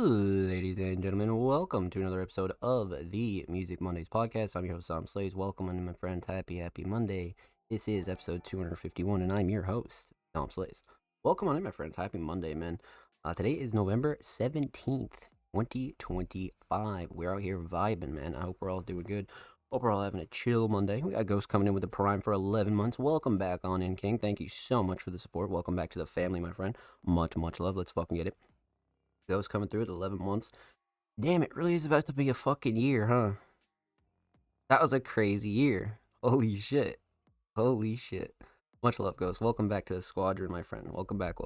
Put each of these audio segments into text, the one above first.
Ladies and gentlemen, welcome to another episode of the Music Mondays podcast. I'm your host, Sam Slays. Welcome, and my friends. Happy Monday. This is episode 251, and I'm your host, Tom Slays. Welcome on in, my friends. Happy Monday, man. Today is November 17th, 2025. We're out here vibing, man. I hope we're all doing good. Hope we're all having a chill Monday. We got Ghost coming in with the Prime for 11 months. Welcome back on in, King. Thank you so much for the support. Welcome back to the family, my friend. Much love. Let's fucking get it. Ghost coming through at 11 months. Damn, it really is about to be a fucking year, huh? That was a crazy year. Holy shit. Holy shit. Much love, Ghost. Welcome back to the squadron, my friend. Welcome back.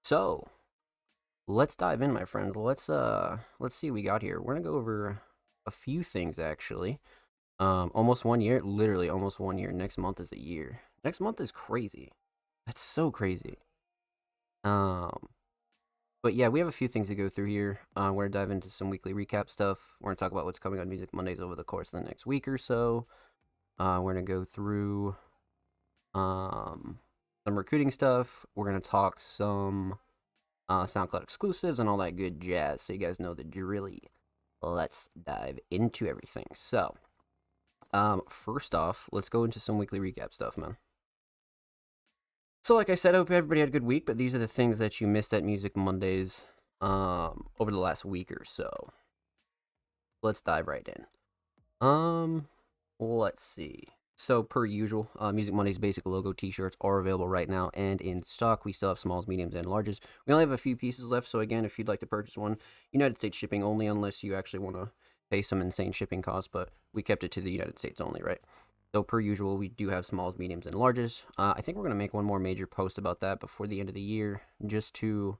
So let's dive in, my friends. Let's see what we got here. We're gonna go over a few things actually. Almost 1 year, literally almost 1 year. Next month is a year. Next month is crazy. That's so crazy. Um, But yeah, we have a few things to go through here. We're gonna dive into some weekly recap stuff. We're gonna talk about what's coming on Music Mondays over the course of the next week or so. We're gonna go through some recruiting stuff. We're gonna talk some SoundCloud exclusives and all that good jazz. So you guys know the drilly. Let's dive into everything. So, first off, let's go into some weekly recap stuff, man. So, like I said, I hope everybody had a good week. But these are the things that you missed at Music Mondays over the last week or so. Let's dive right in. Let's see. So per usual, Music Monday's basic logo T-shirts are available right now and in stock. We still have smalls, mediums, and larges. We only have a few pieces left, so again, if you'd like to purchase one, United States shipping only, unless you actually want to pay some insane shipping costs. But we kept it to the United States only, right? So per usual, we do have smalls, mediums, and larges. I think we're gonna make one more major post about that before the end of the year, just to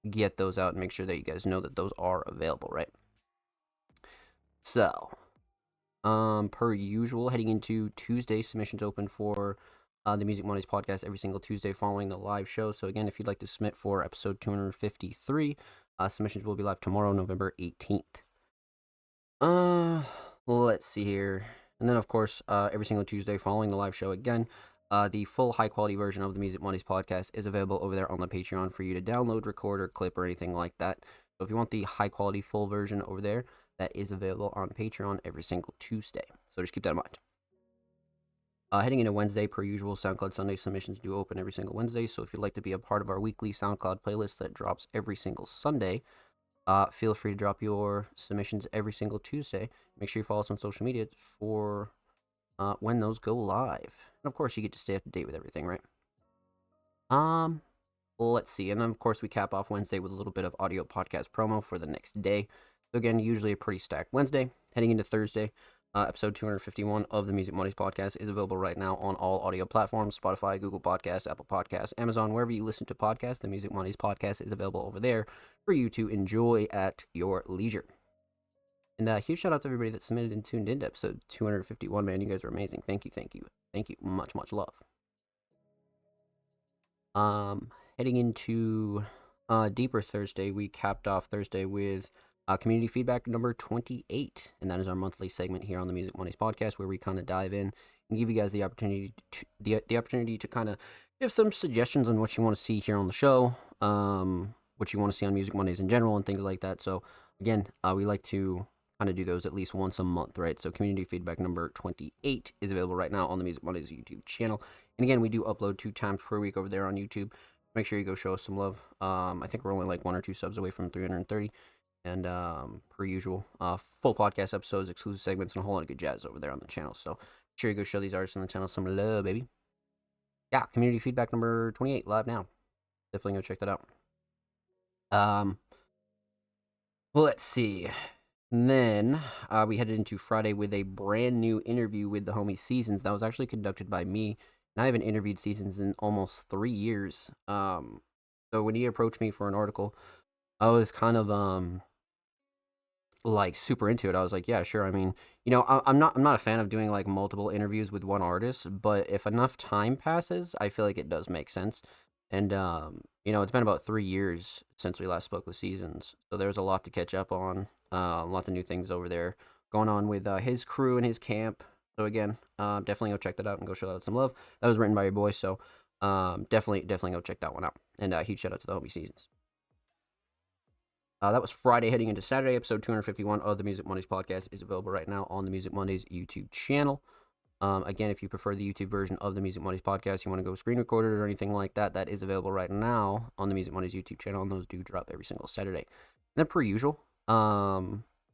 get those out and make sure that you guys know that those are available, right? So, per usual, heading into Tuesday, submissions open for the Music Mondays podcast every single Tuesday following the live show. So again, if you'd like to submit for episode 253, submissions will be live tomorrow, November 18th. Let's see here. And then, of course, every single Tuesday following the live show again, the full high-quality version of the Music Mondays podcast is available over there on the Patreon for you to download, record, or clip, or anything like that. So if you want the high-quality full version over there, that is available on Patreon every single Tuesday. So just keep that in mind. Heading into Wednesday, per usual, SoundCloud Sunday submissions do open every single Wednesday. So if you'd like to be a part of our weekly SoundCloud playlist that drops every single Sunday, feel free to drop your submissions every single Tuesday. Make sure you follow us on social media for when those go live. And of course, you get to stay up to date with everything, right? Let's see. And then, of course, we cap off Wednesday with a little bit of audio podcast promo for the next day. So again, usually a pretty stacked Wednesday. Heading into Thursday, episode 251 of the Music Mondays podcast is available right now on all audio platforms: Spotify, Google Podcasts, Apple Podcasts, Amazon, wherever you listen to podcasts. The Music Mondays podcast is available over there for you to enjoy at your leisure. And huge shout out to everybody that submitted and tuned in to episode 251, man. You guys are amazing. Thank you. Much love. Heading into Deeper Thursday, we capped off Thursday with community feedback number 28, and that is our monthly segment here on the Music Mondays podcast, where we kind of dive in and give you guys the opportunity to kind of give some suggestions on what you want to see here on the show, what you want to see on Music Mondays in general, and things like that. So again, we like to kind of do those at least once a month, right? So community feedback number 28 is available right now on the Music Mondays YouTube channel. And again, we do upload 2 times per week over there on YouTube. Make sure you go show us some love. I think we're only like 1 or 2 subs away from 330. And per usual, full podcast episodes, exclusive segments, and a whole lot of good jazz over there on the channel. So make sure you go show these artists on the channel some love, baby. Yeah, community feedback number 28 live now. Definitely go check that out. Well, let's see. And then we headed into Friday with a brand new interview with the homie Seasons. That was actually conducted by me. And I haven't interviewed Seasons in almost 3 years. So when he approached me for an article, I was kind of like super into it. I was like, yeah, sure. I mean, I'm not a fan of doing like multiple interviews with one artist, but if enough time passes, I feel like it does make sense. And it's been about 3 years since we last spoke with Seasons, so there's a lot to catch up on. Lots of new things over there going on with his crew and his camp. So again, definitely go check that out and go show that some love. That was written by your boy, so Definitely go check that one out. And huge shout out to the Homie Seasons. That was Friday heading into Saturday. Episode 251 of the Music Mondays podcast is available right now on the Music Mondays YouTube channel. Again, if you prefer the YouTube version of the Music Mondays podcast, you want to go screen record it or anything like that, that is available right now on the Music Mondays YouTube channel, and those do drop every single Saturday. And then per usual,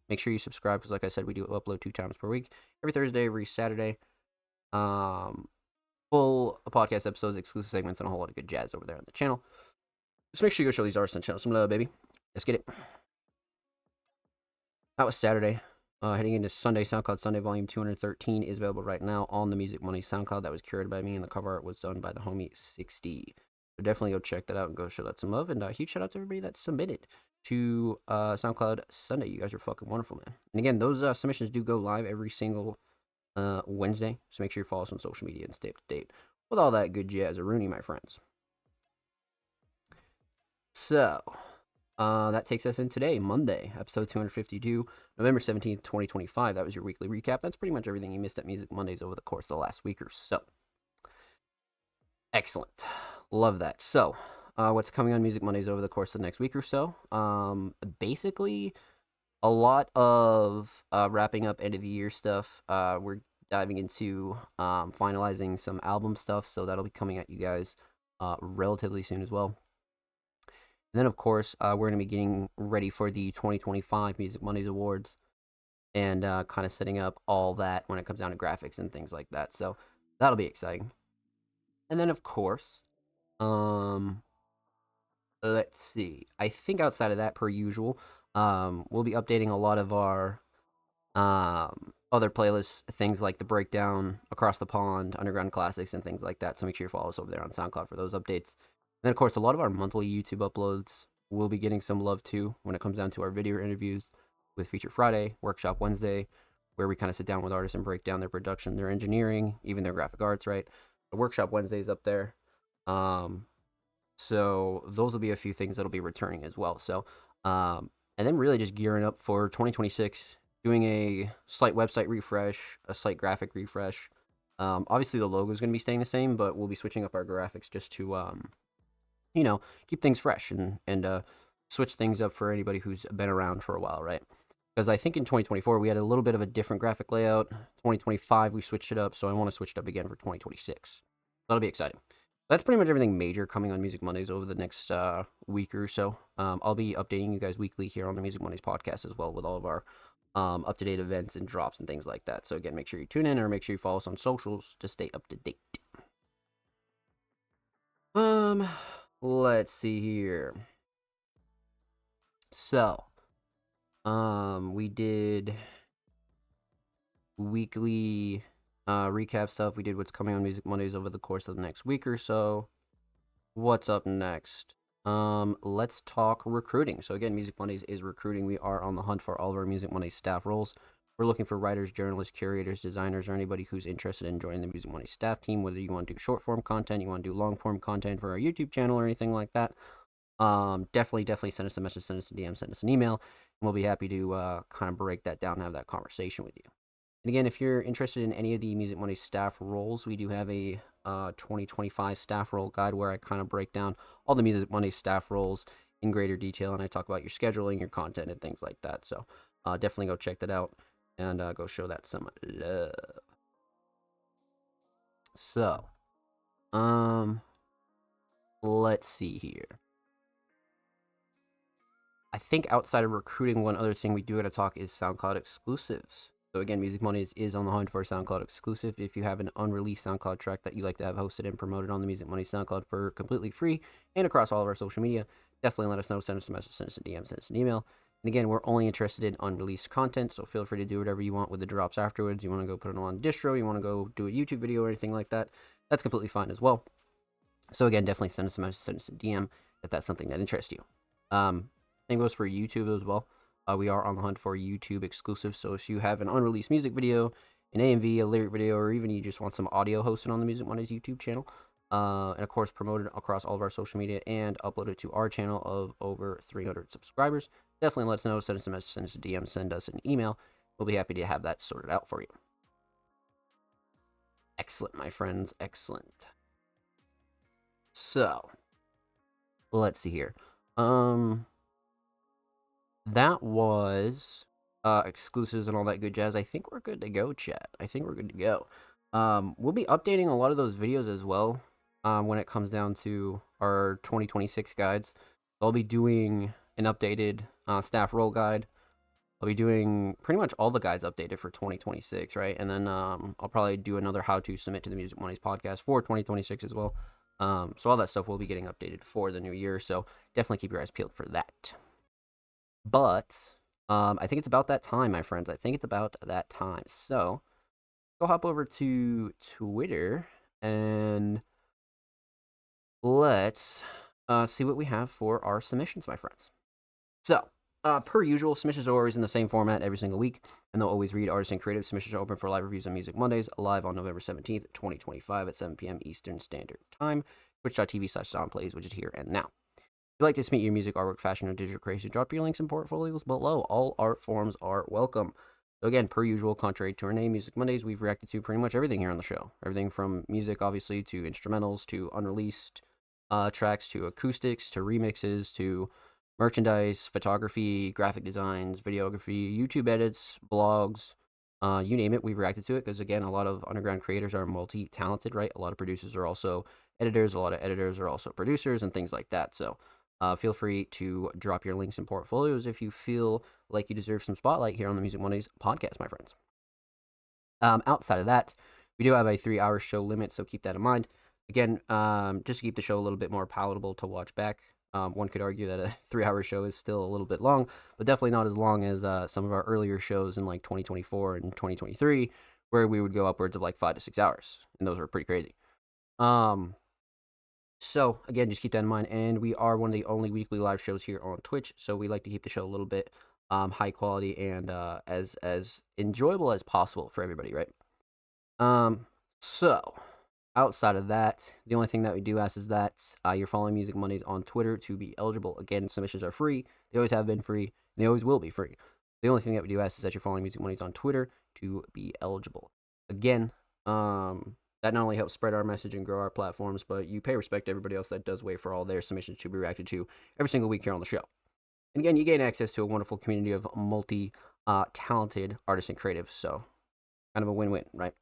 make sure you subscribe, because like I said, we do upload 2 times per week, every Thursday, every Saturday. Full podcast episodes, exclusive segments, and a whole lot of good jazz over there on the channel. Just make sure you go show these artists on the channel some love, baby. Let's get it. That was Saturday. Heading into Sunday, SoundCloud Sunday Volume 213 is available right now on the Music Money SoundCloud. That was curated by me, and the cover art was done by the Homie 60. So definitely go check that out and go show that some love. And huge shout out to everybody that submitted to SoundCloud Sunday. You guys are fucking wonderful, man. And again, those submissions do go live every single Wednesday. So make sure you follow us on social media and stay up to date with all that good jazz. Rooney, my friends. So that takes us in today, Monday, episode 252, November 17th, 2025. That was your weekly recap. That's pretty much everything you missed at Music Mondays over the course of the last week or so. Excellent. Love that. So, what's coming on Music Mondays over the course of the next week or so? Basically, a lot of wrapping up end of the year stuff. We're diving into finalizing some album stuff, so that'll be coming at you guys relatively soon as well. And then, of course, we're going to be getting ready for the 2025 Music Mondays Awards and kind of setting up all that when it comes down to graphics and things like that. So that'll be exciting. And then, of course, let's see. I think outside of that, per usual, we'll be updating a lot of our other playlists, things like the Breakdown, Across the Pond, Underground Classics, and things like that. So make sure you follow us over there on SoundCloud for those updates. And then, of course, a lot of our monthly YouTube uploads will be getting some love, too, when it comes down to our video interviews with Feature Friday, Workshop Wednesday, where we kind of sit down with artists and break down their production, their engineering, even their graphic arts, right? The Workshop Wednesday is up there. So those will be a few things that'll be returning as well. So, and then really just gearing up for 2026, doing a slight website refresh, a slight graphic refresh. Obviously, the logo is going to be staying the same, but we'll be switching up our graphics just to keep things fresh and switch things up for anybody who's been around for a while, right? Because I think in 2024, we had a little bit of a different graphic layout. 2025, we switched it up, so I want to switch it up again for 2026. That'll be exciting. That's pretty much everything major coming on Music Mondays over the next week or so. I'll be updating you guys weekly here on the Music Mondays podcast as well with all of our up-to-date events and drops and things like that. So again, make sure you tune in or make sure you follow us on socials to stay up to date. Let's see here. So, we did weekly recap stuff. We did what's coming on Music Mondays over the course of the next week or so. What's up next? Let's talk recruiting. So again, Music Mondays is recruiting. We are on the hunt for all of our Music Mondays staff roles. We're looking for writers, journalists, curators, designers, or anybody who's interested in joining the Music Mondays staff team, whether you want to do short form content, you want to do long form content for our YouTube channel or anything like that. Definitely send us a message, send us a DM, send us an email, and we'll be happy to kind of break that down and have that conversation with you. And again, if you're interested in any of the Music Mondays staff roles, we do have a 2025 staff role guide where I kind of break down all the Music Mondays staff roles in greater detail, and I talk about your scheduling, your content, and things like that. So definitely go check that out and go show that some love. So, let's see here. I think outside of recruiting, one other thing we do got to talk is SoundCloud exclusives. So again, Music Mondays is on the hunt for a SoundCloud exclusive. If you have an unreleased SoundCloud track that you like to have hosted and promoted on the Music Mondays SoundCloud for completely free and across all of our social media, definitely let us know. Send us a message, send us a DM, send us an email. And again, we're only interested in unreleased content, so feel free to do whatever you want with the drops afterwards. You want to go put it on distro, you want to go do a YouTube video or anything like that, that's completely fine as well. So again, definitely send us a message, send us a DM if that's something that interests you. Same goes for YouTube as well. We are on the hunt for YouTube exclusives, so if you have an unreleased music video, an AMV, a lyric video, or even you just want some audio hosted on the Music Mondays YouTube channel, and of course promoted across all of our social media and uploaded to our channel of over 300 subscribers, definitely let us know. Send us a message, send us a DM, send us an email. We'll be happy to have that sorted out for you. Excellent, my friends, excellent. So let's see here. That was exclusives and all that good jazz. I think we're good to go, chat. I think we're good to go. We'll be updating a lot of those videos as well. When it comes down to our 2026 guides, I'll be doing an updated staff role guide. I'll be doing pretty much all the guides updated for 2026, right? And then I'll probably do another how to submit to the Music Mondays podcast for 2026 as well. So all that stuff will be getting updated for the new year. So definitely keep your eyes peeled for that. But I think it's about that time, my friends. I think it's about that time. So go hop over to Twitter and let's see what we have for our submissions, my friends. So, per usual, submissions are always in the same format every single week, and they'll always read Artists and Creative. Submissions are open for live reviews on Music Mondays, live on November 17th, 2025 at 7 p.m. Eastern Standard Time, twitch.tv/soundplays, which is here and now. If you'd like to submit your music, artwork, fashion, or digital creation, drop your links and portfolios below. All art forms are welcome. So again, per usual, contrary to our name, Music Mondays, we've reacted to pretty much everything here on the show. Everything from music, obviously, to instrumentals, to unreleased tracks, to acoustics, to remixes, to merchandise, photography, graphic designs, videography, YouTube edits, blogs, you name it, we've reacted to it because, again, a lot of underground creators are multi-talented, right? A lot of producers are also editors, a lot of editors are also producers and things like that. So feel free to drop your links and portfolios if you feel like you deserve some spotlight here on the Music Mondays podcast, my friends. Outside of that, we do have a 3-hour show limit, so keep that in mind. Again, just to keep the show a little bit more palatable to watch back. One could argue that a 3-hour show is still a little bit long, but definitely not as long as some of our earlier shows in like 2024 and 2023, where we would go upwards of like 5 to 6 hours, and those were pretty crazy. So again, just keep that in mind. And we are one of the only weekly live shows here on Twitch, so we like to keep the show a little bit high quality and as enjoyable as possible for everybody, right? So outside of that, the only thing that we do ask is that you're following Music Mondays on Twitter to be eligible. Again, submissions are free. They always have been free, and they always will be free. The only thing that we do ask is that you're following Music Mondays on Twitter to be eligible. Again, that not only helps spread our message and grow our platforms, but you pay respect to everybody else that does wait for all their submissions to be reacted to every single week here on the show. And again, you gain access to a wonderful community of multi-talented artists and creatives, so kind of a win-win, right?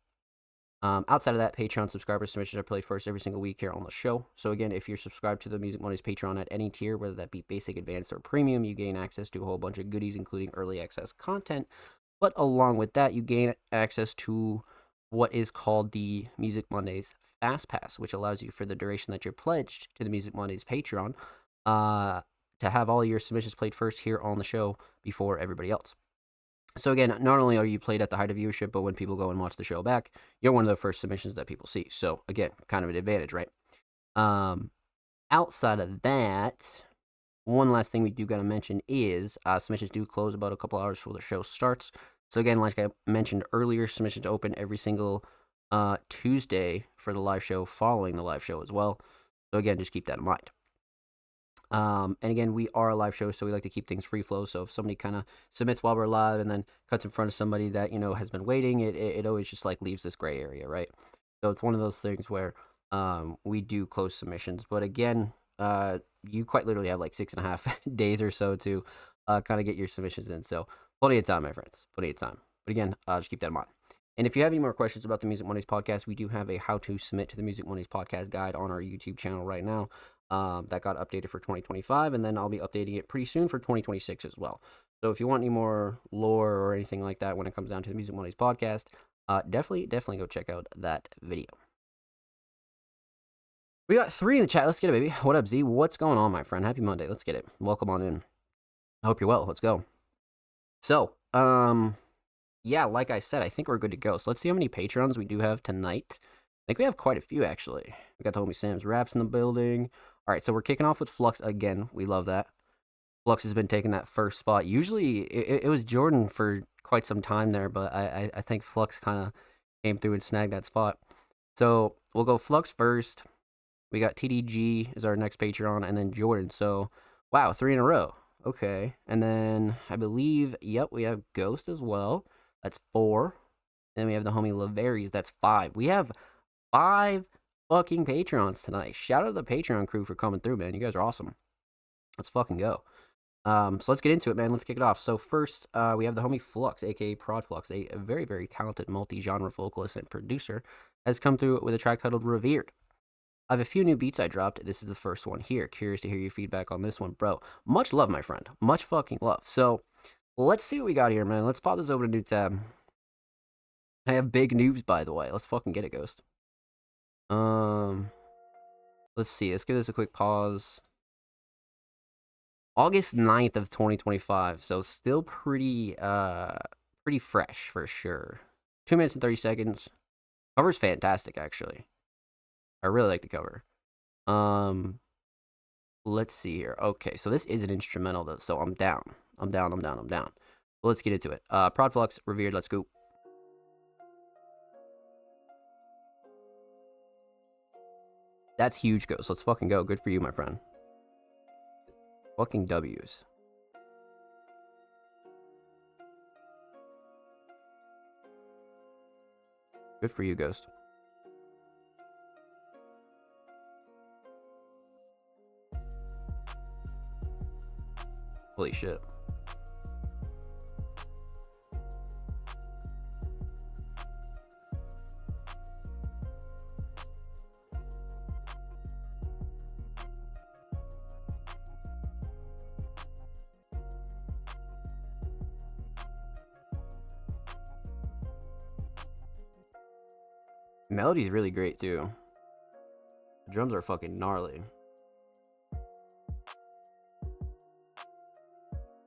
Outside of that, Patreon subscribers submissions are played first every single week here on the show. So again, if you're subscribed to the Music Mondays Patreon at any tier, whether that be basic, advanced, or premium, you gain access to a whole bunch of goodies, including early access content. But along with that, you gain access to what is called the Music Mondays Fast Pass, which allows you, for the duration that you're pledged to the Music Mondays Patreon, to have all your submissions played first here on the show before everybody else. So again, not only are you played at the height of viewership, but when people go and watch the show back, you're one of the first submissions that people see. So again, kind of an advantage, right? Outside of that, one last thing we do got to mention is submissions do close about a couple hours before the show starts. So again, like I mentioned earlier, submissions open every single Tuesday for the live show following the live show as well. So again, just keep that in mind. And again, we are a live show, so we like to keep things free flow. So if somebody kind of submits while we're live and then cuts in front of somebody that, you know, has been waiting, it always just like leaves this gray area, right? So it's one of those things where we do close submissions. But again, you quite literally have like 6.5 days or so to kind of get your submissions in. So plenty of time, my friends, plenty of time. But again, just keep that in mind. And if you have any more questions about the Music Mondays podcast, we do have a how to submit to the Music Mondays podcast guide on our YouTube channel right now. That got updated for 2025, and then I'll be updating it pretty soon for 2026 as well. So if you want any more lore or anything like that when it comes down to the Music Mondays podcast, definitely go check out that video. We got 3 in the chat. Let's get it, baby. What up, Z? What's going on, my friend? Happy Monday. Let's get it. Welcome on in. I hope you're well. Let's go. So, yeah, like I said, I think we're good to go. So let's see how many Patrons we do have tonight. I think we have quite a few, actually. We got the homie Sam's Raps in the building. All right, so we're kicking off with Flux again. We love that. Flux has been taking that first spot. Usually, it was Jordan for quite some time there, but I think Flux kind of came through and snagged that spot. So we'll go Flux first. We got TDG is our next Patreon, and then Jordan. So, wow, 3 in a row. Okay, and then I believe, yep, we have Ghost as well. That's 4. Then we have the homie Laveries. That's 5. We have 5 fucking Patreons tonight. Shout out to the Patreon crew for coming through, man. You guys are awesome. Let's fucking go. So let's get into it, man. Let's kick it off. So first, we have the homie Flux, aka Prod Flux, a very, very talented multi-genre vocalist and producer, has come through with a track titled Revered. I have a few new beats I dropped. This is the first one here. Curious to hear your feedback on this one, bro. Much love, my friend. Much fucking love. So let's see what we got here, man. Let's pop this over to new tab. I have big news, by the way. Let's fucking get it, Ghost. Let's see. Let's give this a quick pause. August 9th of 2025, so still pretty fresh for sure. 2 minutes and 30 seconds. Cover's fantastic, actually. I really like the cover. Let's see here. Okay, so this is an instrumental though, so I'm down. Let's get into it. Prod Flux, Revered, let's go. That's huge, Ghost. Let's fucking go. Good for you, my friend. Fucking W's. Good for you, Ghost. Holy shit. Melody's really great too. The drums are fucking gnarly.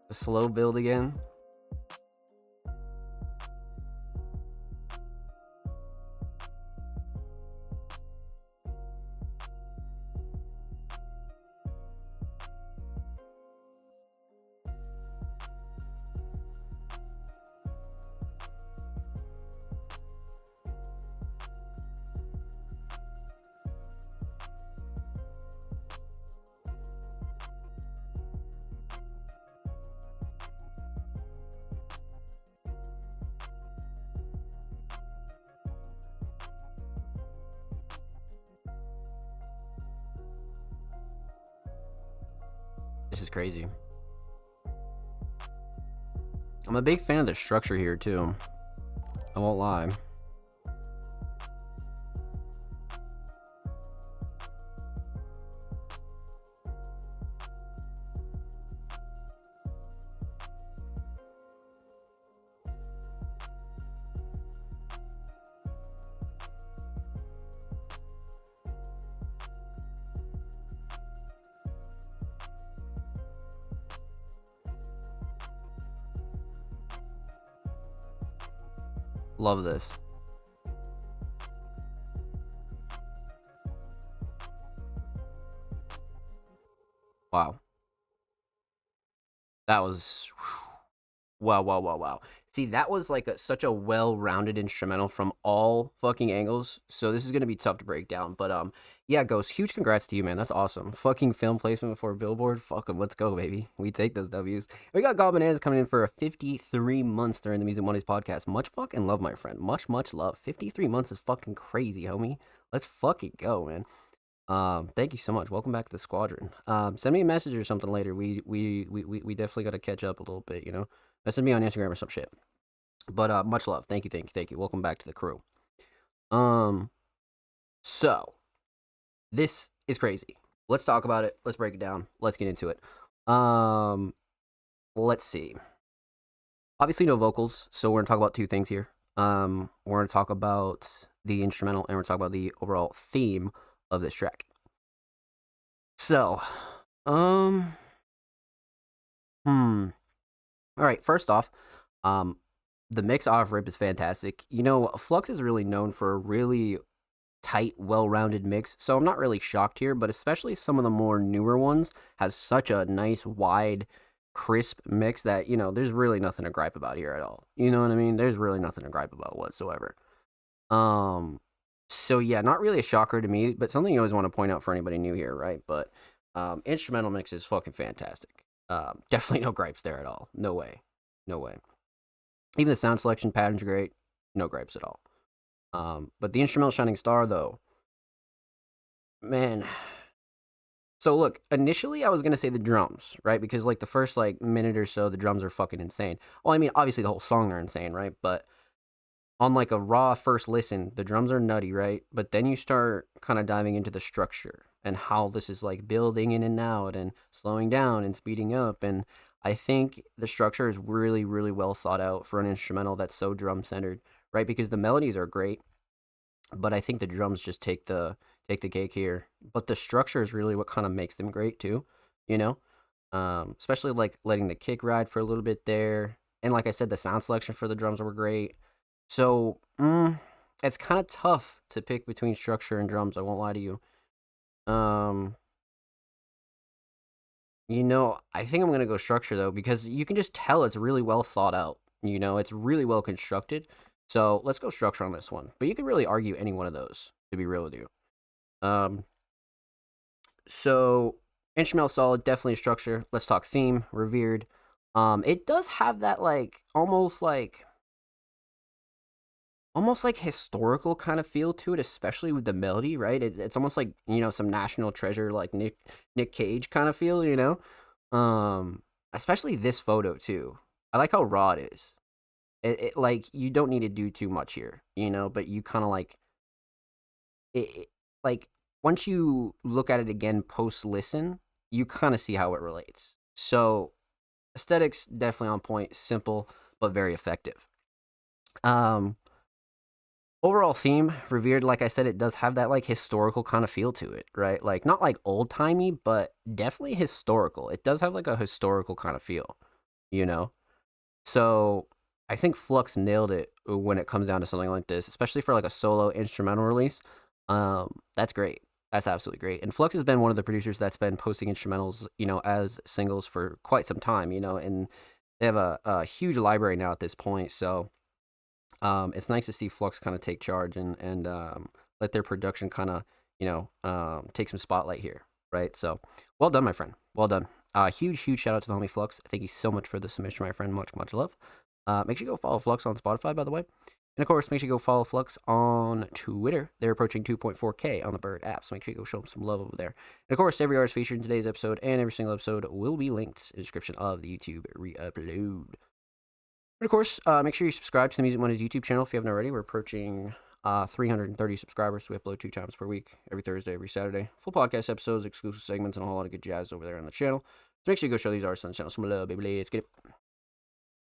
A slow build again. This is crazy. I'm a big fan of the structure here too. I won't lie. Love this. Wow. That was... Wow. See, that was like such a well-rounded instrumental from all fucking angles. So this is gonna be tough to break down. But yeah, Ghost, huge congrats to you, man. That's awesome. Fucking film placement before Billboard. Fuck 'em. Let's go, baby. We take those W's. We got God Bananas coming in for 53 months during the Music Mondays podcast. Much fucking love, my friend. Much love. 53 months is fucking crazy, homie. Let's fucking go, man. Thank you so much. Welcome back to the squadron. Send me a message or something later. We definitely got to catch up a little bit, you know. Message me on Instagram or some shit. But much love. Thank you. Welcome back to the crew. So this is crazy. Let's talk about it. Let's break it down. Let's get into it. Let's see. Obviously no vocals, so we're gonna talk about two things here. We're gonna talk about the instrumental and we're gonna talk about the overall theme of this track. So, all right, first off, the mix off rip is fantastic. You know, Flux is really known for a really tight, well-rounded mix, so I'm not really shocked here, but especially some of the more newer ones has such a nice, wide, crisp mix that, you know, there's really nothing to gripe about here at all. You know what I mean? There's really nothing to gripe about whatsoever. So yeah, not really a shocker to me, but something you always want to point out for anybody new here, right? But instrumental mix is fucking fantastic. Definitely no gripes there at all. No way. Even the sound selection patterns are great. No gripes at all. But the instrumental Shining Star, though, Man. So look, initially I was gonna say the drums, right? Because like the first like minute or so, the drums are fucking insane. Well, I mean, obviously the whole song are insane, right? But on like a raw first listen, the drums are nutty, right? But then you start kind of diving into the structure and how this is like building in and out and slowing down and speeding up. And I think the structure is really, really well thought out for an instrumental that's so drum centered, right? Because the melodies are great, but I think the drums just take the cake here. But the structure is really what kind of makes them great too, you know. Especially like letting the kick ride for a little bit there, and like I said, the sound selection for the drums were great. So it's kind of tough to pick between structure and drums. I won't lie to you. Um, I think I'm gonna go structure though because you can just tell it's really well thought out. It's really well constructed. So let's go structure on this one. But you could really argue any one of those, to be real with you. Um, so instrumental solid, definitely a structure. Let's talk theme, revered. It does have that like almost like historical kind of feel to it, especially with the melody, right? It's almost like some National Treasure, like Nick Cage kind of feel, especially this photo too. I like how raw it is. It like you don't need to do too much here, but you kind of like like once you look at it again post listen, you kind of see how it relates. So aesthetics definitely on point, simple but very effective. Um, Overall theme, revered, like I said, it does have that like historical kind of feel to it, right? Like not like old timey, but definitely historical. It does have like a historical kind of feel, you know. So I think Flux nailed it when it comes down to something like this, especially for like a solo instrumental release. That's great. That's absolutely great. And Flux has been one of the producers that's been posting instrumentals, as singles for quite some time, and they have a huge library now at this point. So it's nice to see Flux kind of take charge and let their production kind of take some spotlight here, right? So well done, my friend. Well done. Huge shout out to the homie Flux. Thank you so much for the submission, my friend. Much love. Make sure you go follow Flux on Spotify, by the way. And of course, make sure you go follow Flux on Twitter. They're approaching 2.4K on the Bird app, so make sure you go show them some love over there. And of course, every artist featured in today's episode and every single episode will be linked in the description of the YouTube re-upload. And of course, make sure you subscribe to the Music Mondays YouTube channel if you haven't already. We're approaching 330 subscribers. So we upload 2 times per week, every Thursday, every Saturday. Full podcast episodes, exclusive segments, and a whole lot of good jazz over there on the channel. So make sure you go show these artists on the channel some love, baby. Let's get it.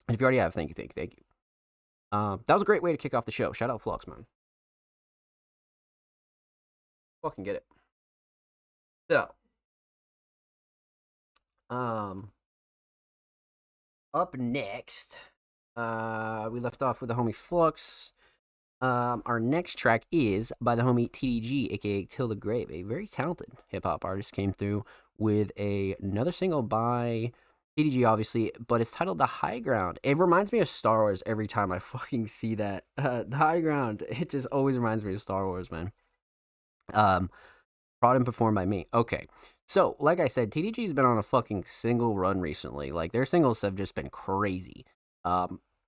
And if you already have, thank you. That was a great way to kick off the show. Shout out Flux, man. Fucking get it. So, up next, we left off with the homie Flux. Our next track is by the homie TDG, aka Tilda Grave, a very talented hip hop artist. Came through with another single by TDG, obviously, but it's titled "The High Ground." It reminds me of Star Wars every time I fucking see that. The High Ground. It just always reminds me of Star Wars, man. Brought and performed by me. Okay. So, like I said, TDG's been on a fucking single run recently. Like, their singles have just been crazy.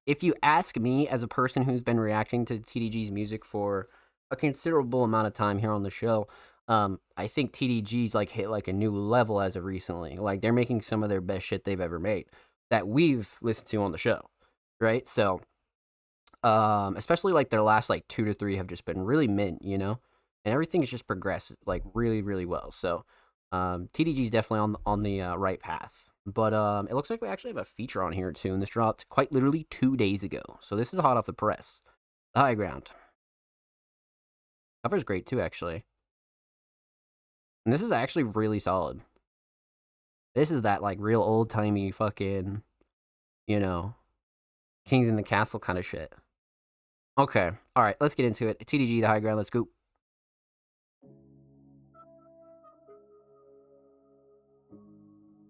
If you ask me, as a person who's been reacting to TDG's music for a considerable amount of time here on the show, I think TDG's like hit like a new level as of recently. Like, they're making some of their best shit they've ever made that we've listened to on the show, right? So, especially like their last like 2 to 3 have just been really mint, and everything's just progressed like really, really well. So, TDG's definitely on the right path. But it looks like we actually have a feature on here too, and this dropped quite literally 2 days ago. So this is hot off the press. The High Ground. Cover's great too, actually. And this is actually really solid. This is that like real old timey fucking, Kings in the Castle kind of shit. Okay, all right, let's get into it. TDG, The High Ground. Let's go.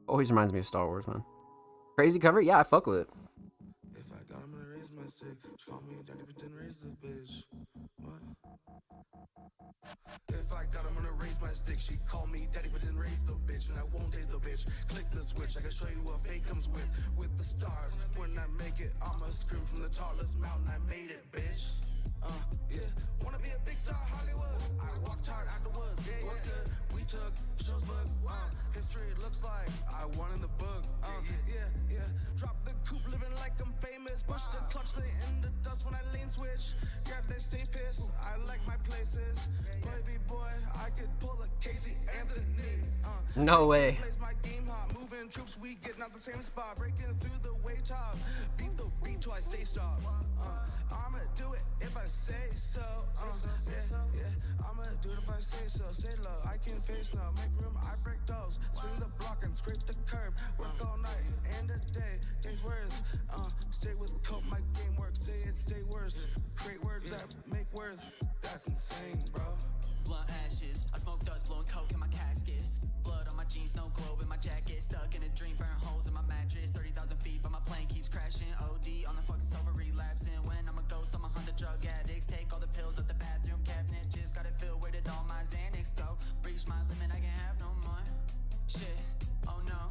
Always reminds me of Star Wars, man. Crazy cover? Yeah, I fuck with it. If I got him, gonna raise my stick. She call me daddy, but then raise the bitch. What? If I got him, gonna raise my stick. She call me daddy, but then raise the bitch. And I won't date the bitch. Click the switch. I can show you what fate comes with the stars. When I make it, I'ma scream from the tallest mountain. I made it, bitch. Yeah. Wanna be a big star, Hollywood. I walked hard out the woods. Yeah, what's good? like I won in the book. Yeah. Drop the coupe, living like I'm famous. Push the clutch, they in the dust when I lane switch. Yeah, they stay pissed. I like my places. Baby boy, I could pull a Casey Anthony. No way. Plays my game hot, moving troops, we getting out the same spot, breaking through the way top. Beat the beat till I say stop. I'ma do it if I say so. Yeah. I'ma do it if I say so. Stay low, I can face now. Make room, I break doors. Swing the block and scrape the curb. Work all night and a day. Days worth. Stay with cope, my game works. Say it, stay worse. Create words that make worth. That's insane, bro. Blunt ashes, I smoke dust, blowing coke in my casket. Blood on my jeans, no globe in my jacket. Stuck in a dream, burn holes in my mattress. 30,000 feet, but my plane keeps crashing. OD on the fucking sofa, relapsing. When I'm a ghost, I'm 100 drug addicts. Take all the pills at the bathroom cabinet. Just got it filled, where did all my Xanax go? Reach my limit, I can't have no more. Shit, oh no.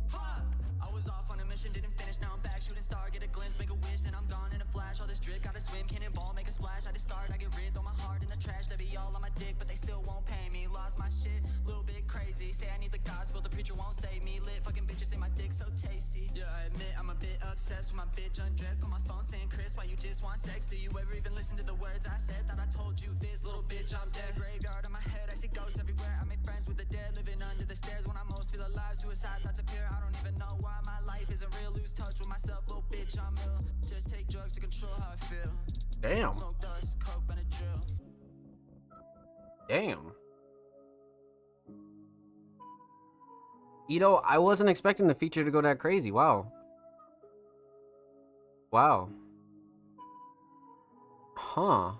Fuck! I was off on a mission, didn't finish. Now I'm back, shooting star, get a glimpse, make a wish, then I'm gone in a flash. All this drip, gotta swim, cannonball, make a splash. I discard, I get rid, throw my heart in the trash. They be all on my dick, but they still won't pay me. Lost my shit, little bit crazy. Say I need the gospel, the preacher won't save me. Lit fucking bitches say my dick so tasty. Yeah, I admit I'm a bit obsessed with my bitch undressed. Call my phone saying, Chris, why you just want sex? Do you ever even listen to the words I said? Thought I told you this, little bitch, I'm dead. Graveyard in my head, I see ghosts everywhere. I make friends with the dead, living under the stairs. When I most feel alive, suicide thoughts appear. I don't even know why my life isn't real. Lose touch with myself, little bitch, I'm ill. Just take drugs to control how I feel. Damn. Smoke dust, coke, and a drill. Damn. You know, I wasn't expecting the feature to go that crazy. Wow. Huh.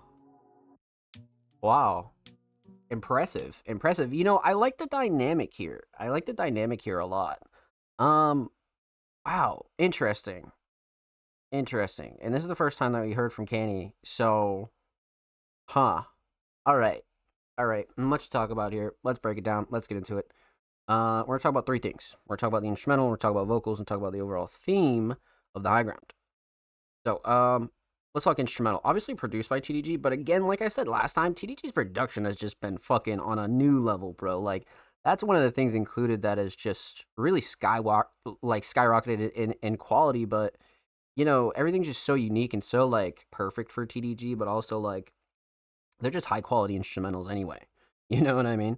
Wow. Impressive. You know, I like the dynamic here. A lot. Wow. Interesting. And this is the first time that we heard from Canny. So, all right. Much to talk about here. Let's break it down. Let's get into it. We're gonna talk about three things. We're gonna talk about the instrumental, we're gonna talk about vocals, and talk about the overall theme of the high ground. So, let's talk instrumental. Obviously produced by TDG, but again, like I said last time, TDG's production has just been fucking on a new level, bro. Like, that's one of the things included that is just really skyrocketed in quality, but you know, everything's just so unique and so like perfect for TDG, but also like they're just high quality instrumentals anyway. You know what I mean?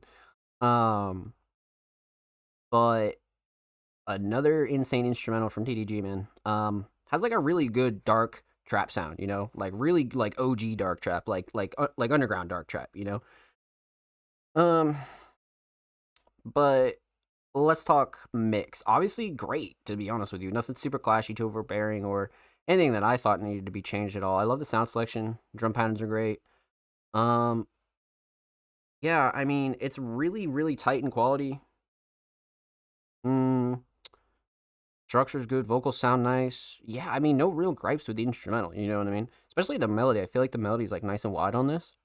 But another insane instrumental from TDG, man. Has like a really good dark trap sound, you know, like really like OG dark trap, like underground dark trap, you know. But let's talk mix. Obviously, great to be honest with you. Nothing super clashy, too overbearing, or anything that I thought needed to be changed at all. I love the sound selection. Drum patterns are great. Yeah, I mean, it's really, really tight in quality. Structure's good, vocals sound nice. Yeah, I mean, no real gripes with the instrumental, you know what I mean? Especially the melody. I feel like the melody's like nice and wide on this.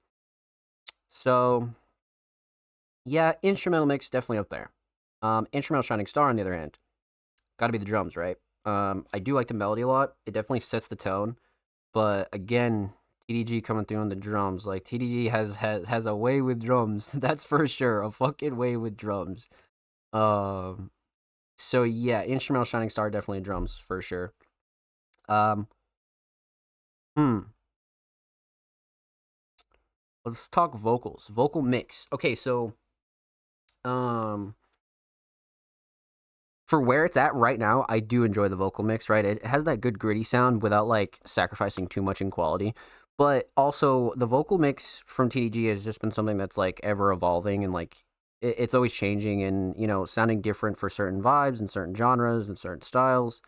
So, yeah, instrumental mix definitely up there. Instrumental shining star on the other hand. Gotta be the drums, right? I do like the melody a lot. It definitely sets the tone. But again, TDG coming through on the drums. Like TDG has a way with drums. That's for sure. A fucking way with drums. So yeah, instrumental shining star, definitely drums for sure. Um, hmm. Let's talk vocals. Vocal mix. Okay, so um for where it's at right now, I do enjoy the vocal mix, right? It has that good gritty sound without like sacrificing too much in quality. But also the vocal mix from TDG has just been something that's like ever evolving and like it's always changing and you know sounding different for certain vibes and certain genres and certain styles.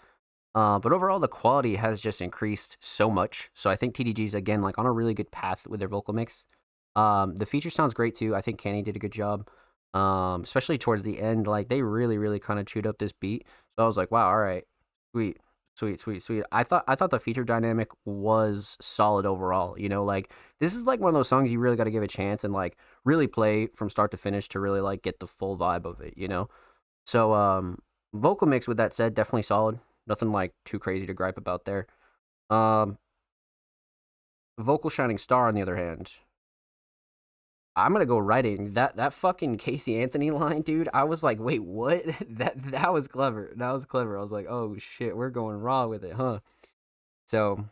But overall, the quality has just increased so much. So I think TDG's again like on a really good path with their vocal mix. The feature sounds great too. I think Kenny did a good job. Especially towards the end, like they really, really kind of chewed up this beat. So I was like, wow, all right, sweet, sweet. I thought the feature dynamic was solid overall. You know, like this is like one of those songs you really got to give a chance and like really play from start to finish to really like get the full vibe of it. You know, so vocal mix with that said, definitely solid. Nothing like too crazy to gripe about there. Um, vocal shining star on the other hand. I'm gonna go writing. That fucking Casey Anthony line, dude. I was like, wait, what? That was clever. That was clever. I was like, oh shit, we're going raw with it, huh? So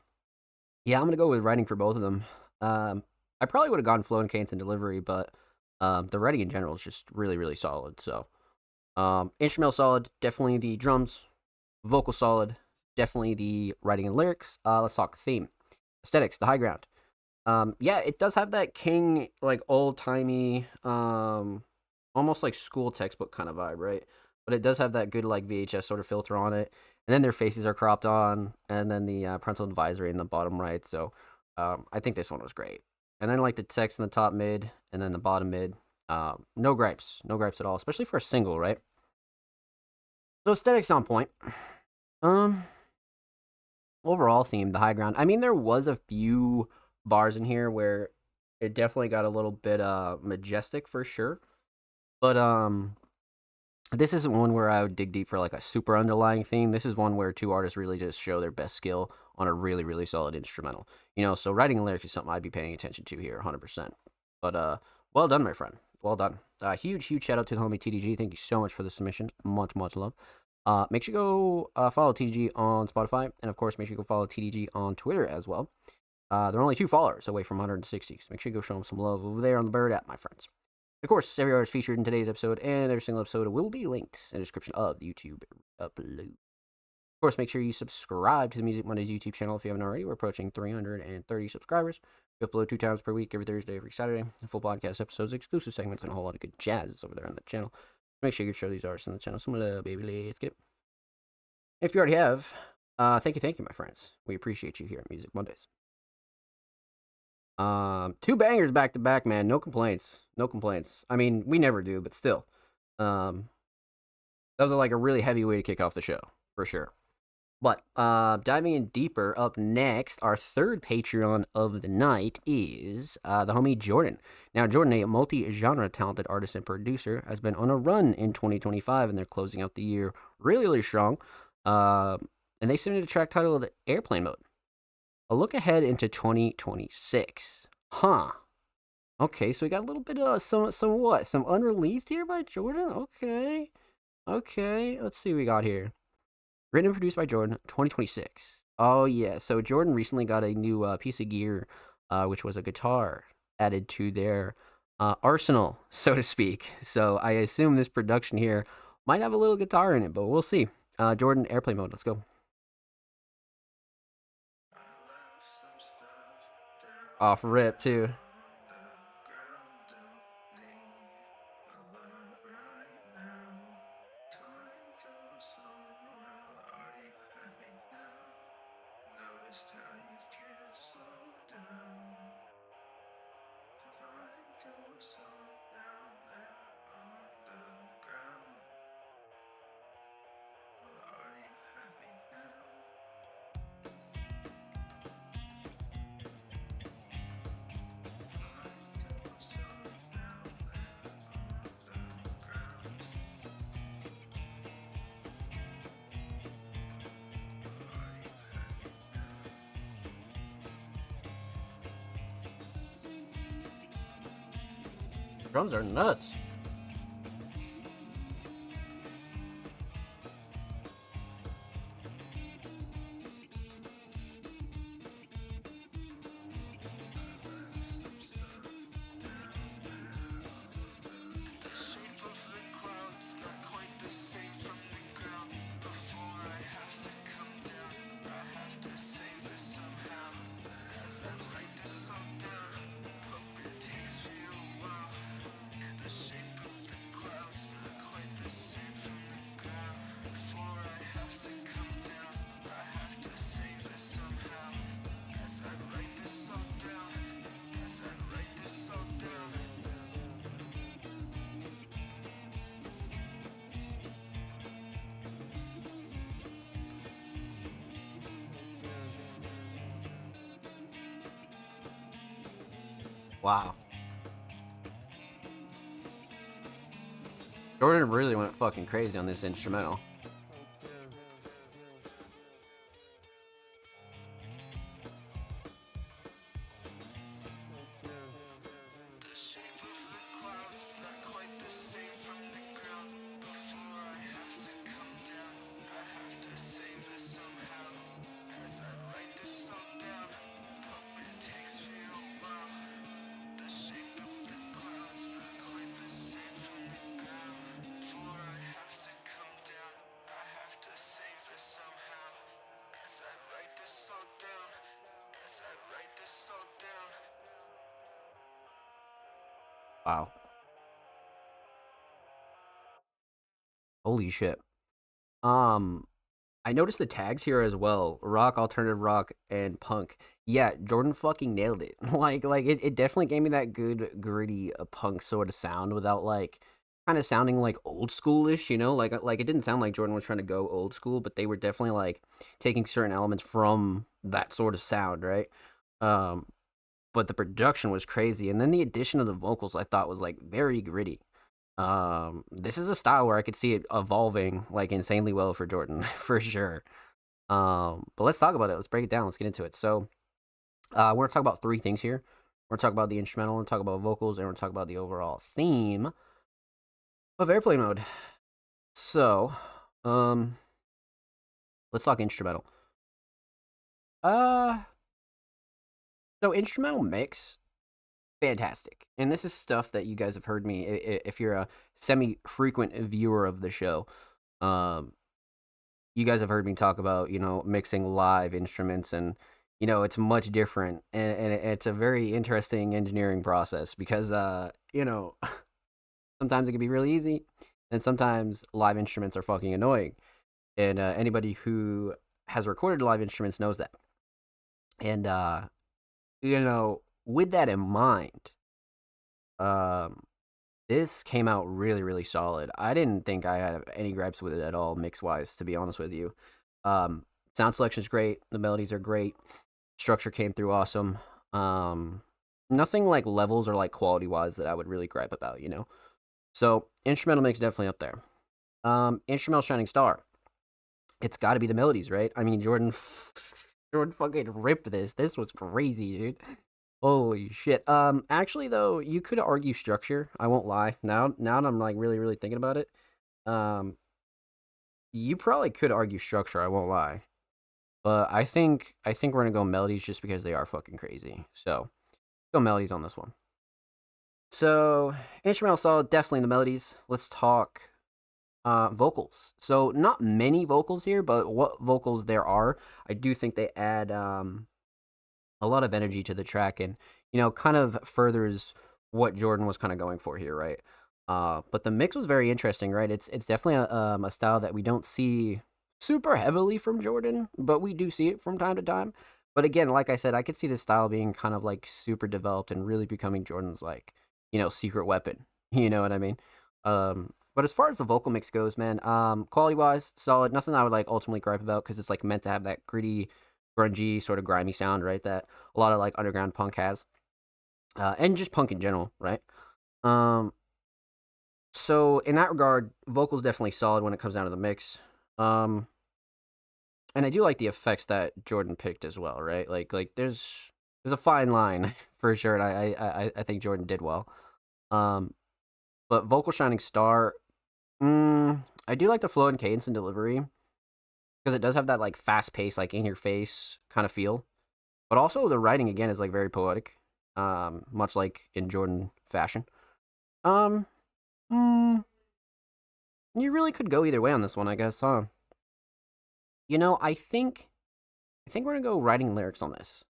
yeah, I'm gonna go with writing for both of them. I probably would have gone flow and cadence and delivery, but the writing in general is just really really solid. So instrumental solid, definitely the drums. Vocal solid, definitely the writing and lyrics. Let's talk theme, aesthetics, the high ground. Yeah, it does have that King like old timey, almost like school textbook kind of vibe, right? But it does have that good like VHS sort of filter on it, and then their faces are cropped on, and then the parental advisory in the bottom right. So, I think this one was great. And then like the text in the top mid, and then the bottom mid. No gripes, no gripes at all, especially for a single, right? So aesthetics on point. Um, Overall theme, the high ground. I mean, there was a few bars in here where it definitely got a little bit majestic for sure. But this isn't one where I would dig deep for like a super underlying theme. This is one where two artists really just show their best skill on a really really solid instrumental. You know, so writing and lyrics is something I'd be paying attention to here 100%. But well done my friend. Well done. Huge shout out to the homie TDG. Thank you so much for the submission. Much love. Make sure you go follow TDG on Spotify, and of course, make sure you go follow TDG on Twitter as well. They're only 2 followers away from 160, so make sure you go show them some love over there on the Bird app, my friends. Of course, every artist featured in today's episode and every single episode will be linked in the description of the YouTube upload. Of course, make sure you subscribe to the Music Mondays YouTube channel if you haven't already. We're approaching 330 subscribers. We upload 2 times per week, every Thursday, every Saturday. Full podcast episodes, exclusive segments, and a whole lot of good jazz over there on the channel. Make sure you show these artists on the channel some love, baby. Let's get it. If you already have, thank you, my friends. We appreciate you here at Music Mondays. 2 bangers back to back, man. No complaints. No complaints. I mean, we never do, but still. That was like a really heavy way to kick off the show, for sure. But diving in deeper, up next, our third Patreon of the night is the homie Jordan. Now, Jordan, a multi-genre talented artist and producer, has been on a run in 2025, and they're closing out the year really, really strong. And they submitted a track titled Airplane Mode. A look ahead into 2026. Huh. Okay, so we got a little bit of some unreleased here by Jordan? Okay, let's see what we got here. Written and produced by Jordan, 2026. Oh, yeah. So Jordan recently got a new piece of gear, which was a guitar added to their arsenal, so to speak. So I assume this production here might have a little guitar in it, but we'll see. Jordan, Airplane Mode. Let's go. Off rip, too. Drums are nuts. Wow. Jordan really went fucking crazy on this instrumental. Write this song down. Wow. Holy shit. I noticed the tags here as well. Rock, alternative rock, and punk. Yeah, Jordan fucking nailed it. It definitely gave me that good gritty punk sort of sound without like kind of sounding like old schoolish, you know? Like it didn't sound like Jordan was trying to go old school, but they were definitely like taking certain elements from that sort of sound, right? Um, but the production was crazy, and then the addition of the vocals I thought was like very gritty. This is a style where I could see it evolving like insanely well for Jordan for sure. But let's talk about it. Let's break it down. Let's get into it. So, we're gonna talk about three things here. We're gonna talk about the instrumental, we're gonna talk about vocals, and we're gonna talk about the overall theme of airplane mode. So, let's talk instrumental. Uh, so instrumental mix, fantastic. And this is stuff that you guys have heard me if you're a semi-frequent viewer of the show. Um, you guys have heard me talk about, mixing live instruments, and it's much different, and it's a very interesting engineering process because sometimes it can be really easy, and sometimes live instruments are fucking annoying. And anybody who has recorded live instruments knows that. And with that in mind, um, this came out really, really solid. I didn't think I had any gripes with it at all, mix wise, to be honest with you. Sound selection is great. The melodies are great. Structure came through awesome. Nothing like levels or like quality wise that I would really gripe about, So instrumental mix definitely up there. Instrumental shining star. It's got to be the melodies, right? I mean, Jordan fucking ripped this. This was crazy, dude. Holy shit. Actually though, you could argue structure. I won't lie. Now that I'm like really, really thinking about it, you probably could argue structure. I won't lie, but I think we're gonna go melodies just because they are fucking crazy. So go melodies on this one. So instrumental solid, definitely the melodies. Let's talk vocals. So not many vocals here, but what vocals there are, I do think they add a lot of energy to the track, and kind of furthers what Jordan was kind of going for here, right? But the mix was very interesting, right? It's definitely a style that we don't see super heavily from Jordan, but we do see it from time to time. But again, like I said, I could see this style being kind of like super developed and really becoming Jordan's like secret weapon. You know what I mean? But as far as the vocal mix goes, man, quality wise, solid. Nothing I would like ultimately gripe about because it's like meant to have that gritty, grungy, sort of grimy sound, right? That a lot of like underground punk has, and just punk in general, right? So in that regard, vocals definitely solid when it comes down to the mix. And I do like the effects that Jordan picked as well, right? Like there's a fine line for sure, and I think Jordan did well. But vocal shining star, I do like the flow and cadence and delivery because it does have that like fast pace, like in your face kind of feel. But also the writing again is like very poetic, much like in Jordan fashion. Um, mm, you really could go either way on this one, I guess, huh? I think we're gonna go writing lyrics on this.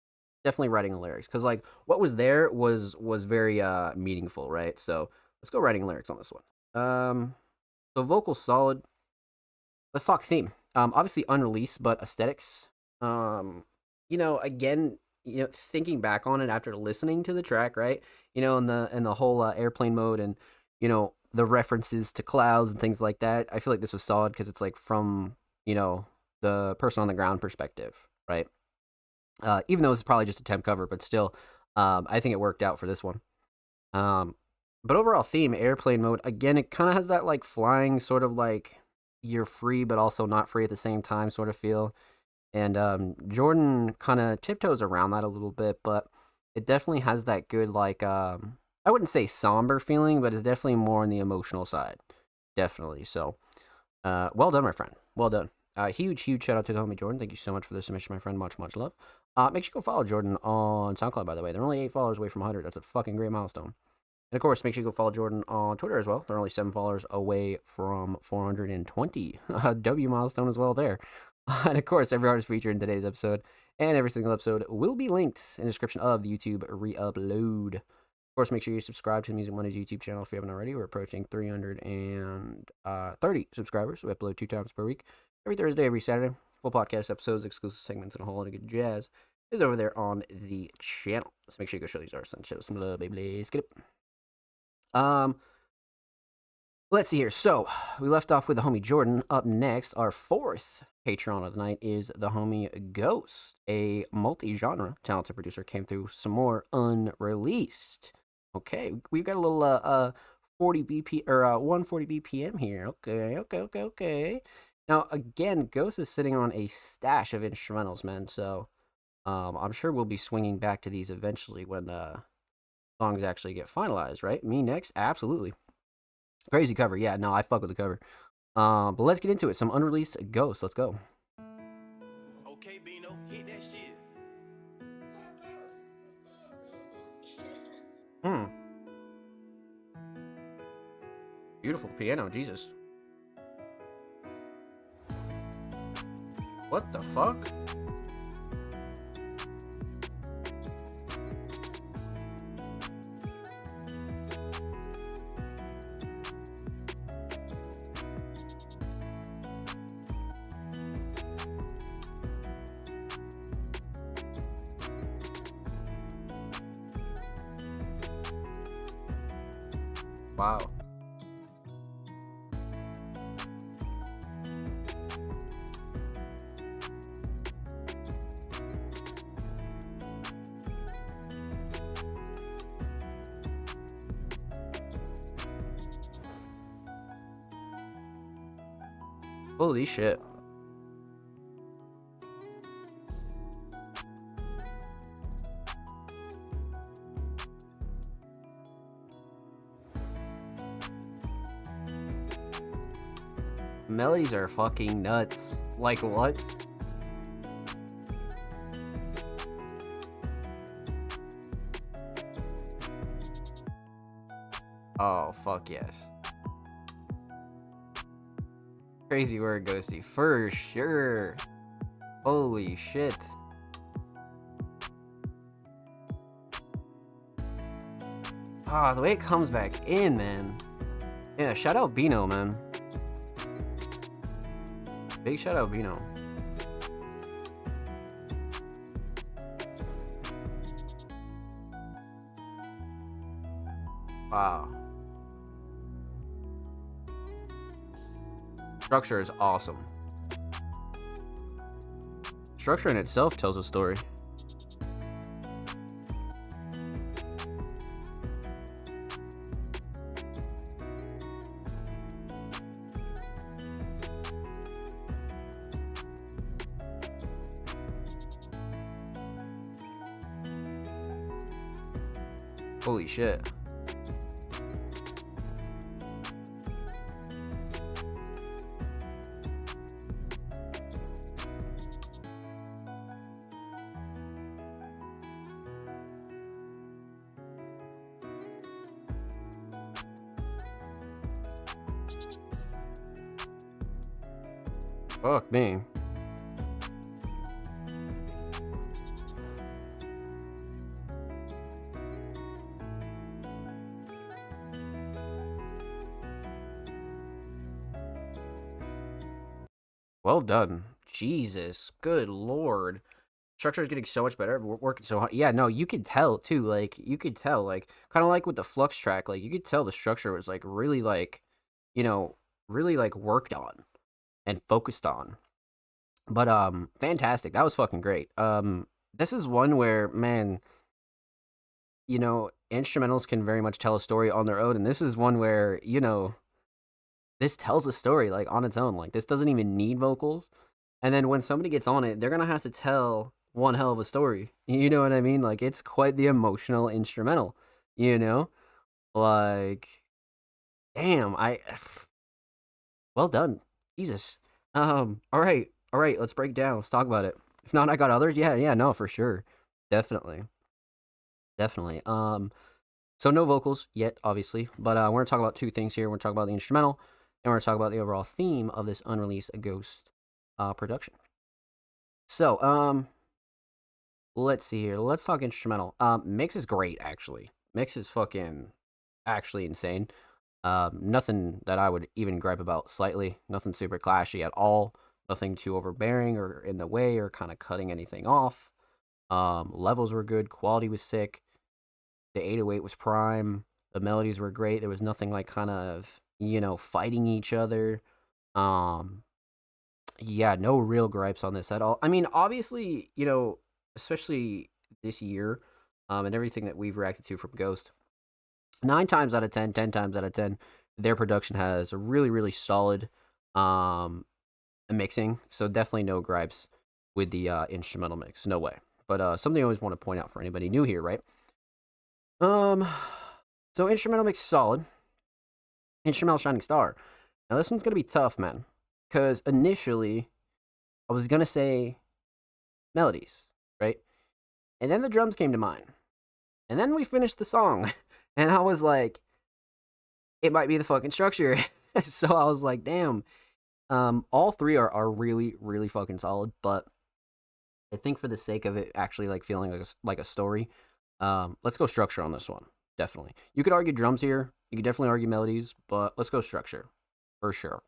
Definitely writing the lyrics because like what was there was very meaningful, right? So let's go writing lyrics on this one. So vocals solid. Let's talk theme. Obviously unreleased, but aesthetics. Again, thinking back on it after listening to the track, right? In the whole airplane mode, and the references to clouds and things like that. I feel like this was solid because it's like from the person on the ground perspective, right? Even though it's probably just a temp cover, but still, I think it worked out for this one. But overall theme, airplane mode, again, it kind of has that like flying sort of like you're free but also not free at the same time sort of feel. And Jordan kind of tiptoes around that a little bit, but it definitely has that good like I wouldn't say somber feeling, but it's definitely more on the emotional side. Definitely. So well done, my friend. Well done. Huge shout out to the homie Jordan. Thank you so much for the submission, my friend. Much love. Make sure you go follow Jordan on SoundCloud, by the way. They're only 8 followers away from 100. That's a fucking great milestone. And of course, make sure you go follow Jordan on Twitter as well. They're only 7 followers away from 420. W milestone as well there. And of course, every artist featured in today's episode And every single episode will be linked in the description of the YouTube re-upload. Of course, make sure you subscribe to the Music Mondays YouTube channel if you haven't already. We're approaching 330 subscribers. We upload 2 times per week, every Thursday, every Saturday. Full podcast episodes, exclusive segments, and a whole lot of good jazz is over there on the channel. So make sure you go show these artists and show some love, baby. Let's get it. Let's see here. So we left off with the homie Jordan. Up next, our 4th patron of the night is the homie Ghost, a multi-genre talented producer. Came through some more unreleased. Okay, we've got a little 40 BP or 140 BPM here. Okay. Now again, Ghost is sitting on a stash of instrumentals, man. So I'm sure we'll be swinging back to these eventually when songs actually get finalized, right? Me next, absolutely. Crazy cover, yeah. No, I fuck with the cover. But let's get into it. Some unreleased Ghosts. Let's go. Okay, Bino, hit that shit. Beautiful piano, Jesus. What the fuck? Wow. Holy shit. Melodies are fucking nuts. Like, what? Oh, fuck yes. Crazy word, Ghosty. For sure. Holy shit. Ah, the way it comes back in, man. Yeah, shout out Bino, man. Big shout out Bino. Wow. Structure is awesome. Structure in itself tells a story. Holy shit. Fuck me. Well done. Jesus, good lord. Structure is getting so much better. We're working so hard. Yeah, no, you could tell too. Like, you could tell, like, kind of like with the Flux track. Like, you could tell the structure was like really, like, you know, really like worked on and focused on. But fantastic. That was fucking great. This is one where, man, you know, instrumentals can very much tell a story on their own, and this is one where, you know, this tells a story like on its own. Like, this doesn't even need vocals. And then when somebody gets on it, they're gonna have to tell one hell of a story. You know what I mean? Like, it's quite the emotional instrumental, you know? Like, damn, well done. Jesus. All right, let's break down. Let's talk about it. If not, I got others. Yeah, no, for sure. Definitely. So no vocals yet, obviously, but we're gonna talk about 2 things here. We're gonna talk about the instrumental, and we're gonna talk about the overall theme of this unreleased Ghost production. So, let's see here. Let's talk instrumental. Mix is great, actually. Mix is fucking actually insane. Nothing that I would even gripe about slightly. Nothing super clashy at all. Nothing too overbearing or in the way or kind of cutting anything off. Levels were good. Quality was sick. The 808 was prime. The melodies were great. There was nothing like kind of, fighting each other. Yeah, no real gripes on this at all. I mean, obviously, especially this year, and everything that we've reacted to from Ghost, 9 times out of 10, 10 times out of 10, their production has a really, really solid mixing. So definitely no gripes with the instrumental mix. No way. But something I always want to point out for anybody new here, right? So instrumental mix solid. Instrumental Shining Star. Now this one's gonna be tough, man. Because initially, I was gonna say melodies, right? And then the drums came to mind. And then we finished the song. And I was like, it might be the fucking structure. So I was like, damn. All three are really, really fucking solid. But I think for the sake of it actually like feeling like a story, let's go structure on this one. Definitely. You could argue drums here. You could definitely argue melodies. But let's go structure. For sure.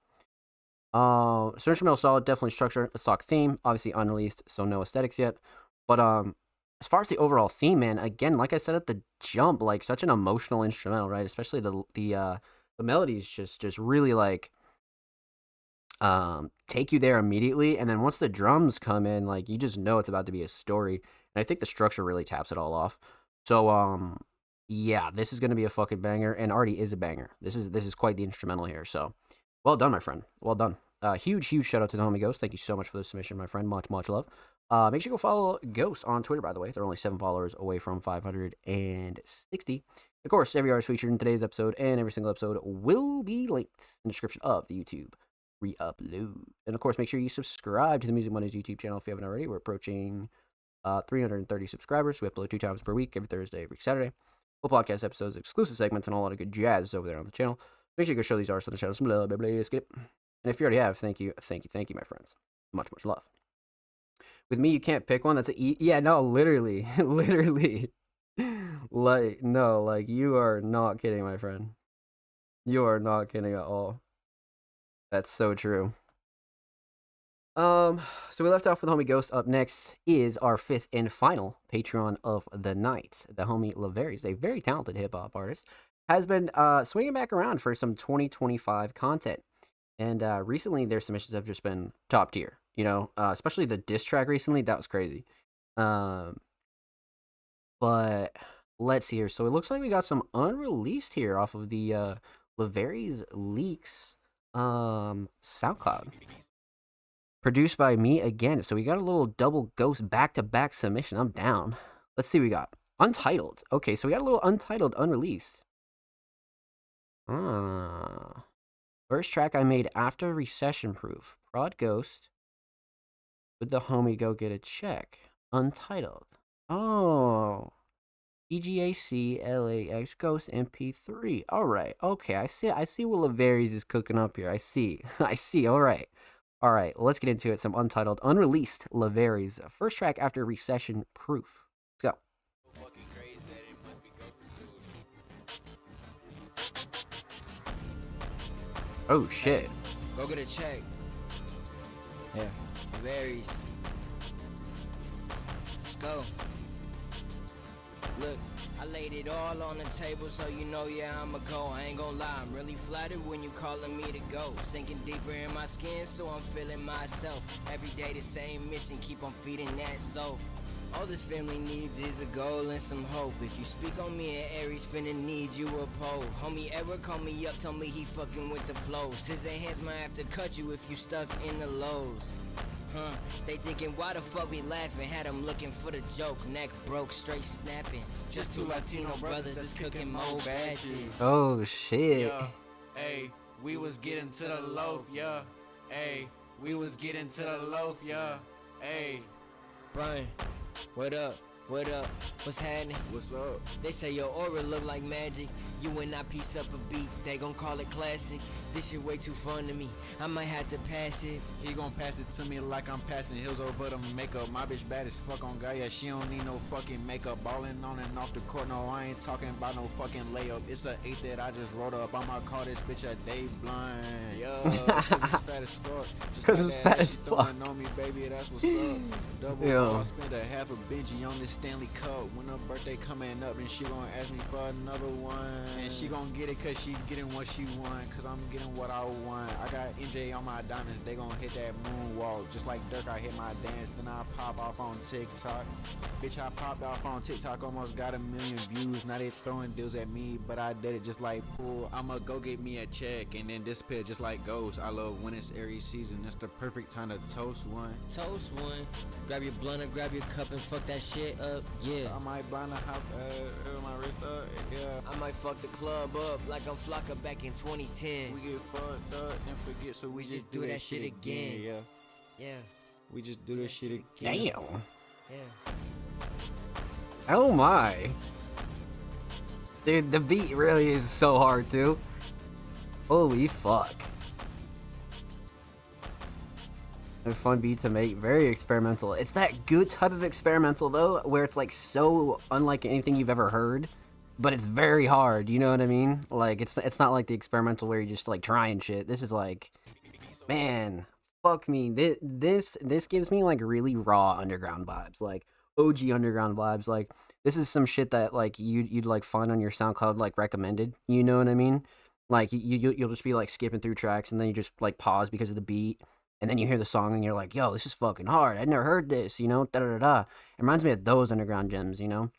So instrumental solid, definitely structure. Let's talk theme. Obviously unreleased, so no aesthetics yet. But as far as the overall theme, man, again, like I said at the jump, like such an emotional instrumental, right? Especially the melodies just really like take you there immediately, and then once the drums come in, like you just know it's about to be a story. And I think the structure really taps it all off. So yeah, this is gonna be a fucking banger, and already is a banger. This is quite the instrumental here. So well done, my friend. Well done. Huge shout out to the homie Ghost. Thank you so much for the submission, my friend. Much love. Make sure you go follow Ghost on Twitter, by the way. They're only 7 followers away from 560. Of course, every artist featured in today's episode and every single episode will be linked in the description of the YouTube re-upload. And of course, make sure you subscribe to the Music Mondays YouTube channel if you haven't already. We're approaching 330 subscribers. We upload 2 times per week, every Thursday, every Saturday. Full podcast episodes, exclusive segments, and a lot of good jazz over there on the channel. Make sure you go show these artists on the channel some love, baby. Skip. And if you already have, thank you, my friends. Much love. With me, you can't pick one. That's yeah, no, literally, literally. Like, no, like, you are not kidding, my friend. You are not kidding at all. That's so true. So we left off with homie Ghost. Up next is our 5th and final Patreon of the night. The homie Laveries, a very talented hip-hop artist, has been swinging back around for some 2025 content. And recently, their submissions have just been top tier. Especially the diss track recently. That was crazy. But let's see here. So it looks like we got some unreleased here off of the Laveries Leaks SoundCloud. Produced by me again. So we got a little double Ghost back-to-back submission. I'm down. Let's see what we got. Untitled. Okay, so we got a little untitled unreleased. First track I made after Recession Proof. Prod Ghost. With the homie Go Get a Check. Untitled. Oh. EGAC LAX Ghost MP3. Alright. Okay, I see what Laveries is cooking up here. I see. Alright. Alright, let's get into it. Some untitled, unreleased Laveries. First track after Recession Proof. Let's go. Oh shit. Go get a check. Yeah. Varies. Let's go. Look, I laid it all on the table, so you know, yeah, I'ma go. I ain't gonna lie, I'm really flattered when you calling me to go. Sinking deeper in my skin, so I'm feeling myself. Every day the same mission, keep on feeding that soul. All this family needs is a goal and some hope. If you speak on me and Aries, finna need you a pole. Homie Eric called me up, told me he fucking with the flow. Scissor hands might have to cut you if you stuck in the lows. They thinking why the fuck we laughing? Had them looking for the joke. Neck broke, straight snapping. Just 2 Latino brothers that's cooking more badges. Oh shit. Yeah, hey, we was getting to the loaf, yeah. Hey, we was getting to the loaf, yeah. Hey. Brian, what up? What up? What's happening? What's up? They say your aura look like magic. You and I piece up a beat, they gon' call it classic. This shit way too fun to me, I might have to pass it. He gon' pass it to me like I'm passing hills over the makeup. My bitch bad as fuck on Gaia, she don't need no fucking makeup. Ballin' on and off the court, no, I ain't talking about no fucking layup. It's a 8 that I just wrote up, I'ma call this bitch a day blind. Yo, cause it's fat as fuck. Just 'Cause like it's that fat ass as she fuck. throwing on me, baby, that's what's up. Double Yo. ball, spend a half a Benji on this Stanley Cup. When her birthday coming up, and she gon' ask me for another one. And she gon' get it cause she getting what she want, cause I'm getting what I want. I got MJ on my diamonds, they gon' hit that moonwalk. Just like Dirk, I hit my dance, then I pop off on TikTok. Bitch, I popped off on TikTok, almost got 1 million views. Now they throwing deals at me, but I did it just like pool. I'ma go get me a check and then disappear just like ghosts. I love when it's Aries season, it's the perfect time to toast one. Toast one, grab your blunt or grab your cup and fuck that shit up, yeah. I might blind the house, my wrist up, yeah. I might fuck the club up like I'm Flocka back in 2010. We get fucked up and forget, so we just do that shit again. Yeah, Yeah, we just do this shit again. Damn. yeah. Oh my. Dude, the beat really is so hard too. Holy fuck. A fun beat to make, very experimental. It's that good type of experimental though, where it's like so unlike anything you've ever heard, but it's very hard, you know what I mean? Like it's not like the experimental where you're just like trying shit. This is like, man, fuck me. This gives me like really raw underground vibes, like OG underground vibes. Like this is some shit that like you'd like find on your SoundCloud like recommended, you know what I mean? Like you'll just be like skipping through tracks and then you just like pause because of the beat. And then you hear the song and you're like, yo, this is fucking hard. I'd never heard this, you know? Da da da da. It reminds me of those underground gems, you know?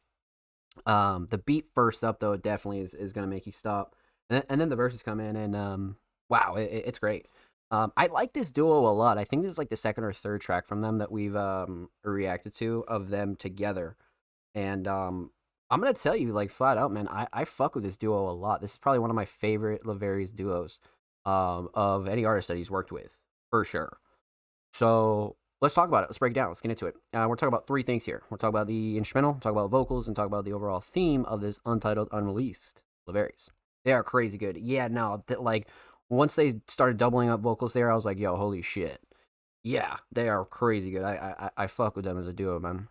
The beat first up, though, definitely is going to make you stop. And then the verses come in and, wow, it's great. I like this duo a lot. I think this is like the second or third track from them that we've reacted to of them together. And I'm going to tell you, like, flat out, man, I fuck with this duo a lot. This is probably one of my favorite Laverius duos of any artist that he's worked with. For sure. So let's talk about it. Let's break it down. Let's get into it. We're talking about three things here. We're talking about the instrumental, talk about vocals, and talk about the overall theme of this untitled, unreleased Laverius. They are crazy good. Yeah, no, like once they started doubling up vocals there, I was like, yo, holy shit. Yeah, they are crazy good. I fuck with them as a duo, man.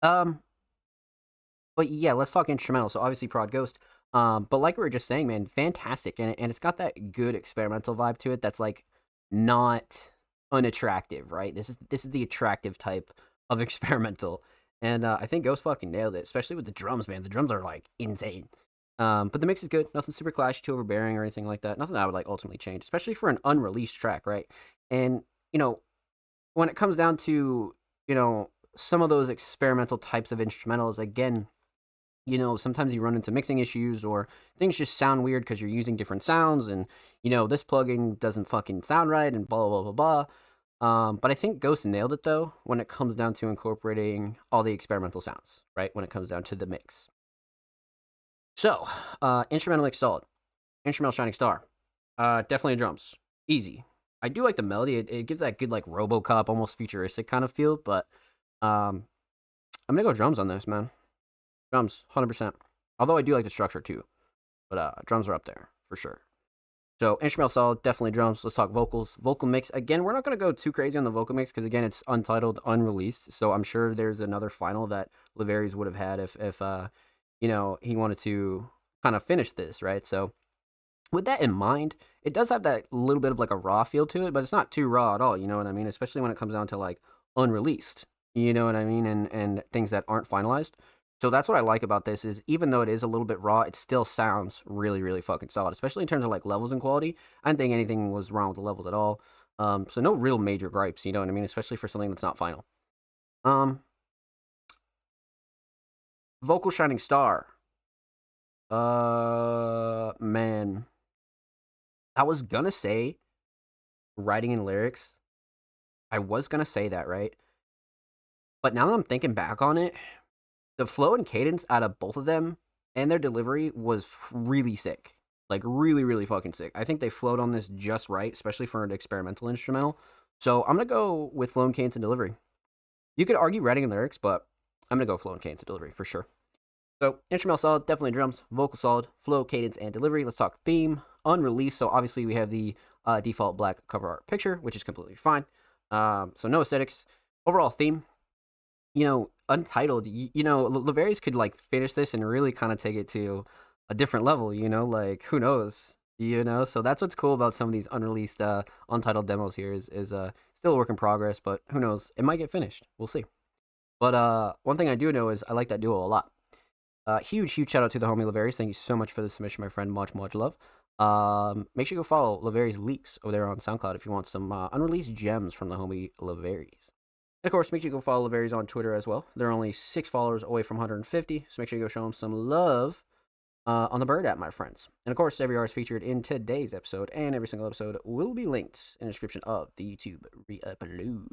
But yeah, let's talk instrumental. So obviously Prod Ghost. But like we were just saying, man, fantastic. And it's got that good experimental vibe to it that's like not unattractive, right? This is the attractive type of experimental, and I think Ghost fucking nailed it, especially with the drums, man. The drums are like insane. But the mix is good, nothing super clashy, too overbearing or anything like that. Nothing that I would like ultimately change, especially for an unreleased track, right? And you know, when it comes down to some of those experimental types of instrumentals, again, sometimes you run into mixing issues or things just sound weird because you're using different sounds and, this plugin doesn't fucking sound right and blah, blah, blah, blah. But I think Ghost nailed it, though, when it comes down to incorporating all the experimental sounds, right? When it comes down to the mix. So, instrumental mix solid. Instrumental Shining Star. Definitely drums. Easy. I do like the melody. It gives that good, like, RoboCop, almost futuristic kind of feel, but I'm going to go drums on this, man. Drums, 100%. Although I do like the structure too. But drums are up there, for sure. So, instrumental solid, definitely drums. Let's talk vocals. Vocal mix. Again, we're not going to go too crazy on the vocal mix because, again, it's untitled, unreleased. So, I'm sure there's another final that Laverius would have had if he wanted to kind of finish this, right? So, with that in mind, it does have that little bit of like a raw feel to it, but it's not too raw at all, you know what I mean? Especially when it comes down to like unreleased, you know what I mean? And things that aren't finalized. So that's what I like about this is even though it is a little bit raw, it still sounds really, really fucking solid, especially in terms of like levels and quality. I didn't think anything was wrong with the levels at all. So no real major gripes, you know what I mean? Especially for something that's not final. Vocal Shining Star. Man. I was gonna say writing and lyrics. I was gonna say that, right? But now that I'm thinking back on it, the flow and cadence out of both of them and their delivery was really sick. Like, really, really fucking sick. I think they flowed on this just right, especially for an experimental instrumental. So I'm going to go with flow and cadence and delivery. You could argue writing and lyrics, but I'm going to go flow and cadence and delivery for sure. So, instrumental solid, definitely drums. Vocal solid, flow, cadence, and delivery. Let's talk theme. Unreleased, so obviously we have the default black cover art picture, which is completely fine. So no aesthetics. Overall theme, Untitled, Laverius could, like, finish this and really kind of take it to a different level, like, who knows, So that's what's cool about some of these unreleased, Untitled demos here is still a work in progress, but who knows? It might get finished. We'll see. But one thing I do know is I like that duo a lot. Huge shout out to the homie Laverius. Thank you so much for the submission, my friend. Much love. Make sure you go follow Laverius Leaks over there on SoundCloud if you want some unreleased gems from the homie Laverius. And of course, make sure you go follow Laverius on Twitter as well. They're only 6 followers away from 150, so make sure you go show them some love on the Bird app, my friends. And of course, every artist featured in today's episode and every single episode will be linked in the description of the YouTube re-upload.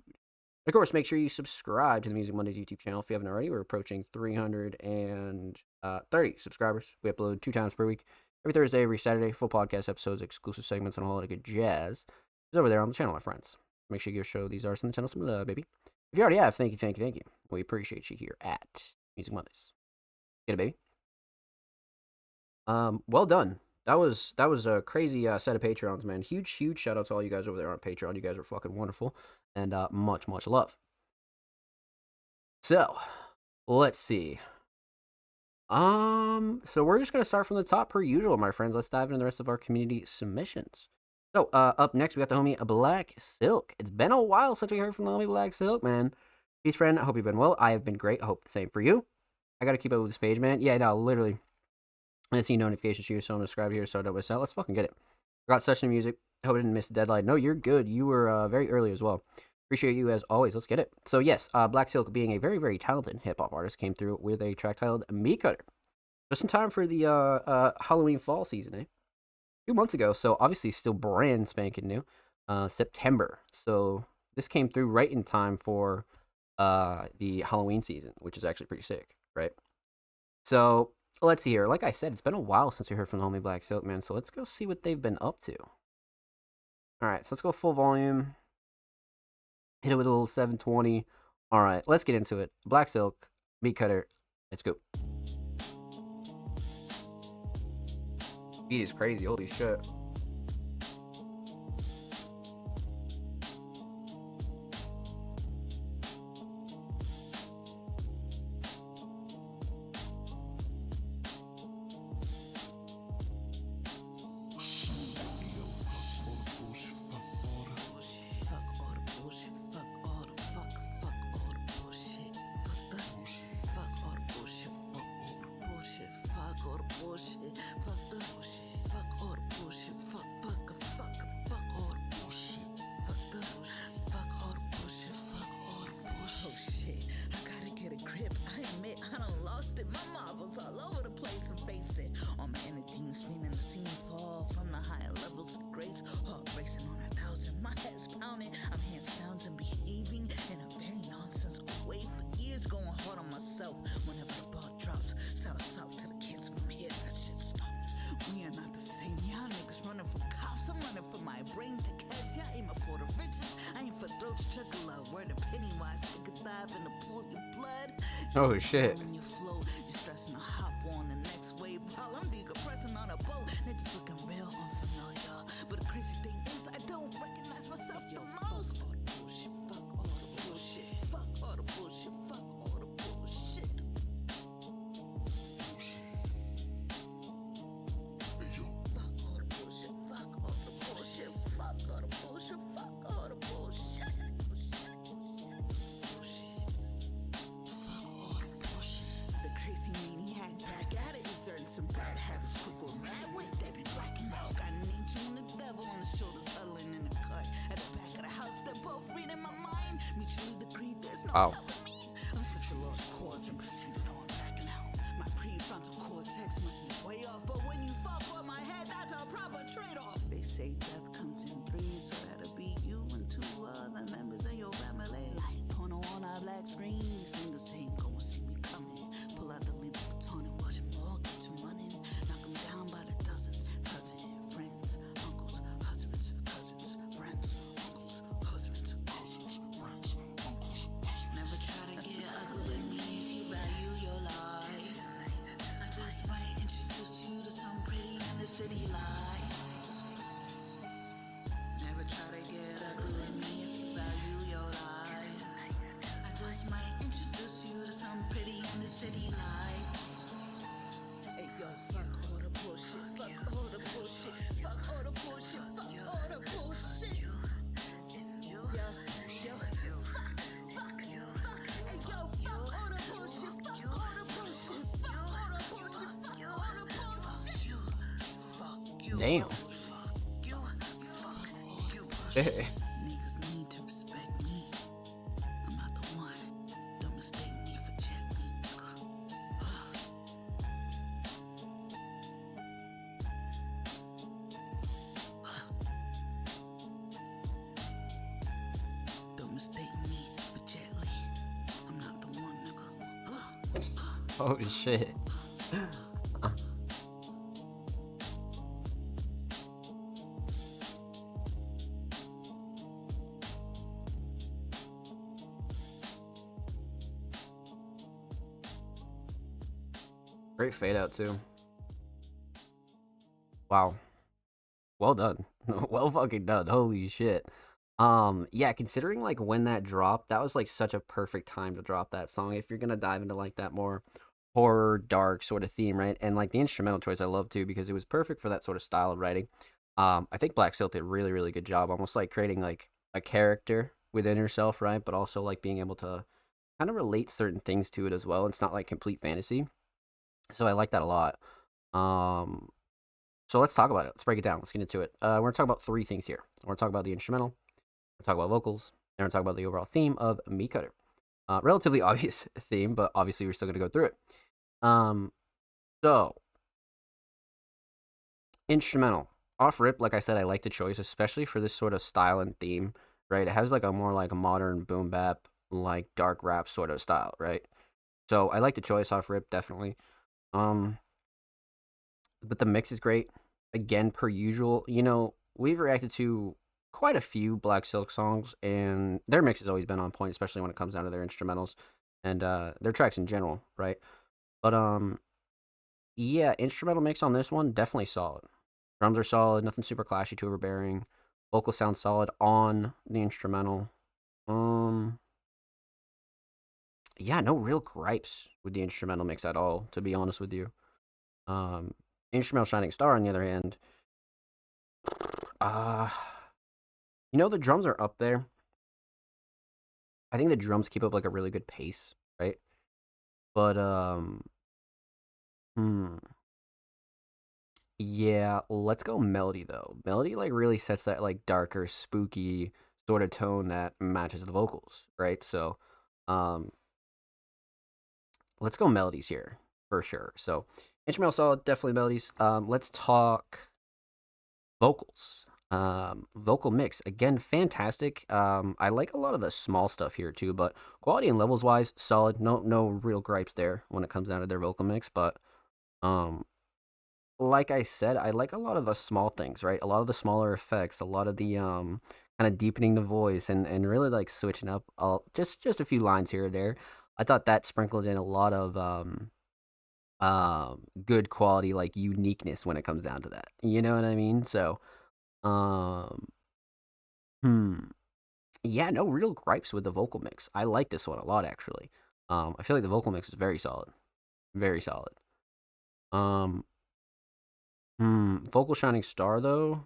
Of course, make sure you subscribe to the Music Mondays YouTube channel if you haven't already. We're approaching 330 subscribers. We upload 2 times per week. Every Thursday, every Saturday, full podcast episodes, exclusive segments, and a whole lot of good jazz. It's over there on the channel, my friends. Make sure you go show these artists on the channel some love, baby. If you already have, thank you. We appreciate you here at Music Mondays. Get it, baby. Well done. That was a crazy set of Patreons, man. Huge shout out to all you guys over there on Patreon. You guys are fucking wonderful. And much love. So, let's see. So we're just gonna start from the top per usual, my friends. Let's dive into the rest of our community submissions. So, up next we got the homie Black Silk. It's been a while since we heard from the homie Black Silk, man. Peace, friend. I hope you've been well. I have been great. I hope the same for you. I gotta keep up with this page, man. Yeah, no, literally. I didn't see notifications to you, so I'm subscribed here, so I don't miss out. Let's fucking get it. Got session music. Hope I didn't miss the deadline. No, you're good. You were very early as well. Appreciate you as always. Let's get it. So yes, Black Silk, being a very, very talented hip-hop artist, came through with a track titled Meat Cutter. Just in time for the Halloween fall season, 2 months ago, so obviously still brand spanking new. September. So this came through right in time for the Halloween season, which is actually pretty sick, right? So let's see here. Like I said, it's been a while since we heard from the homie Black Silk, man. So let's go see what they've been up to. All right, so let's go full volume. Hit it with a little 720. All right, let's get into it. Black Silk, Meat Cutter. Let's go. Beat is crazy. Holy shit. Oh shit. Wow. I'm such a lost cause and proceeded on backing out. My prefrontal cortex must be way off, but when you fuck with my head, that's a proper trade-off. They say death comes in threes, so that'll be you and 2 other members of your family. Like porno on our black screen, we sing the same, gon' see me coming. Pull out the lid baton and watch them all get to running. Knock them down by the dozens. Cousin, friends, uncles, husbands, cousins, friends, uncles, husbands, cousins, friends, uncles. Never try to get ugly with me if you Damn. Hey. Niggas need to respect me. I'm not the one. Don't mistake me for Jet Li, nigga. Don't mistake me for Jet Li. I'm not the one, nigga. Oh shit. Great fade out too. Wow. Well done. Well fucking done. Holy shit. Yeah, considering like when that dropped, that was like such a perfect time to drop that song if you're gonna dive into like that more horror, dark sort of theme, right? And like the instrumental choice I love too because it was perfect for that sort of style of writing. I think Black Silk did a really, really good job, almost like creating like a character within herself, right? But also like being able to kind of relate certain things to it as well. It's not like complete fantasy. So I like that a lot. Um, so let's talk about it. Let's break it down. Let's get into it. We're gonna talk about three things here. We're gonna talk about the instrumental. We're gonna talk about vocals. And we're gonna talk about the overall theme of Meat Cutter. Relatively obvious theme, but obviously we're still gonna go through it. So instrumental off rip. Like I said, I like the choice, especially for this sort of style and theme. Right, it has like a more like a modern boom bap, like dark rap sort of style. Right, so I like the choice off rip definitely. Um, but the mix is great. Again, per usual, we've reacted to quite a few Black Silk songs, and their mix has always been on point, especially when it comes down to their instrumentals and their tracks in general, right? But yeah, instrumental mix on this one definitely solid. Drums are solid, nothing super clashy, too overbearing. Vocal sounds solid on the instrumental. Um, yeah, no real gripes with the instrumental mix at all, to be honest with you. Um, Instrumental Shining Star, on the other hand, uh, the drums are up there. I think the drums keep up like a really good pace, right? But hmm, yeah, let's go melody though. Melody like really sets that like darker, spooky sort of tone that matches the vocals, right? So, um, let's go melodies here for sure. So, instrumental solid, definitely melodies. Let's talk vocals. Vocal mix again, fantastic. I like a lot of the small stuff here too, but quality and levels wise, solid. No real gripes there when it comes down to their vocal mix. But um, like I said, I like a lot of the small things, right? A lot of the smaller effects, a lot of the kind of deepening the voice and really like switching up just a few lines here or there. I thought that sprinkled in a lot of good quality like uniqueness when it comes down to that. You know what I mean? So um hmm yeah, no real gripes with the vocal mix. I like this one a lot actually. I feel like the vocal mix is very solid. Very solid. Um Vocal Shining Star though.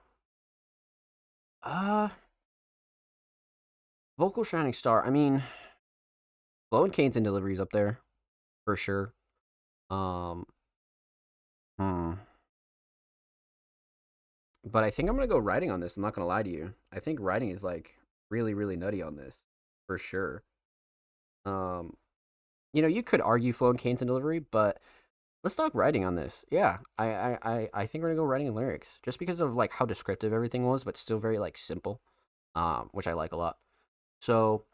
Uh Vocal Shining Star. I mean, Blowing Canes and Deliveries up there for sure. Um hmm. But I think I'm gonna go writing on this. I'm not gonna lie to you. I think writing is like really, really nutty on this for sure. Um, you could argue Flow and Canes and Delivery, but let's talk writing on this. Yeah, I think we're gonna go writing and lyrics just because of like how descriptive everything was, but still very like simple, which I like a lot. So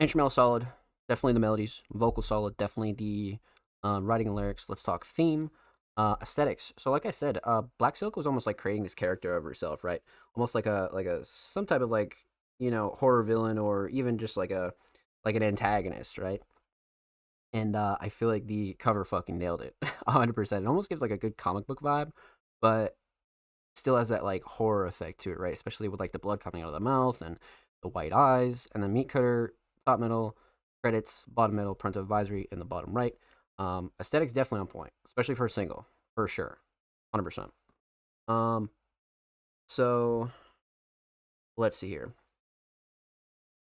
instrumental solid, definitely the melodies. Vocal solid, definitely the writing and lyrics. Let's talk theme. Aesthetics. So, like I said, Black Silk was almost like creating this character of herself, right? Almost like a some type of like horror villain or even just like an antagonist, right? And I feel like the cover fucking nailed it, 100%. It almost gives like a good comic book vibe, but still has that like horror effect to it, right? Especially with like the blood coming out of the mouth and the white eyes, and the meat cutter top middle, credits bottom middle, parental advisory in the bottom right. Aesthetics definitely on point, especially for a single, for sure, 100%. Um, so let's see here.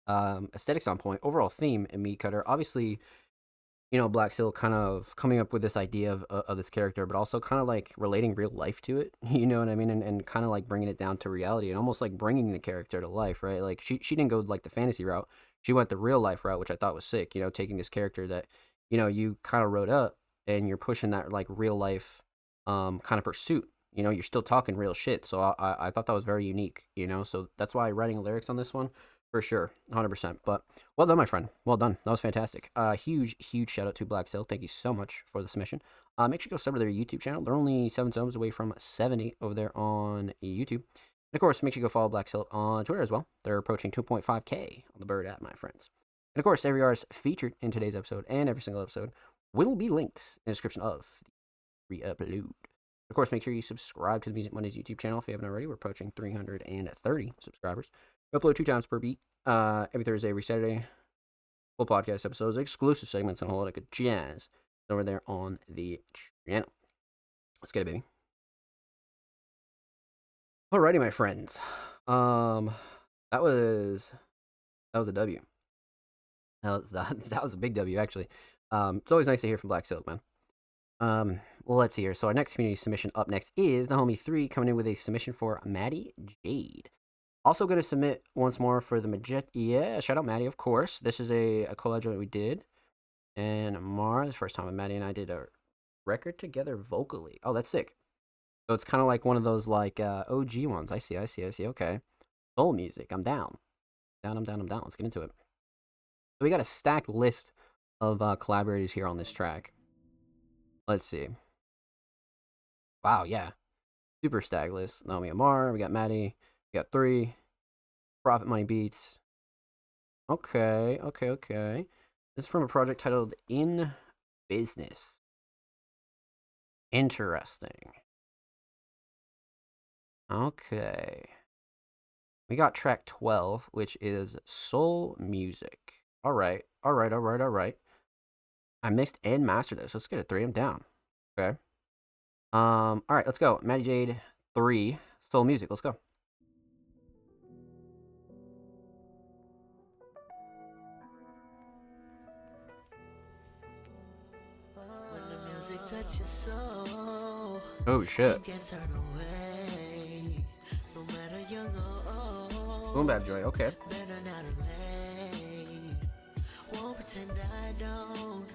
Aesthetics on point, overall theme in Meat Cutter. Obviously, Black Silk kind of coming up with this idea of this character, but also kind of like relating real life to it. You know what I mean? And kind of like bringing it down to reality and almost like bringing the character to life, right? Like she didn't go like the fantasy route. She went the real life route, which I thought was sick. Taking this character that you kind of wrote up and you're pushing that like real life kind of pursuit. You're still talking real shit. So I thought that was very unique. So that's why writing lyrics on this one. For sure, 100%. But well done, my friend. Well done. That was fantastic. Huge shout out to Black Silk. Thank you so much for the submission. Make sure you go sub to their YouTube channel. They're only 7 subs away from 70 over there on YouTube. And of course, make sure you go follow Black Silk on Twitter as well. They're approaching 2.5K on the Bird app, my friends. And of course, every artist featured in today's episode and every single episode will be linked in the description of the re-upload. Of course, make sure you subscribe to the Music Mondays YouTube channel if you haven't already. We're approaching 330 subscribers. We upload 2 times per beat, every Thursday, every Saturday. Full podcast episodes, exclusive segments, and a whole lot of good jazz over there on the channel. Let's get it, baby. Alrighty, my friends. That was a W. That was a big W, actually. It's always nice to hear from Black Silk, man. Well, let's see here. So our next community submission up next is the Homie 3 coming in with a submission for Maddie Jade. Also going to submit once more for the Majet. Yeah, shout out Maddie, of course. This is a collab that we did. And Mara, the first time Maddie and I did a record together vocally. Oh, that's sick. So it's kind of like one of those like OG ones. I see. Okay. Soul music. I'm down. I'm down. Let's get into it. So we got a stacked list of collaborators here on this track. Let's see. Wow, yeah. Super stacked list. Naomi Amar, we got Maddie, we got 3. Profit Money Beats. Okay. This is from a project titled In Business. Interesting. Okay. We got track 12, which is Soul Music. All right. I mixed and mastered this. Let's get a 3. I'm down. Okay. All right, let's go. Maddie Jade 3, Soul Music. Let's go. When the music touches your soul, Oh shit. you can't turn away. No matter young or old. Boom Bap Joy. Okay. Better not late. Won't pretend I don't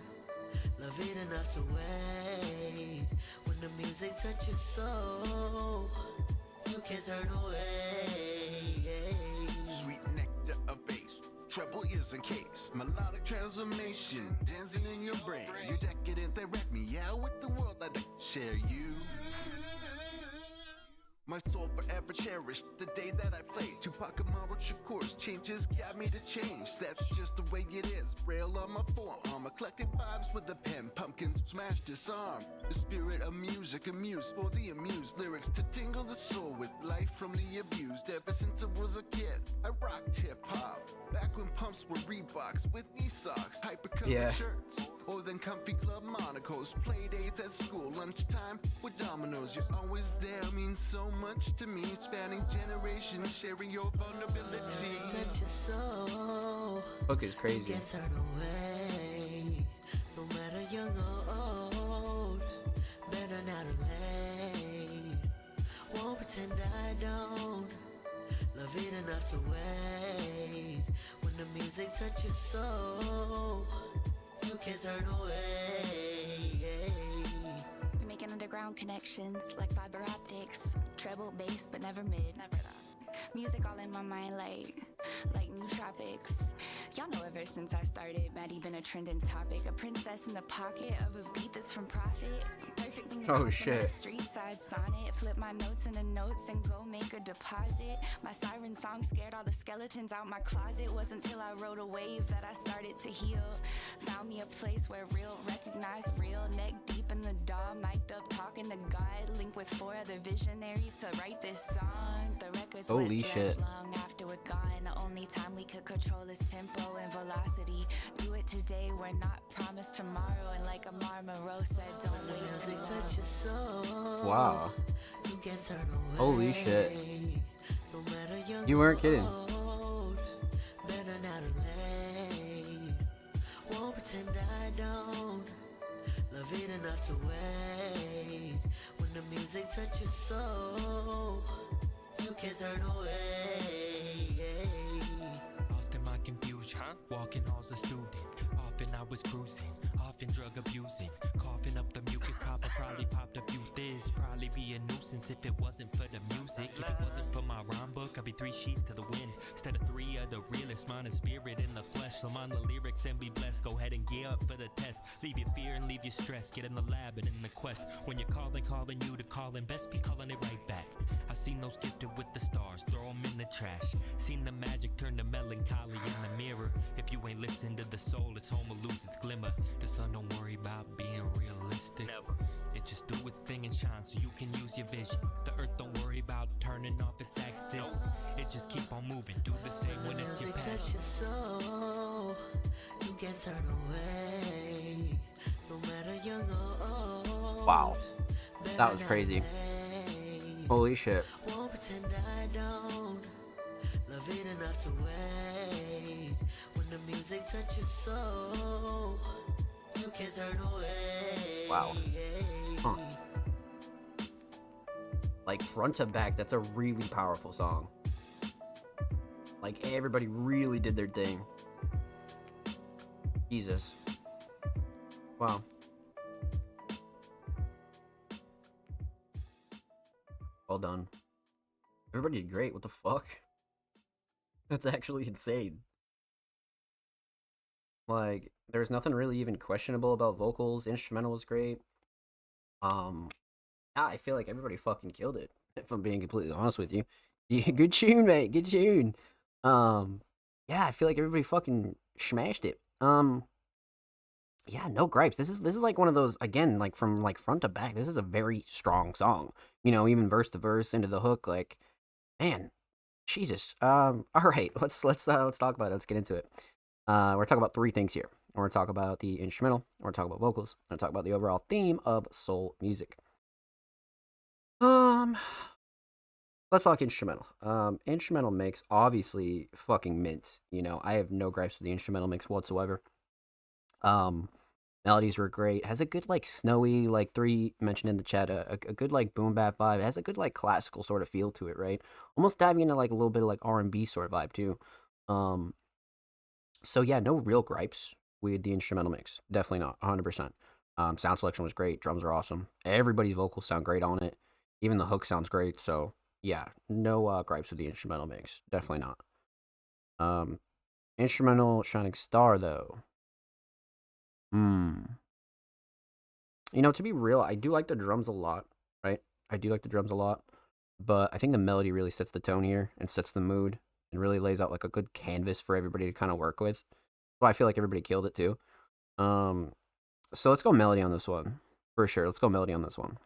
love it enough to wait. When the music touches your soul, you can't turn away. Sweet nectar of bass, treble ears and case, melodic transformation, dancing in your brain. You decadent, they wreck me out with the world I'd like to share you. My soul forever cherished the day that I played Tupac Amaru Shakur's changes got me to change. That's just the way it is. Rail on my forearm, eclectic vibes with a pen. Pumpkins smash disarm. The spirit of music, amuse for the amused. Lyrics to tingle the soul with life from the abused. Ever since I was a kid, I rocked hip hop. Back when pumps were Reeboks with knee socks, hyper shirts, or then comfy club Monacos. Play dates at school, lunchtime with dominoes. You're always there, means so much to me. Spanning generations, sharing your vulnerability. Touch your soul. Book is crazy. Can't turn away. No matter young or old. Better not late. Won't pretend I don't love it enough to wait. When the music touches your soul, you can't turn away. We're making underground connections like fiber optics. Treble, bass, but never mid. Never that. Music all in my mind like new tropics. Y'all know ever since I started, Maddie been a trending topic. A princess in the pocket of a beat that's from Profit. Perfect thing to Oh, compliment shit. a street side sonnet. Flip my notes into notes and go make a deposit. My siren song scared all the skeletons out my closet. Wasn't till I rode a wave that I started to heal. Found me a place where real recognize real. Neck deep in the daw, mic'd up talking to God. Link with 4 other visionaries to write this song. The records Holy was shit. left long after we're gone. The only time we could control is tempo and velocity. Do it today, we're not promised tomorrow. And like Amar Monroe said, don't When the wait music too touches your soul, Wow. you can't turn away. Holy shit. No matter young You weren't kidding. or old, better not late. Won't pretend I don't love it enough to wait. When the music touches soul, you can't turn away. Lost in my confusion, walking halls a student. Often I was cruising, often drug abusing, coughing up the mucus. Papa probably popped a few this, probably be a nuisance if it wasn't for the music. If it wasn't for my rhyme book, I'd be 3 sheets to the wind instead of 3 of the realest. Mind and spirit in the flesh, so mind the lyrics and be blessed. Go ahead and gear up for the test. Leave your fear and leave your stress. Get in the lab and in the quest. When you're calling you to call in, best be calling it right back. I seen those gifted with the stars, throw them in the trash. Seen the magic turn to melancholy in the mirror. If you ain't listening to the soul, it's home will lose its glimmer. The sun don't worry about being realistic. Never. It just do its thing and shine so you can use your vision. The earth don't worry about turning off its axis. It just keep on moving. Do the same when it's your Music passion. touch your soul, you can't turn away. No matter young or old. Wow. That was crazy. Holy shit. Won't pretend I don't love it enough to wait. When the music touches soul, you can't turn away. Wow. Huh. Like front to back, that's a really powerful song. Like everybody really did their thing. Jesus. Wow. Well done. Everybody did great. What the fuck? That's actually insane. Like, there's nothing really even questionable about vocals. Instrumental was great. Yeah, I feel like everybody fucking killed it, if I'm being completely honest with you. Yeah, good tune, mate. Good tune. Yeah, I feel like everybody fucking smashed it. Yeah, no gripes. This is like one of those, again, like from like front to back. This is a very strong song. You know, even verse to verse into the hook, like, man, Jesus. All right, let's talk about it. Let's get into it. We're talking about 3 things here. We're gonna talk about the instrumental. We're gonna talk about vocals. We're gonna talk about the overall theme of soul music. Let's talk instrumental. Instrumental mix, obviously fucking mint. You know, I have no gripes with the instrumental mix whatsoever. Melodies were great. Has a good like snowy, like 3 mentioned in the chat, a good like boom bap vibe. It has a good like classical sort of feel to it, right? Almost diving into like a little bit of like R&B sort of vibe too. So yeah, no real gripes with the instrumental mix. Definitely not, 100%. Sound selection was great. Drums are awesome. Everybody's vocals sound great on it. Even the hook sounds great. So yeah, no gripes with the instrumental mix. Definitely not. Instrumental Shining Star though. You know, to be real, I do like the drums a lot, right? I do like the drums a lot, but I think the melody really sets the tone here and sets the mood and really lays out like a good canvas for everybody to kind of work with. So I feel like everybody killed it too. So let's go melody on this one for sure. Let's go melody on this one.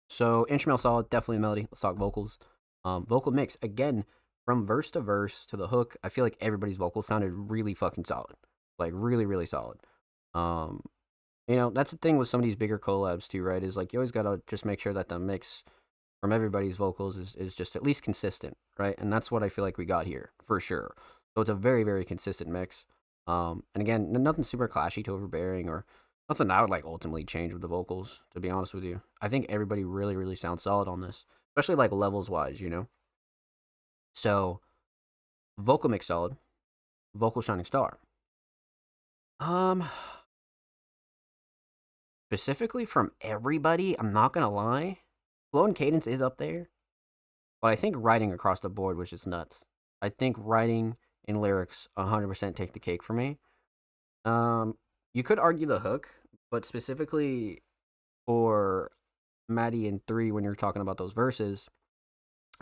So instrumental solid, definitely melody. Let's talk vocals. Vocal mix again from verse to verse to the hook. I feel like everybody's vocals sounded really fucking solid, like really really solid. You know, that's the thing with some of these bigger collabs too, right? Is like you always gotta just make sure that the mix from everybody's vocals is just at least consistent, right? And that's what I feel like we got here for sure. So it's a very very consistent mix. And again, nothing super clashy to overbearing or nothing I would like ultimately change with the vocals, to be honest with you. I think everybody really, really sounds solid on this, especially like levels wise, you know? So, vocal mix solid, vocal Shining Star. Specifically from everybody, I'm not gonna lie, flow and cadence is up there, but I think writing across the board was just nuts. I think writing and lyrics 100% take the cake for me. You could argue the hook, but specifically for Maddie and 3, when you're talking about those verses,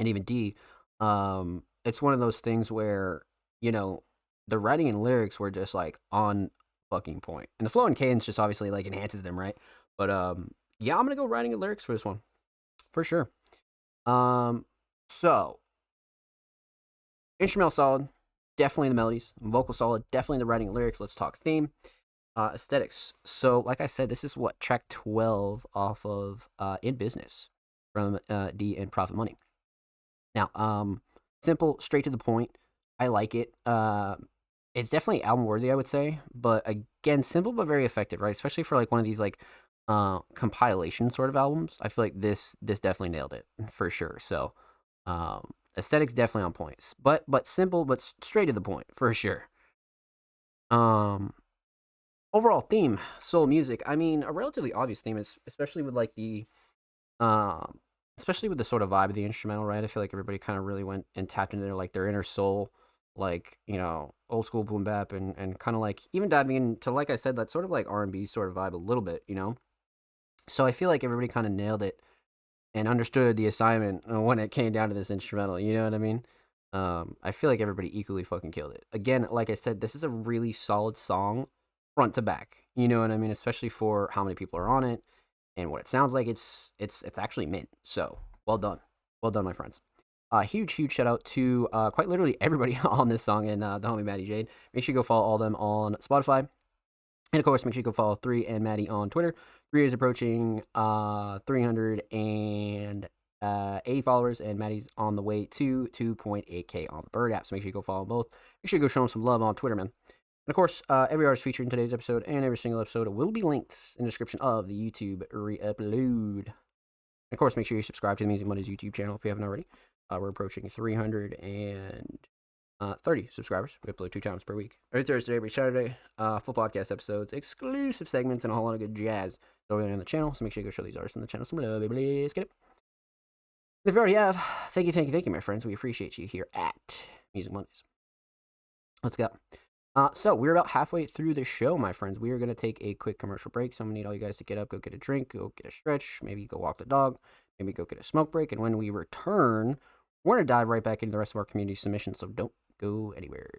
and even D, it's one of those things where, you know, the writing and lyrics were just like on fucking point. And the flow and cadence just obviously like enhances them, right? But yeah, I'm gonna go writing and lyrics for this one. For sure. So instrumental solid, definitely the melodies. Vocal solid, definitely the writing and lyrics. Let's talk theme. Aesthetics. So, like I said, this is what track 12 off of In Business from D and Profit Money. Now, simple, straight to the point. I like it. it's definitely album worthy, I would say. But again, simple but very effective, right? Especially for like one of these like compilation sort of albums. I feel like this definitely nailed it for sure. So aesthetics definitely on points, but simple but straight to the point for sure. Um, Overall theme, soul music. I mean, a relatively obvious theme is especially with like the um especially with the sort of vibe of the instrumental, right? I feel like everybody kind of really went and tapped into their inner soul, like, old school boom bap and kind of like even diving into, like I said, that sort of like R&B sort of vibe a little bit. So I feel like everybody kind of nailed it and understood the assignment when it came down to this instrumental, you know what I mean? I feel like everybody equally fucking killed it. Again, like I said, this is a really solid song front to back. You know what I mean? Especially for how many people are on it and what it sounds like. It's actually mint. So well done, my friends. Huge shout out to quite literally everybody on this song and the homie Maddie Jade. Make sure you go follow all of them on Spotify. And of course, make sure you go follow 3 and Maddie on Twitter. 3 is approaching 380 followers, and Maddie's on the way to 2.8K on the Bird app. So make sure you go follow them both. Make sure you go show them some love on Twitter, man. And of course, every artist featured in today's episode and every single episode will be linked in the description of the YouTube re-upload. And of course, make sure you subscribe to the Music Mondays YouTube channel if you haven't already. We're approaching 330 subscribers. We upload 2 times per week. Every Thursday, every Saturday. Full podcast episodes, exclusive segments, and a whole lot of good jazz over there on the channel. So make sure you go show these artists on the channel some love. Please get it. If you already have, thank you, my friends. We appreciate you here at Music Mondays. Let's go. So we're about halfway through the show, my friends. We are going to take a quick commercial break. So I'm going to need all you guys to get up, go get a drink, go get a stretch, maybe go walk the dog, maybe go get a smoke break. And when we return, we're going to dive right back into the rest of our community submissions. So don't go anywhere.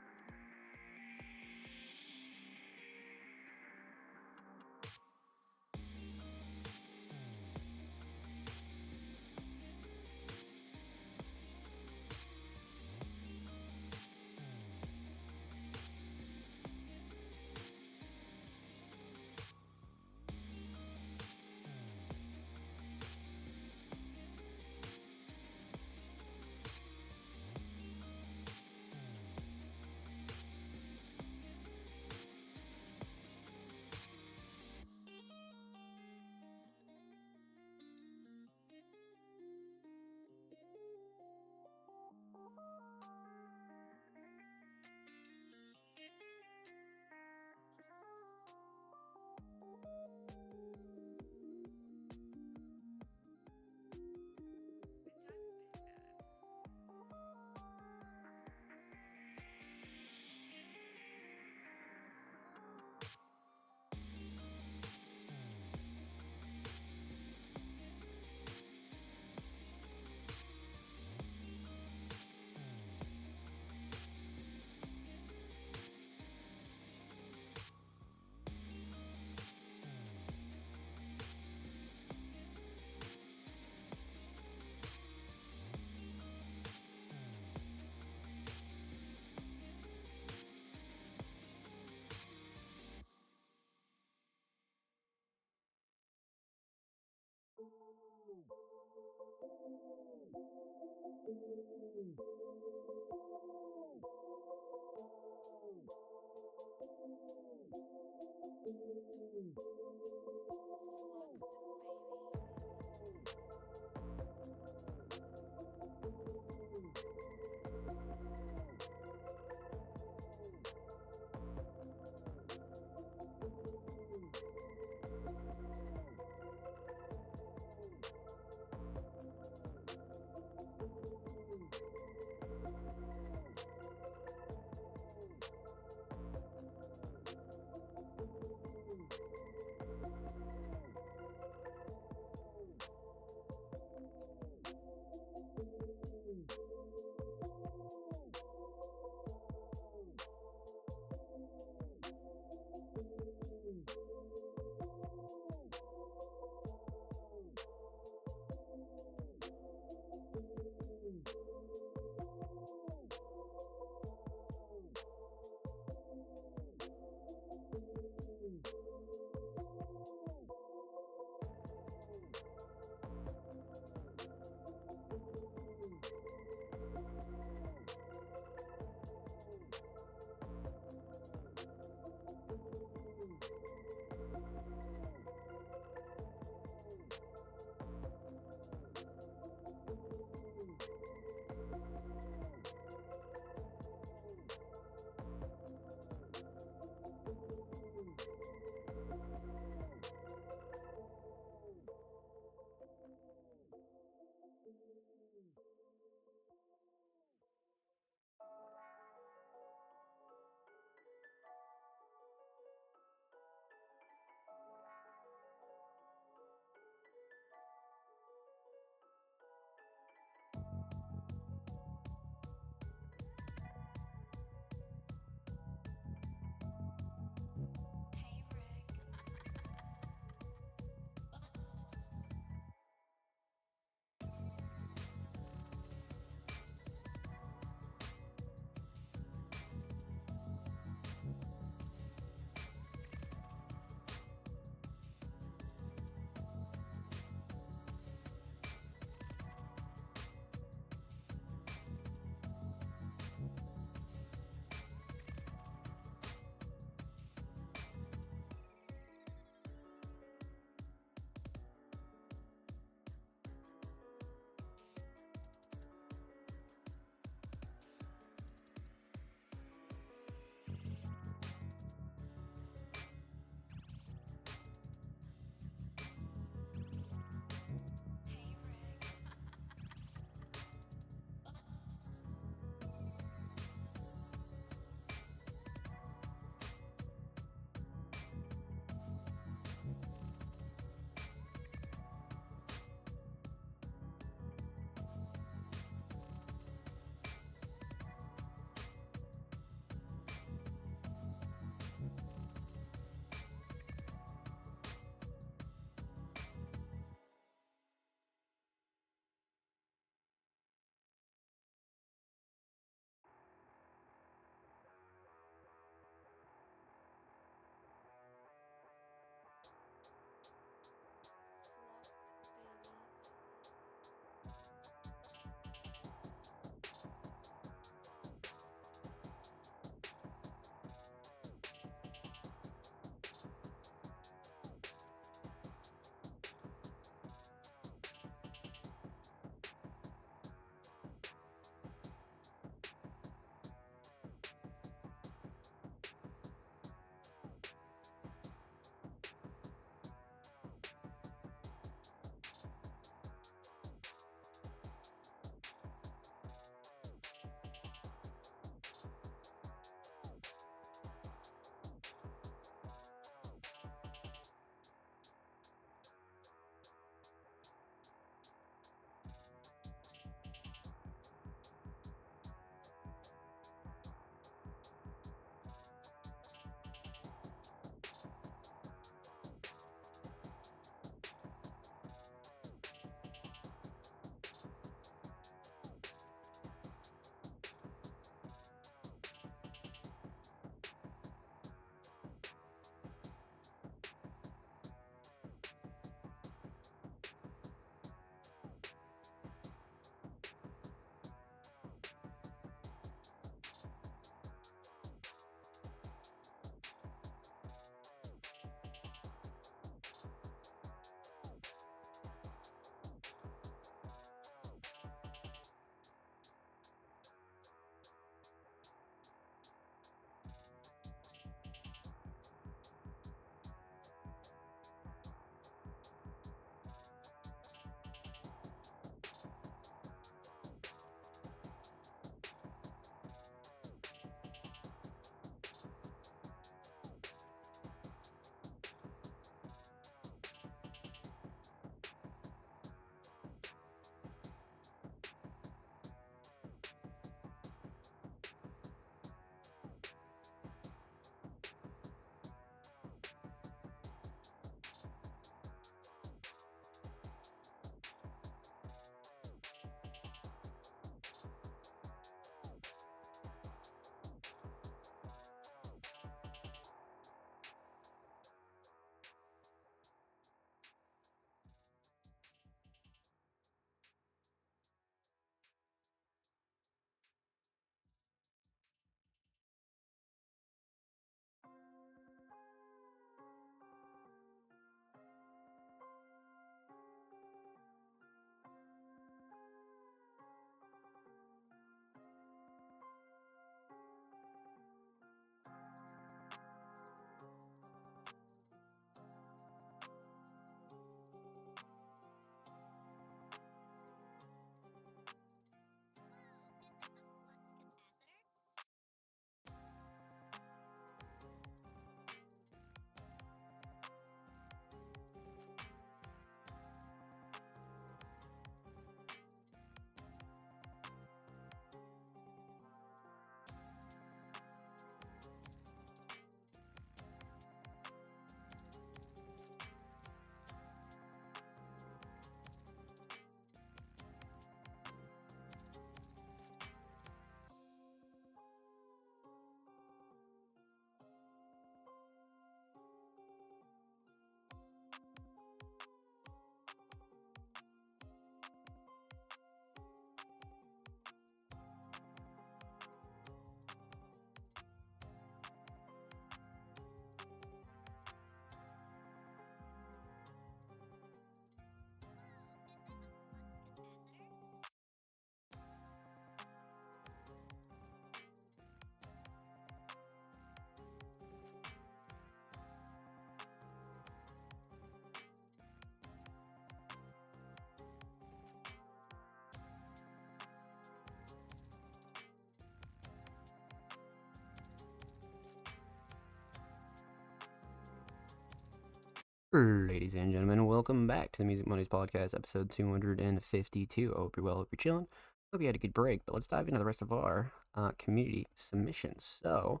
Ladies and gentlemen, welcome back to the Music Mondays Podcast, episode 252. I hope you're well, hope you're chilling. Hope you had a good break, but let's dive into the rest of our community submissions. So,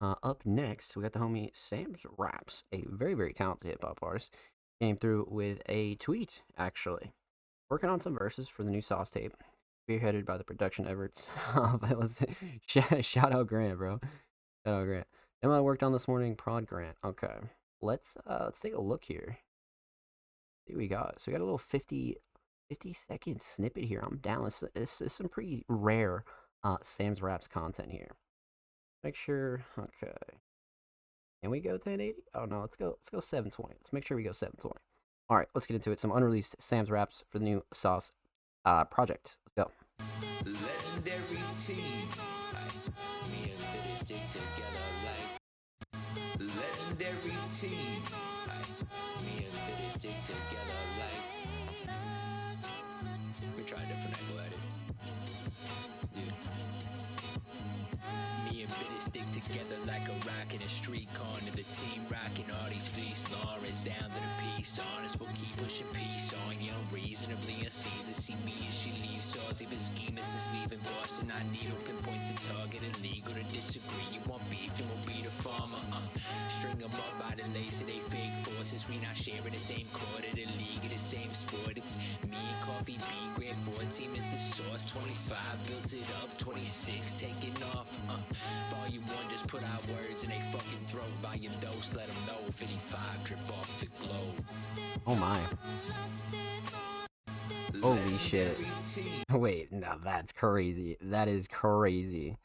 up next, we got the homie Sam's Raps, a very, very talented hip hop artist. Came through with a tweet, actually. Working on some verses for the new Sauce tape, spearheaded by the production efforts of, shout out Grant, bro. Shout out Grant. Then I worked on this morning, Prod Grant. Okay. Let's take a look here. See what we got. So we got a little 50-second snippet here. I'm down. This is some pretty rare Sam's Raps content here. Make sure. Okay. Can we go 1080? Oh no, let's go 720. Let's make sure we go 720. All right, let's get into it. Some unreleased Sam's Raps for the new Sauce project. Let's go. Legendary team. Me and Bitty stick together like legendary team. Me and Bitty stick together like. We try a different angle at it. Yeah. Me and Bitty stick together like a rock in a street corner. The team rocking all these fleece Lawrence down to the peace. Honest, we'll keep pushing peace on you. Reasonably unseasoned. See me as she leaves. Salty the schemers is leaving Boston. I needle pinpoint the target. Illegal to disagree. You want beef, then we'll be the farmer. String them up by the lace of they fake forces. We not sharing the same quarter. The league of the same sport. It's me and Coffee B. Grand 14 is the source. 25 built it up. 26 taking off. Volume 1 just put out words in they fucking throat. Volume dose let them know. 55 drip off the globe. Oh my. Holy shit. Wait, no, that's crazy. That is crazy.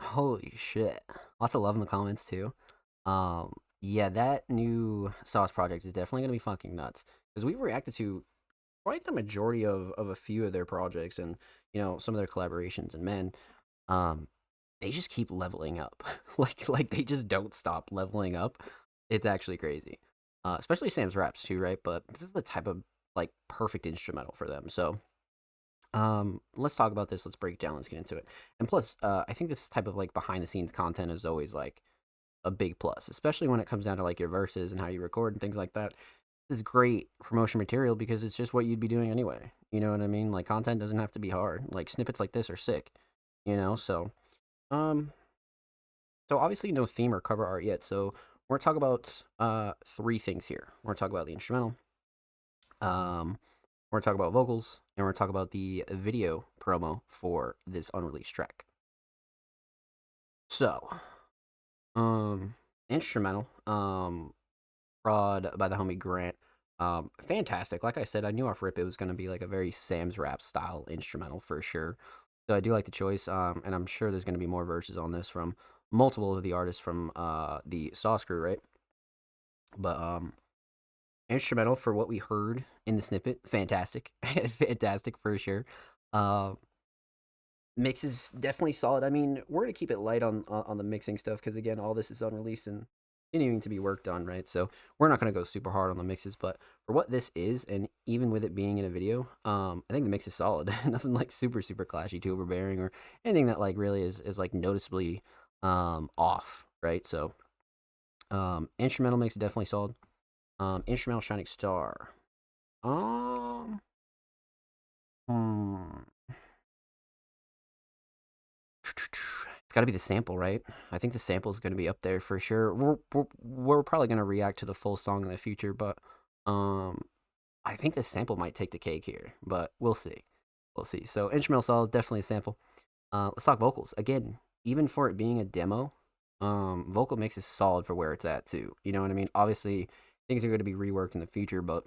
Holy shit. Lots of love in the comments too. Yeah, that new Sauce project is definitely gonna be fucking nuts. Because we've reacted to quite the majority of a few of their projects and, you know, some of their collaborations, and man, they just keep leveling up. like they just don't stop leveling up. It's actually crazy. Especially Sam's Raps too, right? But this is the type of like perfect instrumental for them. So let's talk about this. Let's break it down. Let's get into it. And plus, I think this type of like behind the scenes content is always like a big plus, especially when it comes down to like your verses and how you record and things like that. This is great promotion material because it's just what you'd be doing anyway. You know what I mean? Like content doesn't have to be hard. Like snippets like this are sick, you know? So, so obviously no theme or cover art yet. So we're gonna talk about three things here. We're gonna talk about the instrumental. We're gonna talk about vocals, and we're gonna talk about the video promo for this unreleased track. So, instrumental, prod by the homie Grant. Fantastic. Like I said, I knew off rip it was gonna be like a very Sam's Rap style instrumental for sure. So I do like the choice, and I'm sure there's gonna be more verses on this from multiple of the artists from the Sauce crew, right? But instrumental for what we heard in the snippet, fantastic. Fantastic for sure. Mix is definitely solid. I mean, we're gonna keep it light on the mixing stuff because again, all this is unreleased and continuing to be worked on, right? So we're not gonna go super hard on the mixes, but for what this is, and even with it being in a video, I think the mix is solid. Nothing like super clashy, too overbearing, or anything that like really is like noticeably off, right? So instrumental mix definitely solid. Instrumental Shining Star. It's got to be the sample, right? I think the sample is going to be up there for sure. We're probably going to react to the full song in the future, but I think the sample might take the cake here, but we'll see. We'll see. So instrumental solid, definitely a sample. Let's talk vocals again. Even for it being a demo, vocal mix is solid for where it's at too. You know what I mean? Obviously, things are going to be reworked in the future, but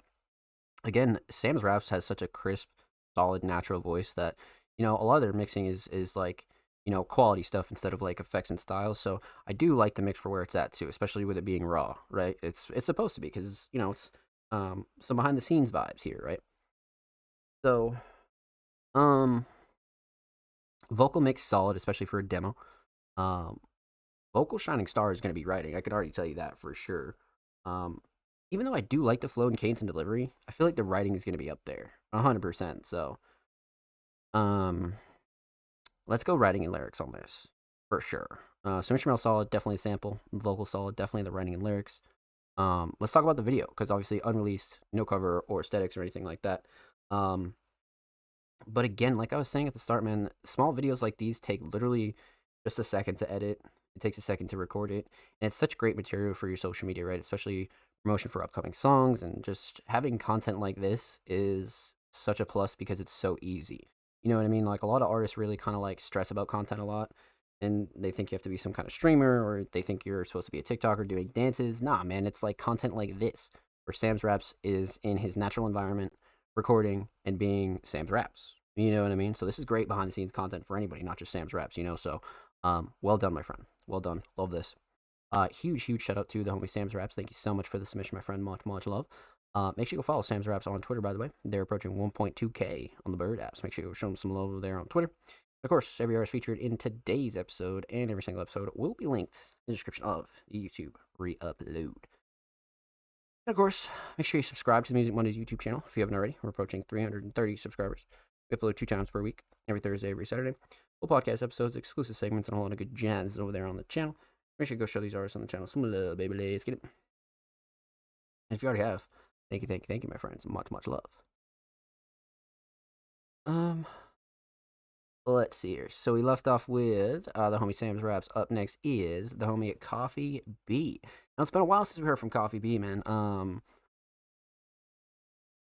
again, Sam's Raps has such a crisp, solid, natural voice that, you know, a lot of their mixing is like, you know, quality stuff instead of like effects and styles. So I do like the mix for where it's at too, especially with it being raw, right? It's supposed to be because, you know, it's some behind the scenes vibes here, right? So vocal mix solid, especially for a demo. Vocal Shining Star is going to be writing. I can already tell you that for sure. Even though I do like the flow and cadence and delivery, I feel like the writing is going to be up there 100%. So, let's go writing and lyrics on this for sure. So instrumental solid, definitely a sample. Vocal solid, definitely the writing and lyrics. Let's talk about the video, because obviously unreleased, no cover or aesthetics or anything like that. But again, like I was saying at the start, man, small videos like these take literally just a second to edit. It takes a second to record it, and it's such great material for your social media, right? Especially promotion for upcoming songs, and just having content like this is such a plus because it's so easy. You know what I mean? Like a lot of artists really kind of like stress about content a lot, and they think you have to be some kind of streamer, or they think you're supposed to be a TikToker doing dances. Nah, man, it's like content like this, where Sam's Raps is in his natural environment, recording and being Sam's Raps. You know what I mean? So this is great behind the scenes content for anybody, not just Sam's Raps, you know? So well done, my friend. Well done. Love this. Huge shout out to the homie Sam's Raps. Thank you so much for the submission, my friend. Much love. Make sure you go follow Sam's Raps on Twitter, by the way. They're approaching 1.2K on the Bird apps. Make sure you go show them some love over there on Twitter. Of course, every artist featured in today's episode and every single episode will be linked in the description of the YouTube re-upload. And of course, make sure you subscribe to the Music Mondays YouTube channel if you haven't already. We're approaching 330 subscribers. We upload 2 times per week, every Thursday, every Saturday. Full podcast episodes, exclusive segments, and a whole lot of good jazz over there on the channel. Make sure you go show these artists on the channel some love, baby. Let's get it. And if you already have, thank you, my friends. Much love. Let's see here. So we left off with the homie Sam's Raps. Up next is the homie at Coffee B. Now it's been a while since we heard from Coffee B, man.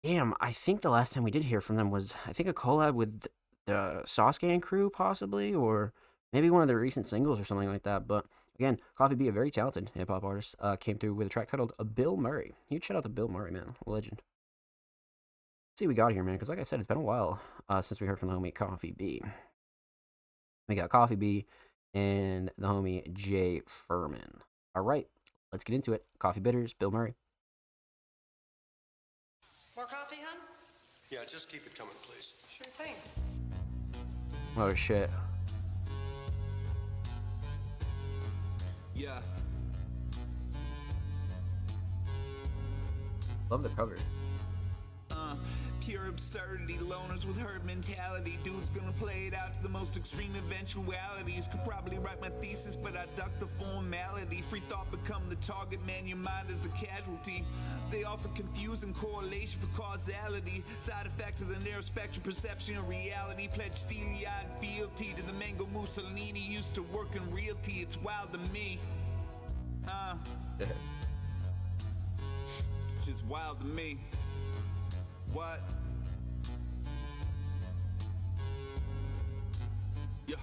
Damn, I think the last time we did hear from them was, I think, a collab with the Sauce Gang crew, possibly, or maybe one of their recent singles or something like that. But again, Coffee B, a very talented hip hop artist, came through with a track titled Bill Murray. Huge shout out to Bill Murray, man, legend. Let's see what we got here, man, because like I said, it's been a while since we heard from the homie Coffee B. We got Coffee B and the homie Jay Furman. All right, let's get into it. Coffee Bitters, Bill Murray. More coffee, hun? Yeah, just keep it coming, please. Sure thing. Oh, shit. Yeah. Love the cover. Pure absurdity, loners with herd mentality. Dude's gonna play it out to the most extreme eventualities. Could probably write my thesis, but I duck the formality. Free thought become the target, man, your mind is the casualty. They often confusing correlation for causality. Side effect of the narrow spectrum perception of reality. Pledge steely-eyed fealty to the Mango Mussolini. Used to work in realty, it's wild to me. Just wild to me. What? Yeah.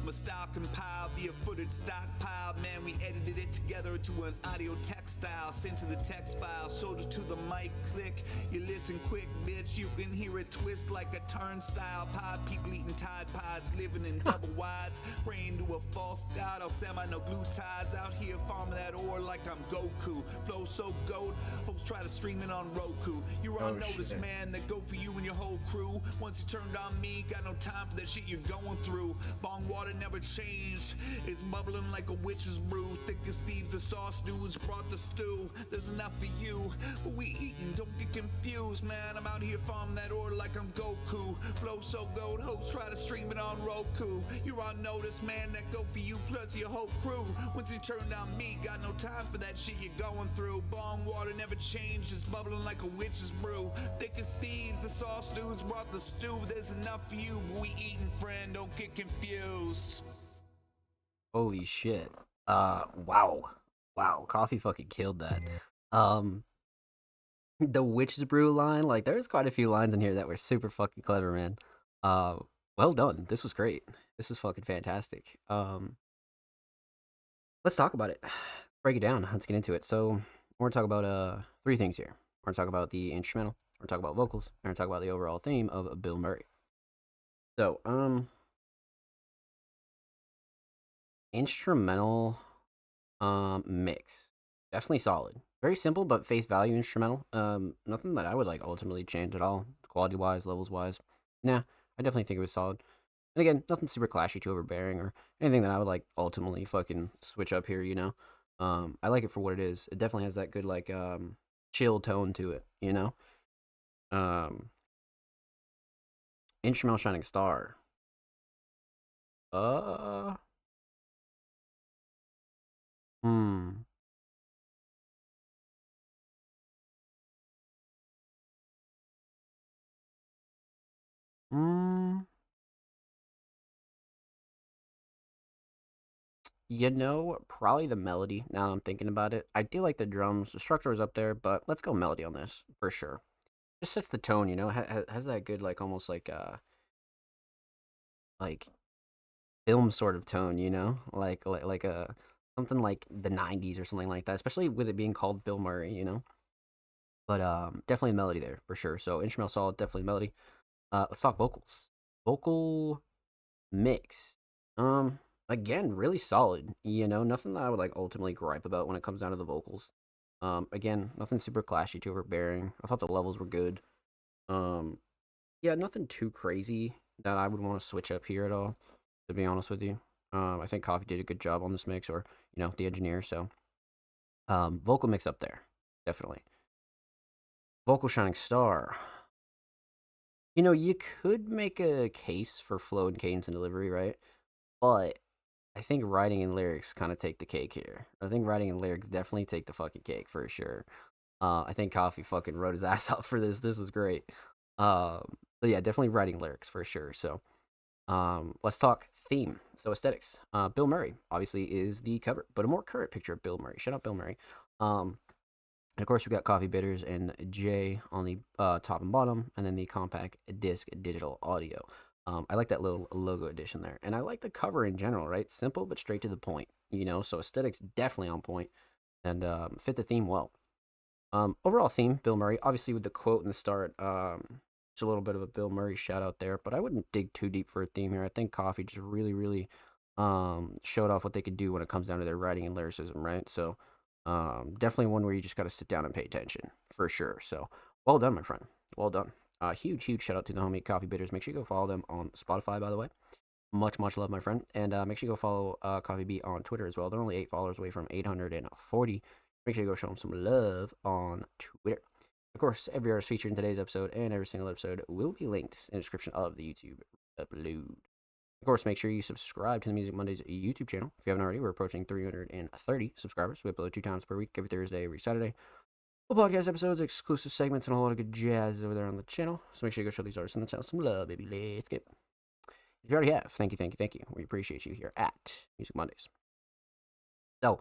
My style compiled via footage stockpile. Man, we edited it together to an audio textile. Sent to the text file, sold it to the mic click. You listen quick, bitch, you can hear it twist like a turnstile. Pod people eating Tide Pods, living in double wides. Praying to a false god, I'll semi no glue ties. Out here farming that ore like I'm Goku. Flow so gold, folks try to stream it on Roku. You're on notice, man, that go for you and your whole crew. Once you turned on me, got no time for that shit you're going through. Bong water never changed, it's bubbling like a witch's brew. Thick as thieves, the sauce dudes brought the stew. There's enough for you, but we eating, don't get confused, man. I'm out here farming that ore like I'm Goku. Flow so gold, hoes try to stream it on Roku. You're on notice, man, that go for you plus your whole crew. Once you turned on me, got no time for that shit you're going through. Bong water never changed, it's bubbling like a witch's brew. Thick as thieves, the sauce dudes brought the stew. There's enough for you, but we eating, friend, don't get confused. Holy shit. Wow. Coffee fucking killed that. The Witch's Brew line, like, there's quite a few lines in here that were super fucking clever, man. Well done. This was great. This was fucking fantastic. Let's talk about it. Break it down. Let's get into it. So, we're gonna talk about 3 things here. We're gonna talk about the instrumental, we're gonna talk about vocals, and we're gonna talk about the overall theme of Bill Murray. So, instrumental mix, definitely solid, very simple but face value instrumental. Nothing that I would like ultimately change at all, quality wise, levels wise. Nah, I definitely think it was solid. And again, nothing super clashy, too overbearing, or anything that I would like ultimately fucking switch up here, you know. I like it for what it is. It definitely has that good like chill tone to it, you know. Instrumental Shining Star. Probably the melody. Now that I'm thinking about it, I do like the drums. The structure is up there, but let's go melody on this for sure. Just sets the tone, has that good like almost like film sort of tone, like a something like the '90s or something like that. Especially with it being called Bill Murray. But definitely melody there for sure. So instrumental solid, definitely melody. Let's talk vocals. Vocal mix. Again, really solid. Nothing that I would like ultimately gripe about when it comes down to the vocals. Again, nothing super clashy, too overbearing. I thought the levels were good. Um, yeah, nothing too crazy that I would want to switch up here at all. To be honest with you, I think Coffee did a good job on this mix, or the engineer. So, vocal mix up there, definitely. Vocal shining star. You could make a case for flow and cadence and delivery, right? But I think writing and lyrics kind of take the cake here. I think writing and lyrics definitely take the fucking cake for sure. I think Coffee fucking wrote his ass off for this. This was great. So yeah, definitely writing lyrics for sure. So let's talk theme. So aesthetics. Bill Murray obviously is the cover, but a more current picture of Bill Murray. Shout out Bill Murray. And of course, we've got Coffee Bitters and J on the top and bottom, and then the compact disc digital audio. I like that little logo addition there. And I like the cover in general, right? Simple, but straight to the point, So aesthetics definitely on point and fit the theme well. Overall theme, Bill Murray, obviously with the quote in the start, it's a little bit of a Bill Murray shout out there, but I wouldn't dig too deep for a theme here. I think Coffee just really, really showed off what they could do when it comes down to their writing and lyricism, right? So definitely one where you just got to sit down and pay attention for sure. So well done, my friend. Well done. Huge shout out to the homie Coffee Bitters. Make sure you go follow them on Spotify, by the way. Much love, my friend. And make sure you go follow Coffee Beat on Twitter as well. They're only 8 followers away from 840. Make sure you go show them some love on Twitter. Of course, every artist featured in today's episode and every single episode will be linked in the description of the YouTube upload. Of course, make sure you subscribe to the Music Mondays YouTube channel. If you haven't already, we're approaching 330 subscribers. We upload 2 times per week, every Thursday, every Saturday. Full podcast episodes, exclusive segments, and a lot of good jazz over there on the channel. So make sure you go show these artists on the channel some love, baby. Let's get. If you already have, thank you. We appreciate you here at Music Mondays. So,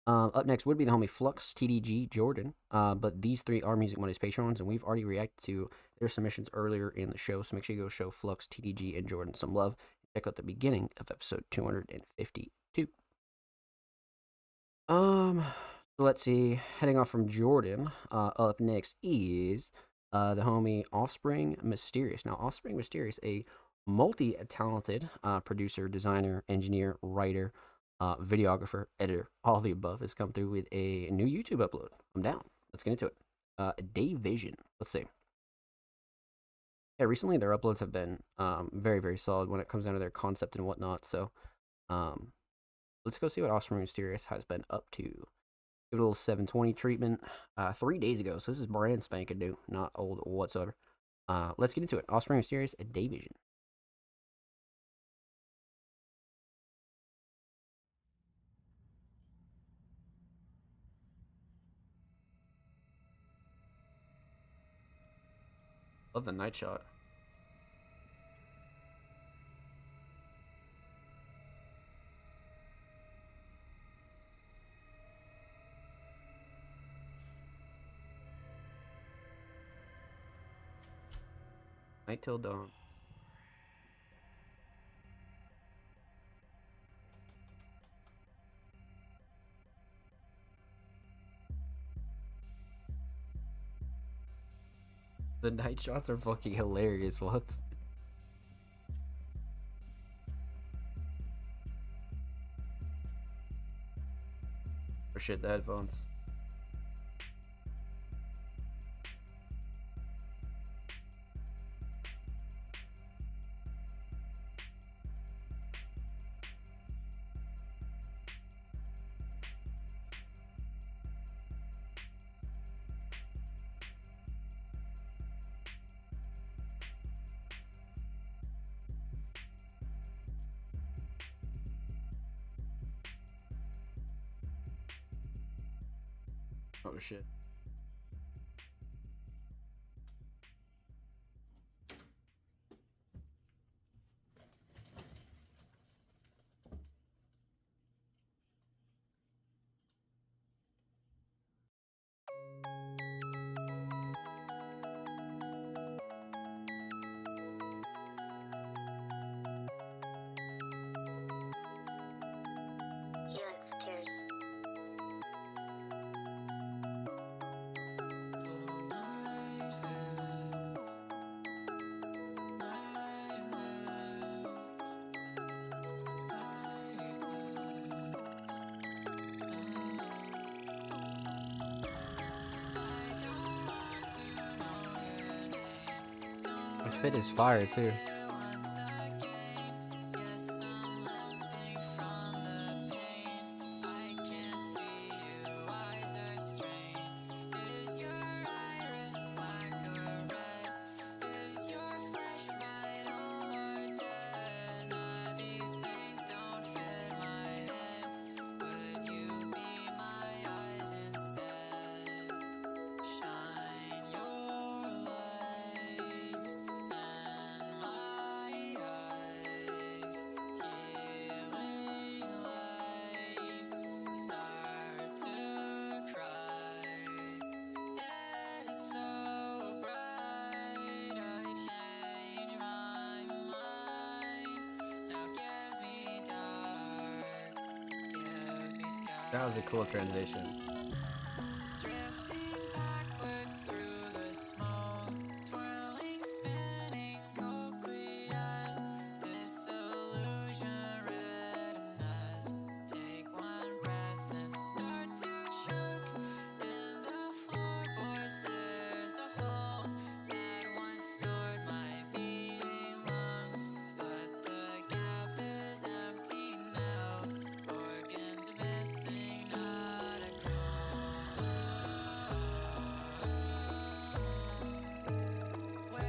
up next would be the homie Flux, TDG, Jordan. But these 3 are Music Mondays patrons, and we've already reacted to their submissions earlier in the show. So make sure you go show Flux, TDG, and Jordan some love. Check out the beginning of episode 252. So let's see. Heading off from Jordan, up next is the homie Offspring Mysterious. Now, Offspring Mysterious, a multi-talented producer, designer, engineer, writer, videographer, editor, all the above, has come through with a new YouTube upload. I'm down. Let's get into it. Day Vision. Let's see. Yeah, recently their uploads have been very, very solid when it comes down to their concept and whatnot. So let's go see what Offspring Mysterious has been up to. Give it a little 720 treatment 3 days ago. So this is brand spanking new, not old whatsoever. Let's get into it. Offspring Mysterious, Day Vision. Love the night shot. Night till dawn. The night shots are fucking hilarious. What? Oh shit, the headphones. Oh shit. The fit is fire too. That was a cool transition.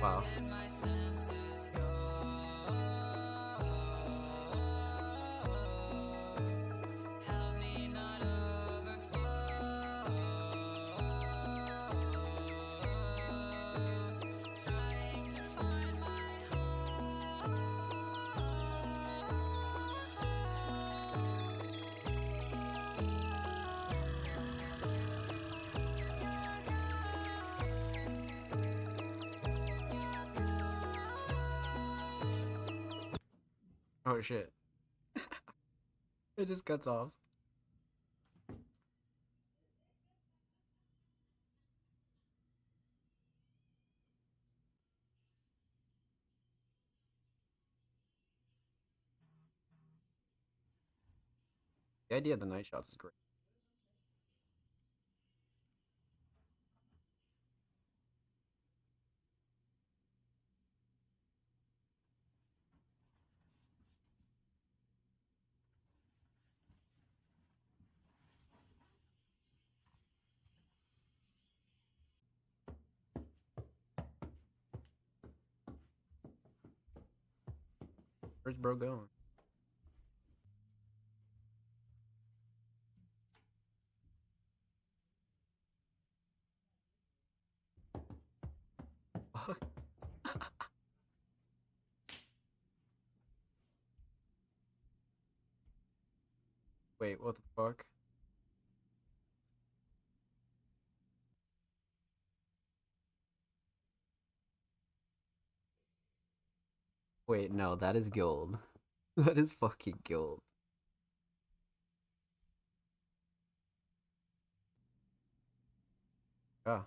Wow. Oh shit. It just cuts off. The idea of the night shots is great. Where's bro going? Wait, what the fuck? Wait, no, that is gold. That is fucking gold. Ah.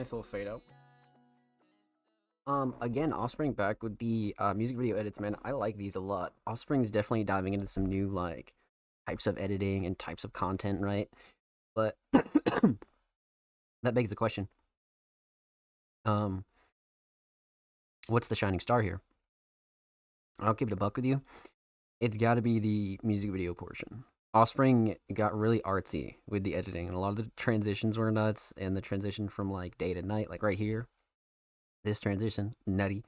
Nice little fade out. Again, Offspring back with the music video edits, man. I like these a lot. Offspring's definitely diving into some new like types of editing and types of content, right? But that begs the question. What's the shining star here? I'll keep it a buck with you. It's got to be the music video portion. Offspring got really artsy with the editing, and a lot of the transitions were nuts, and the transition from like day to night, like right here, this transition, nutty.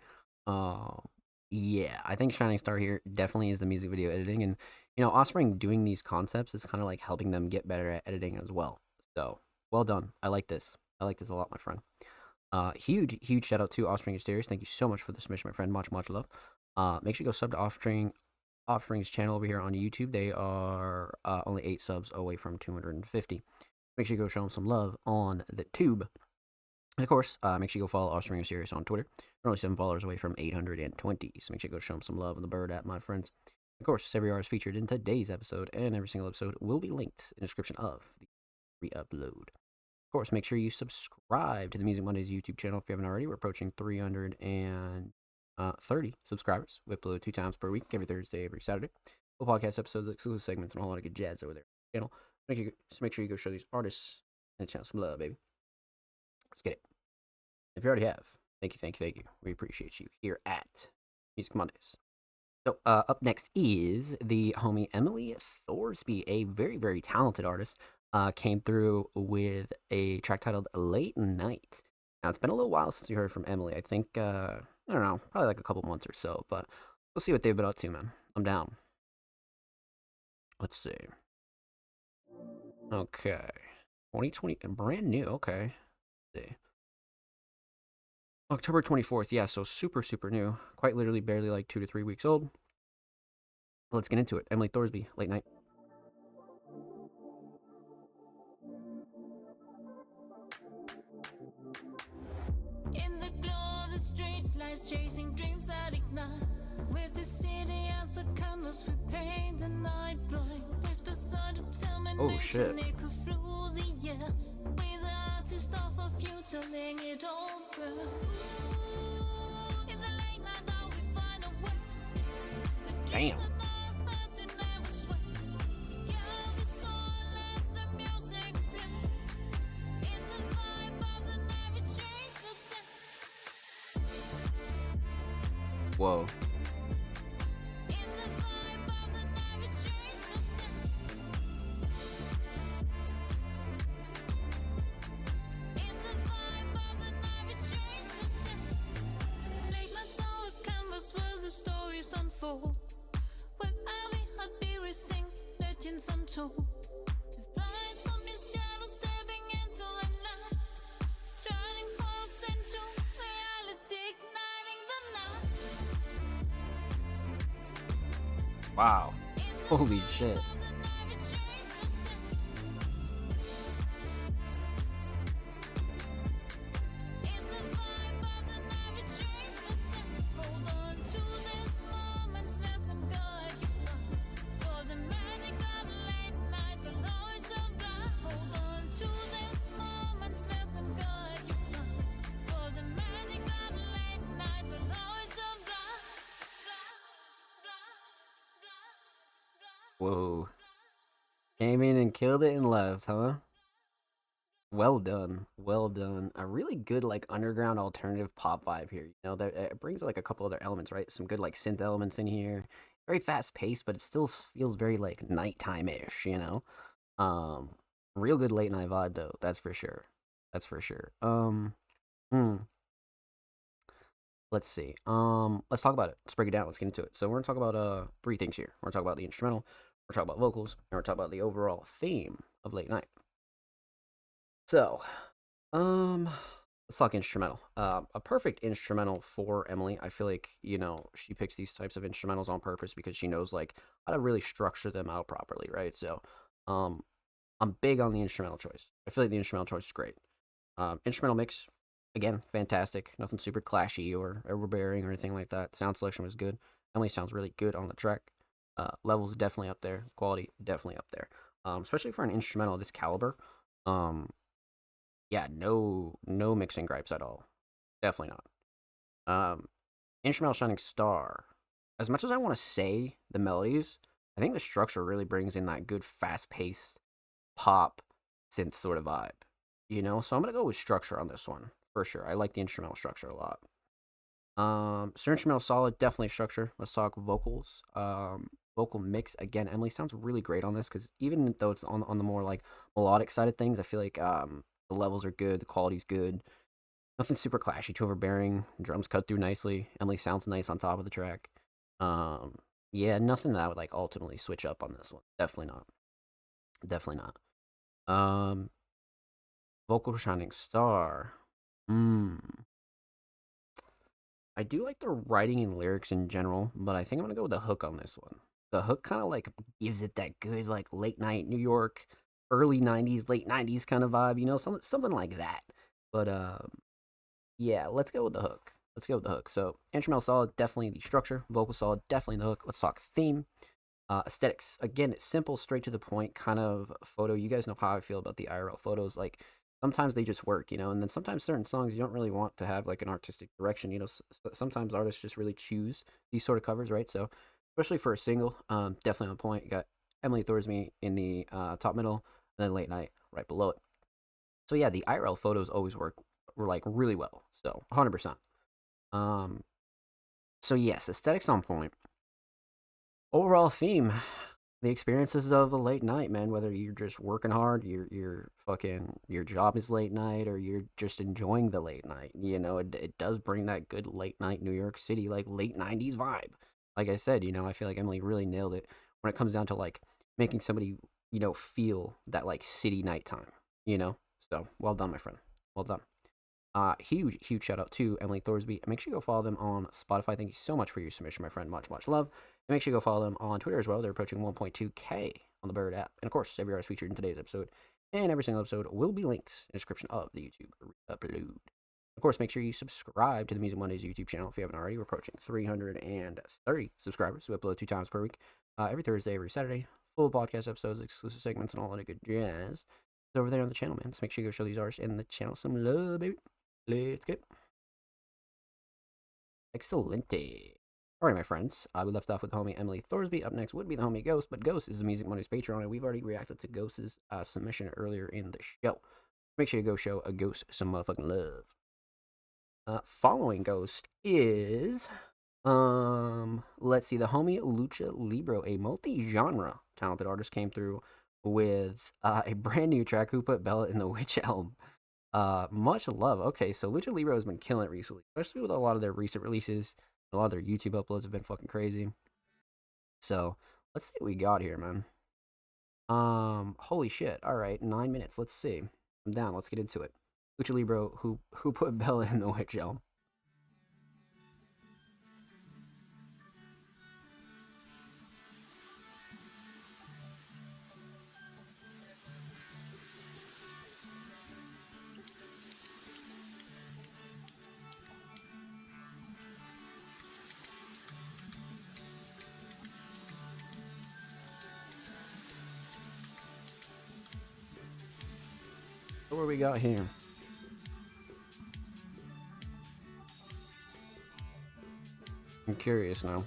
Yeah, I think shining star here definitely is the music video editing, and Offspring doing these concepts is kind of like helping them get better at editing as well. So well done. I like this. I like this a lot, my friend. Huge shout out to Offspring Mysterious. Thank you so much for the submission, my friend. Much love. Make sure you go sub to Offspring's channel over here on YouTube. They are only 8 subs away from 250. Make sure you go show them some love on the tube. And of course, make sure you go follow Offspring Mysterious on Twitter. They're only 7 followers away from 820. So make sure you go show them some love on the bird app, my friends. Of course, every artist featured in today's episode and every single episode will be linked in the description of the re-upload. Of course, make sure you subscribe to the Music Mondays YouTube channel if you haven't already. We're approaching 330 subscribers. We upload 2 times per week, every Thursday, every Saturday. Full podcast episodes, exclusive segments, and a whole lot of good jazz over there on the channel. Make sure you go show these artists and the channel some love, baby. Let's get it. If you already have, thank you. We appreciate you here at Music Mondays. So up next is the homie Emily Thorsby, a very, very talented artist. Came through with a track titled Late Night. Now, it's been a little while since we heard from Emily. I think, I don't know, probably like a couple months or so, but we'll see what they've been up to, man. I'm down. Let's see. Okay. 2020, brand new, okay. Let's see. October 24th, yeah, so super new. Quite literally barely like 2 to 3 weeks old. Let's get into it. Emily Thorsby, Late Night. In the glow of the street lights, chasing dreams that ignite. With the city as a canvas, we paint the night blind. There's beside determination, it could flew the air. With the artist of a future, laying it open. In the late night, now we find a way. Damn. Whoa. Unfold. Where every heartbeat we sing, legends untold. The rise from your shadows, stepping into the light, turning hopes into reality, igniting the night. Wow. Holy shit. Whoa. Came in and killed it and left, huh? Well done. Well done. A really good, like, underground alternative pop vibe here. That it brings, like, a couple other elements, right? Some good, like, synth elements in here. Very fast paced, but it still feels very, like, nighttime-ish, Real good late night vibe, though. That's for sure. Let's see. Let's talk about it. Let's break it down. Let's get into it. So we're gonna talk about 3 things here. We're gonna talk about the instrumental, we're gonna talk about vocals, and we're gonna talk about the overall theme of Late Night. So, let's talk instrumental. A perfect instrumental for Emily. I feel like, she picks these types of instrumentals on purpose because she knows, like, how to really structure them out properly, right? So, I'm big on the instrumental choice. I feel like the instrumental choice is great. Instrumental mix, again, fantastic. Nothing super clashy or overbearing or anything like that. Sound selection was good. Emily sounds really good on the track. Levels definitely up there. Quality definitely up there. Especially for an instrumental of this caliber. yeah, no mixing gripes at all. Definitely not. Instrumental Shining Star. As much as I want to say the melodies, I think the structure really brings in that good fast paced pop synth sort of vibe. You know, so I'm gonna go with structure on this one for sure. I like the instrumental structure a lot. So instrumental solid, definitely structure. Let's talk vocals. Vocal mix again. Emily sounds really great on this because even though it's on the more like melodic side of things, I feel like the levels are good, the quality's good. Nothing super clashy, too overbearing. Drums cut through nicely. Emily sounds nice on top of the track. Um, yeah, nothing that I would like ultimately switch up on this one. Definitely not. Definitely not. Vocal Shining Star. I do like the writing and lyrics in general, but I think I'm gonna go with the hook on this one. The hook kind of like gives it that good like late night New York, early '90s, late '90s kind of vibe. You know, something like that. But yeah, let's go with the hook. Let's go with the hook. So instrumental solid, definitely the structure. Vocal solid, definitely the hook. Let's talk theme. Aesthetics. Again, it's simple, straight to the point kind of photo. You guys know how I feel about the IRL photos. Like sometimes they just work, you know, and then sometimes certain songs you don't really want to have like an artistic direction. You know, sometimes artists just really choose these sort of covers, right? So especially for a single, definitely on point. You got Emily Thorsby in the top middle, and then Late Night right below it. So yeah, the IRL photos always work like really well. So 100%. So yes, aesthetics on point. Overall theme, the experiences of a late night, man. Whether you're just working hard, you're fucking your job is late night, or you're just enjoying the late night. You know, it does bring that good late night New York City like late '90s vibe. Like I said, you know, I feel like Emily really nailed it when it comes down to like making somebody, you know, feel that like city nighttime. You know, so well done, my friend. Well done. Huge shout out to Emily Thorsby. Make sure you go follow them on Spotify. Thank you so much for your submission, my friend. Much love. And make sure you go follow them on Twitter as well. They're approaching 1.2K on the Bird app. And of course, every artist featured in today's episode and every single episode will be linked in the description of the YouTube upload. Of course, make sure you subscribe to the Music Mondays YouTube channel if you haven't already. We're approaching 330 subscribers. We upload 2 times per week, every Thursday, every Saturday. Full podcast episodes, exclusive segments, and all that good jazz. It's over there on the channel, man. So make sure you go show these artists and the channel some love, baby. Let's go. Excelente. Alright, my friends. We left off with the homie Emily Thorsby. Up next would be the homie Ghost, but Ghost is the Music Mondays Patreon, and we've already reacted to Ghost's submission earlier in the show. Make sure you go show a Ghost some motherfucking love. Following Ghost is let's see, the homie Lucha Libro, a multi-genre talented artist, came through with a brand new track, Who Put Bella in the Witch Elm. Much love. Okay, so Lucha Libro has been killing it recently, especially with a lot of their recent releases. A lot of their YouTube uploads have been fucking crazy. So let's see what we got here, man. Holy shit. All right, 9 minutes. Let's see. I'm down. Let's get into it. Lucha Libro, who put Bella in the Witch Elm. What we got here? I'm curious now.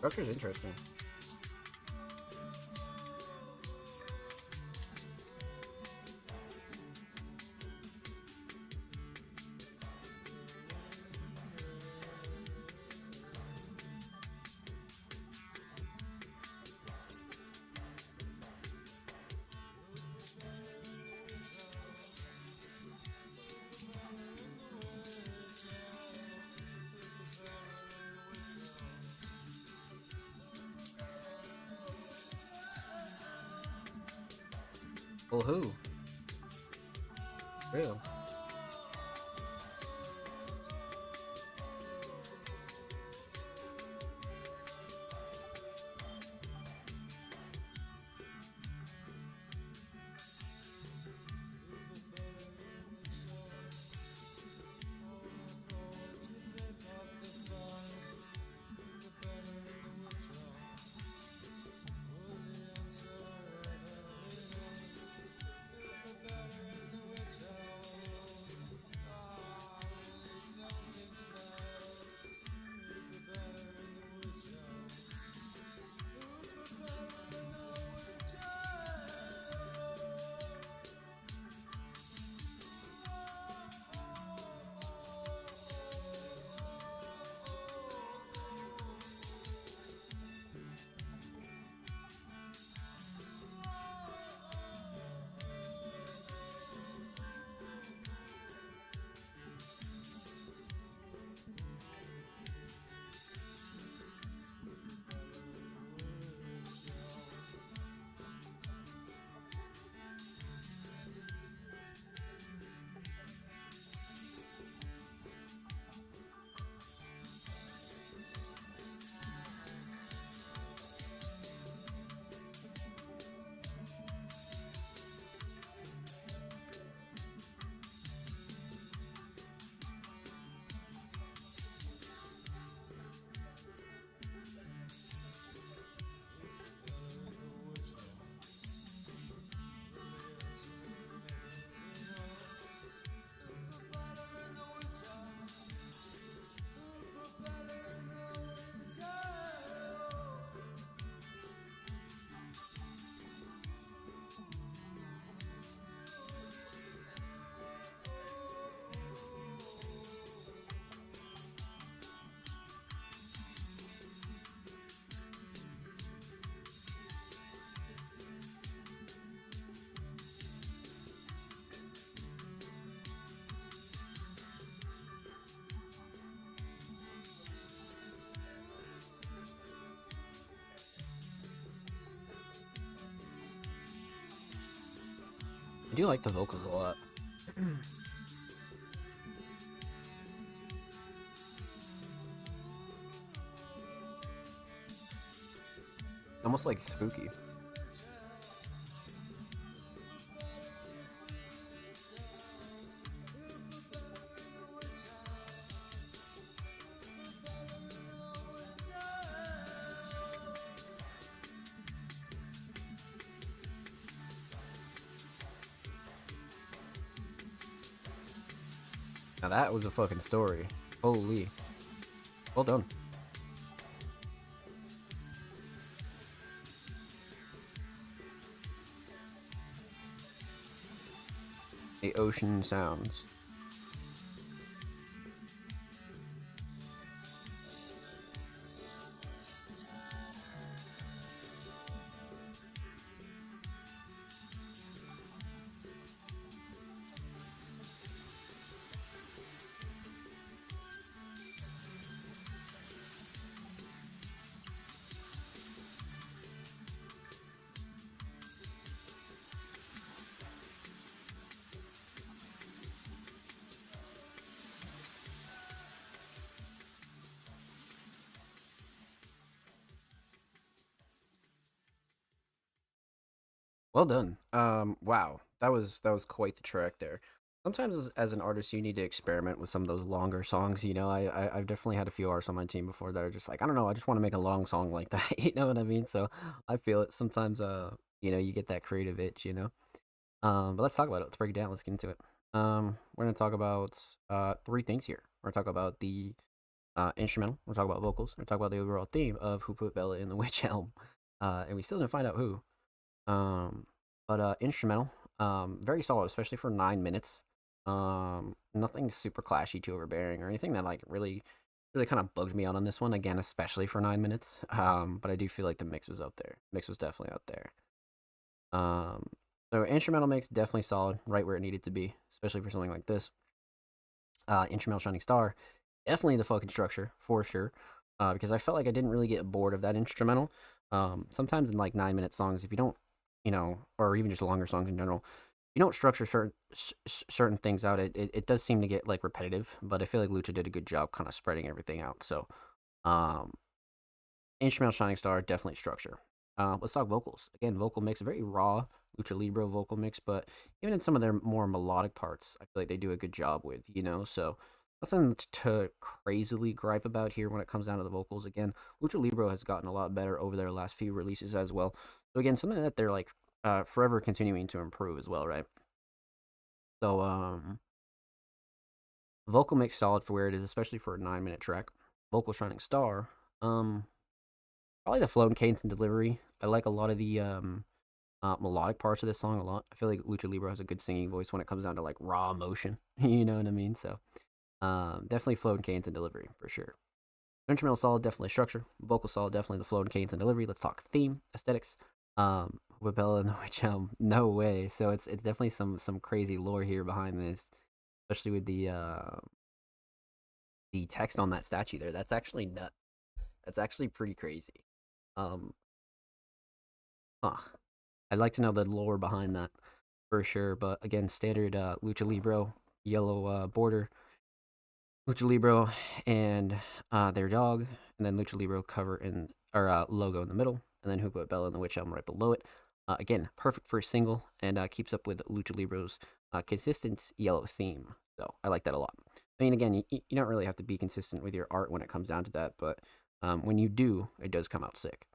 Structure's interesting. Well, who? Real. I do like the vocals a lot. Almost like spooky. Now that was a fucking story. Holy. Well done. The ocean sounds. Well done. Wow, that was quite the track there. Sometimes as an artist, you need to experiment with some of those longer songs. You know, I've definitely had a few artists on my team before that are just like, I don't know, I just want to make a long song like that. You know what I mean? So I feel it. Sometimes, you know, you get that creative itch. You know. But let's talk about it. Let's break it down. Let's get into it. We're gonna talk about three things here. We're gonna talk about the instrumental. We'll talk about vocals. We'll talk about the overall theme of who put Bella in the witch elm. And we still didn't find out who. But instrumental, very solid, especially for 9 minutes. Nothing super clashy, too overbearing, or anything that like really kind of bugged me out on this one. Again, especially for 9 minutes. But I do feel like the mix was out there. Mix was definitely out there. So instrumental mix definitely solid, right where it needed to be, especially for something like this. Instrumental Shining Star, definitely the fucking structure for sure. Because I felt like I didn't really get bored of that instrumental. Sometimes in like 9-minute songs, if you don't, or even just longer songs in general, you don't structure certain things out. It does seem to get like repetitive, but I feel like Lucha did a good job kind of spreading everything out. So, instrumental Shining Star, definitely structure. Let's talk vocals. Again, vocal mix, very raw Lucha Libre vocal mix, but even in some of their more melodic parts, I feel like they do a good job with, so nothing to crazily gripe about here when it comes down to the vocals. Again, Lucha Libre has gotten a lot better over their last few releases as well. So again, something that they're like forever continuing to improve as well, right? So vocal mix solid for where it is, especially for a 9-minute track. Vocal Shining Star, probably the flow and cadence and delivery. I like a lot of the melodic parts of this song a lot. I feel like Lucha Libre has a good singing voice when it comes down to like raw emotion. You know what I mean? So definitely flow and cadence and delivery for sure. Instrumental solid, definitely structure. Vocal solid, definitely the flow and cadence and delivery. Let's talk theme, aesthetics. With Bella and the Witch Elm, no way. So it's definitely some crazy lore here behind this, especially with the text on that statue there. That's actually nuts. That's actually pretty crazy. I'd like to know the lore behind that for sure. But again, standard Lucha Libre yellow border, Lucha Libre and their dog, and then Lucha Libre cover or logo in the middle, and then Who Put Bella and the Witch Elm right below it. Again, perfect for a single, and keeps up with Lucha Libre's consistent yellow theme. So I like that a lot. I mean, again, you don't really have to be consistent with your art when it comes down to that, but when you do, it does come out sick.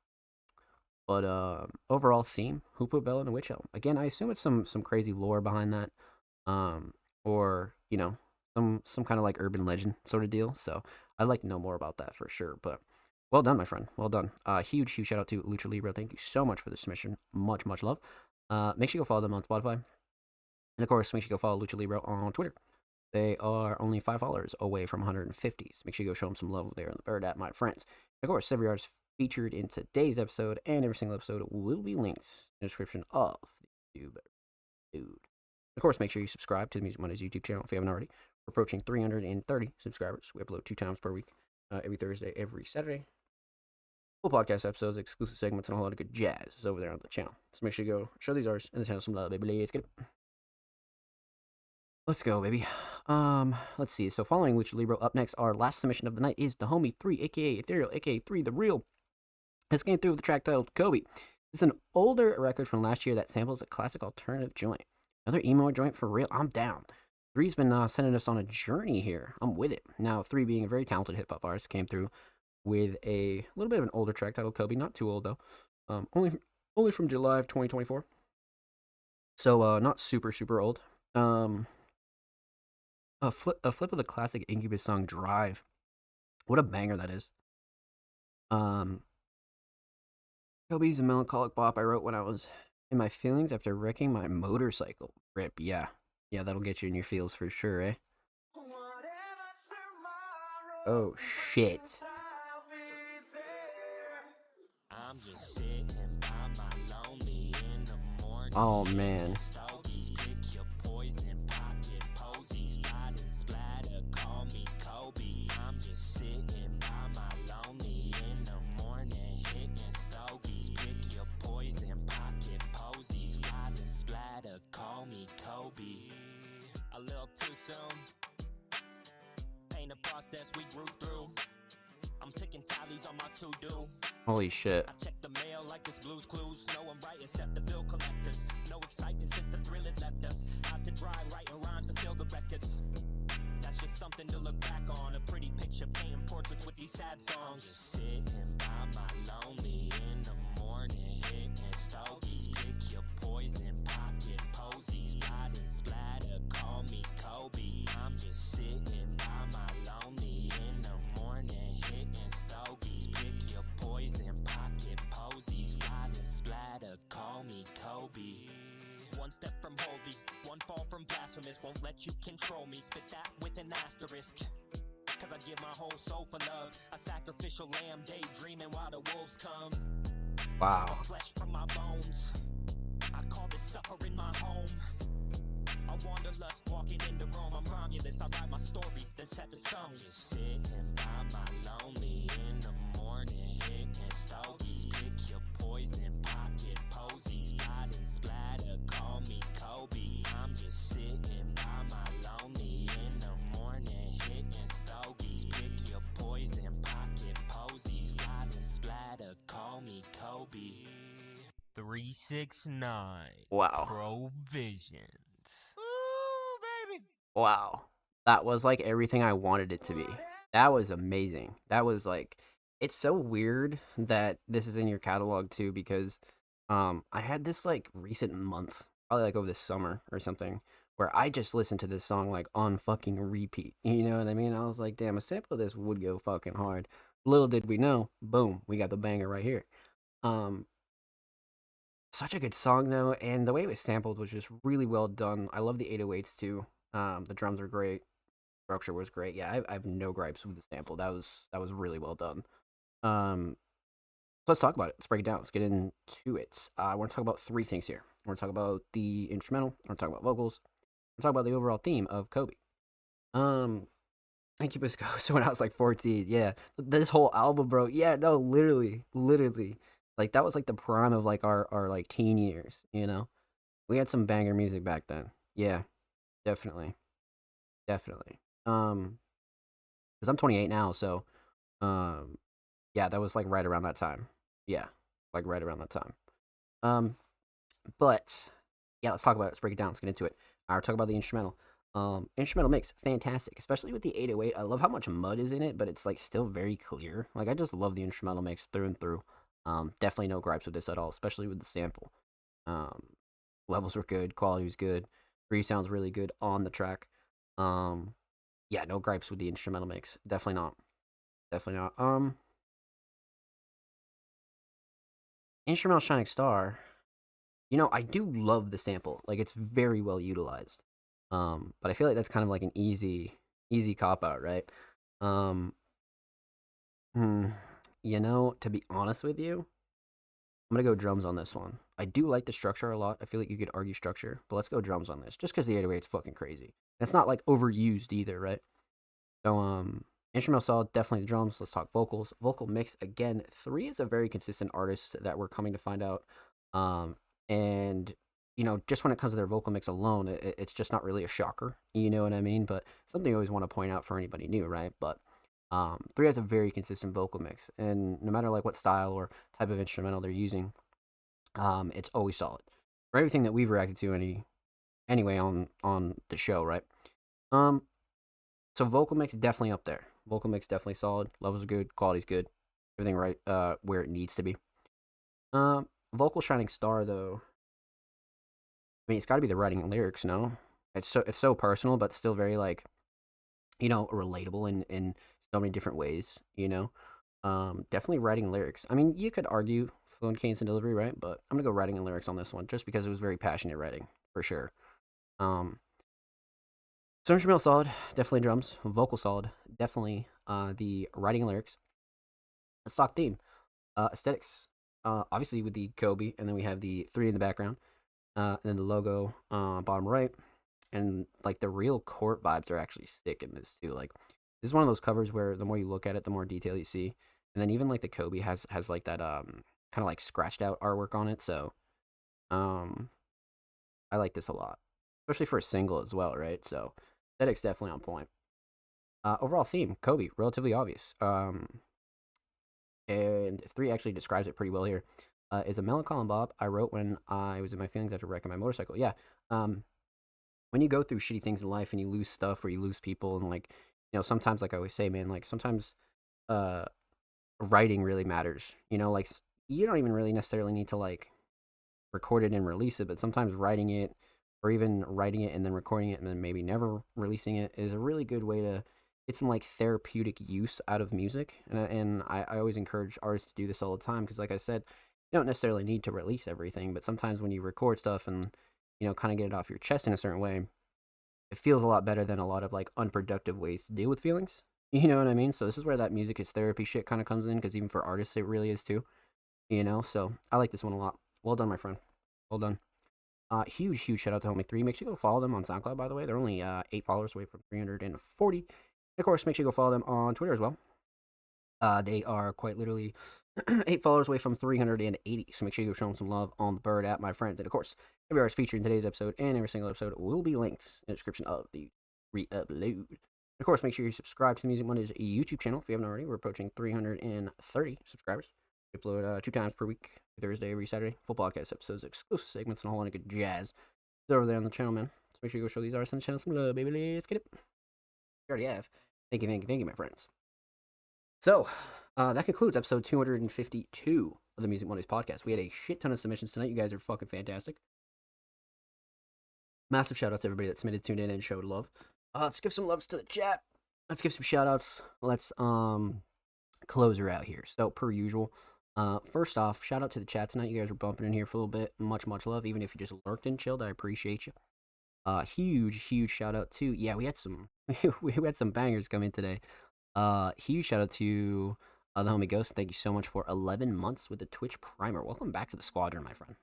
But overall theme, Who Put Bella in the Witch Elm? Again, I assume it's some crazy lore behind that, or some kind of like urban legend sort of deal. So I'd like to know more about that for sure. But well done, my friend. Well done. Huge shout out to Lucha Libre. Thank you so much for the submission. Much love. Make sure you go follow them on Spotify, and of course, make sure you go follow Lucha Libre on Twitter. They are only 5 followers away from 150s. Make sure you go show them some love there in the bird at my friends. And of course, every artist featured in today's episode and every single episode will be links in the description of the YouTube. Dude. Of course, make sure you subscribe to the Music Mondays YouTube channel if you haven't already. We're approaching 330 subscribers. We upload 2 times per week, every Thursday, every Saturday. Full podcast episodes, exclusive segments, and a whole lot of good jazz is over there on the channel. So make sure you go show these artists and the channel some love, baby. Let's get it. Let's go, baby. Let's see. So following Lucha Libre, up next, our last submission of the night is the Homie 3, aka Ethereal, aka 3 The Real. This came through with the track titled Kobe. It's an older record from last year that samples a classic alternative joint. Another emo joint for real. I'm down. 3's been sending us on a journey here. I'm with it. Now, 3 being a very talented hip-hop artist, came through with a little bit of an older track titled Kobe. Not too old, though. Only from July of 2024. So, not super old. A flip of the classic Incubus song Drive. What a banger that is. Kobe's a melancholic bop I wrote when I was in my feelings after wrecking my motorcycle. Rip, yeah. Yeah, that'll get you in your feels for sure, eh? Oh, shit. I'm just sitting by my lonely in the morning. Oh, man. Pick your poison, pocket posies, splat and splatter, call me Kobe. I'm just sitting by my lonely in the morning, hitting stogies. Pick your poison, pocket posies, splat and splatter, call me Kobe. A little too soon. Ain't a process we grew through. I'm taking tallies on my to-do. Holy shit. I check the mail like it's Blue's Clues. No one right except the bill collectors. No excitement since the thrill had left us. Out to dry, writing rhymes to fill the records. That's just something to look back on. A pretty picture painting portraits with these sad songs. I'm just sitting by my lonely in the morning, hitting stogies. Pick your poison, pocket posies, splat and splatter, call me Kobe. I'm just sitting by my lonely in the morning. just won't let you control me. Spit that with an asterisk. Cause I give my whole soul for love. A sacrificial lamb daydreaming while the wolves come. Wow. The flesh from my bones. I call this suffering my home. A wanderlust walking in the room. I'm Romulus, I write my story, then set the stones. Just sitting by my lonely in the morning, hitting stogies. Pick your poison, pocket posies. Slide and splatter, call me Kobe. I'm just sitting by my lonely in the morning, hitting stogies. Pick your poison, pocket posies. Slide and splatter, call me Kobe. 369 Wow. Provisions. Wow. That was like everything I wanted it to be. That was amazing. That was like, it's so weird that this is in your catalog too, because I had this like recent month, probably like over the summer or something, where I just listened to this song like on fucking repeat. You know what I mean? I was like, damn, a sample of this would go fucking hard. Little did we know, boom, we got the banger right here. Such a good song though, and the way it was sampled was just really well done. I love the 808s too. The drums were great. Structure was great. Yeah, I have no gripes with the sample. That was really well done. So let's talk about it. Let's break it down. Let's get into it. I want to talk about three things here. I want to talk about the instrumental. I want to talk about vocals. I want to talk about the overall theme of Kobe. Incubus Ghost when I was like 14. Yeah, this whole album, bro. Yeah, no, literally. Like that was like the prime of like our like teen years. You know, we had some banger music back then. Yeah, definitely. Because I'm 28 now, so yeah, that was like right around that time. Yeah, like right around that time. But yeah, let's talk about it. Let's break it down. Let's get into it. I'll talk about the instrumental. Instrumental mix, fantastic, especially with the 808. I love how much mud is in it, but it's like still very clear. Like I just love the instrumental mix through and through. Definitely no gripes with this at all, especially with the sample. Levels were good, quality was good, Bree sounds really good on the track. Yeah, no gripes with the instrumental mix. Definitely not. Instrumental Shining Star. You know, I do love the sample. Like it's very well utilized. But I feel like that's kind of like an easy cop out, right? You know, to be honest with you, I'm gonna go drums on this one. I do like the structure a lot. I feel like you could argue structure, but let's go drums on this, just because the 808's fucking crazy. It's not like overused either, right? So instrumental solid, definitely the drums. Let's talk vocals. Vocal mix again. 3 is a very consistent artist that we're coming to find out. And you know, just when it comes to their vocal mix alone, it's just not really a shocker. You know what I mean? But something I always want to point out for anybody new, right? But 3 has a very consistent vocal mix, and no matter like what style or type of instrumental they're using, it's always solid for everything that we've reacted to anyway on the show, right? So vocal mix definitely up there. Vocal mix definitely solid. Levels are good. Quality's good. Everything right where it needs to be. Vocal Shining Star though. I mean, it's got to be the writing and lyrics. No, it's so personal, but still very like, you know, relatable in so many different ways. You know, definitely writing and lyrics. I mean, you could argue fluent cadence and delivery, right? But I'm gonna go writing and lyrics on this one, just because it was very passionate writing for sure. So instrumental solid, definitely drums. Vocal solid, definitely the writing and lyrics. The stock theme, aesthetics. Obviously with the Kobe, and then we have the 3 in the background, and then the logo bottom right, and like the real court vibes are actually sick in this too. Like this is one of those covers where the more you look at it, the more detail you see, and then even like the Kobe has like that kind of like scratched out artwork on it. So I like this a lot, especially for a single as well, right? So aesthetics definitely on point. Overall theme, Kobe, relatively obvious. And 3 actually describes it pretty well here. Is a melancholy bop I wrote when I was in my feelings after wrecking my motorcycle. Yeah. When you go through shitty things in life and you lose stuff or you lose people, and like, you know, sometimes, like I always say, man, like sometimes writing really matters. You know, like you don't even really necessarily need to like record it and release it, but sometimes writing it, or even writing it and then recording it and then maybe never releasing it, is a really good way to get some like therapeutic use out of music. And I always encourage artists to do this all the time, because like I said, you don't necessarily need to release everything, but sometimes when you record stuff and, you know, kind of get it off your chest in a certain way, it feels a lot better than a lot of like unproductive ways to deal with feelings. You know what I mean? So this is where that music is therapy shit kind of comes in, because even for artists, it really is too. So I like this one a lot. Well done, my friend. Well done. Huge shout out to Homie3. Make sure you go follow them on SoundCloud, by the way. They're only 8 followers away from 340. And of course, make sure you go follow them on Twitter as well. They are quite literally 8 followers away from 380. So make sure you go show them some love on the bird app, my friends. And of course, every artist featured in today's episode and every single episode will be linked in the description of the re-upload. Of course, make sure you subscribe to the Music Mondays YouTube channel if you haven't already. We're approaching 330 subscribers. We upload 2 times per week, Thursday, every Saturday. Full podcast episodes, exclusive segments, and a whole lot of good jazz. It's over there on the channel, man. So make sure you go show these artists on the channel some love, baby. Let's get it. You already have. Thank you, my friends. So, that concludes episode 252 of the Music Mondays podcast. We had a shit ton of submissions tonight. You guys are fucking fantastic. Massive shout out to everybody that submitted, tuned in, and showed love. Let's give some loves to the chat. Let's give some shout outs. Let's close her out here. So, per usual, first off, shout out to the chat tonight. You guys were bumping in here for a little bit. Much love. Even if you just lurked and chilled, I appreciate you. Huge shout out to, we had some we had some bangers come in today. Huge shout out to the homie Ghost. Thank you so much for 11 months with the Twitch Primer. Welcome back to the squadron, my friend.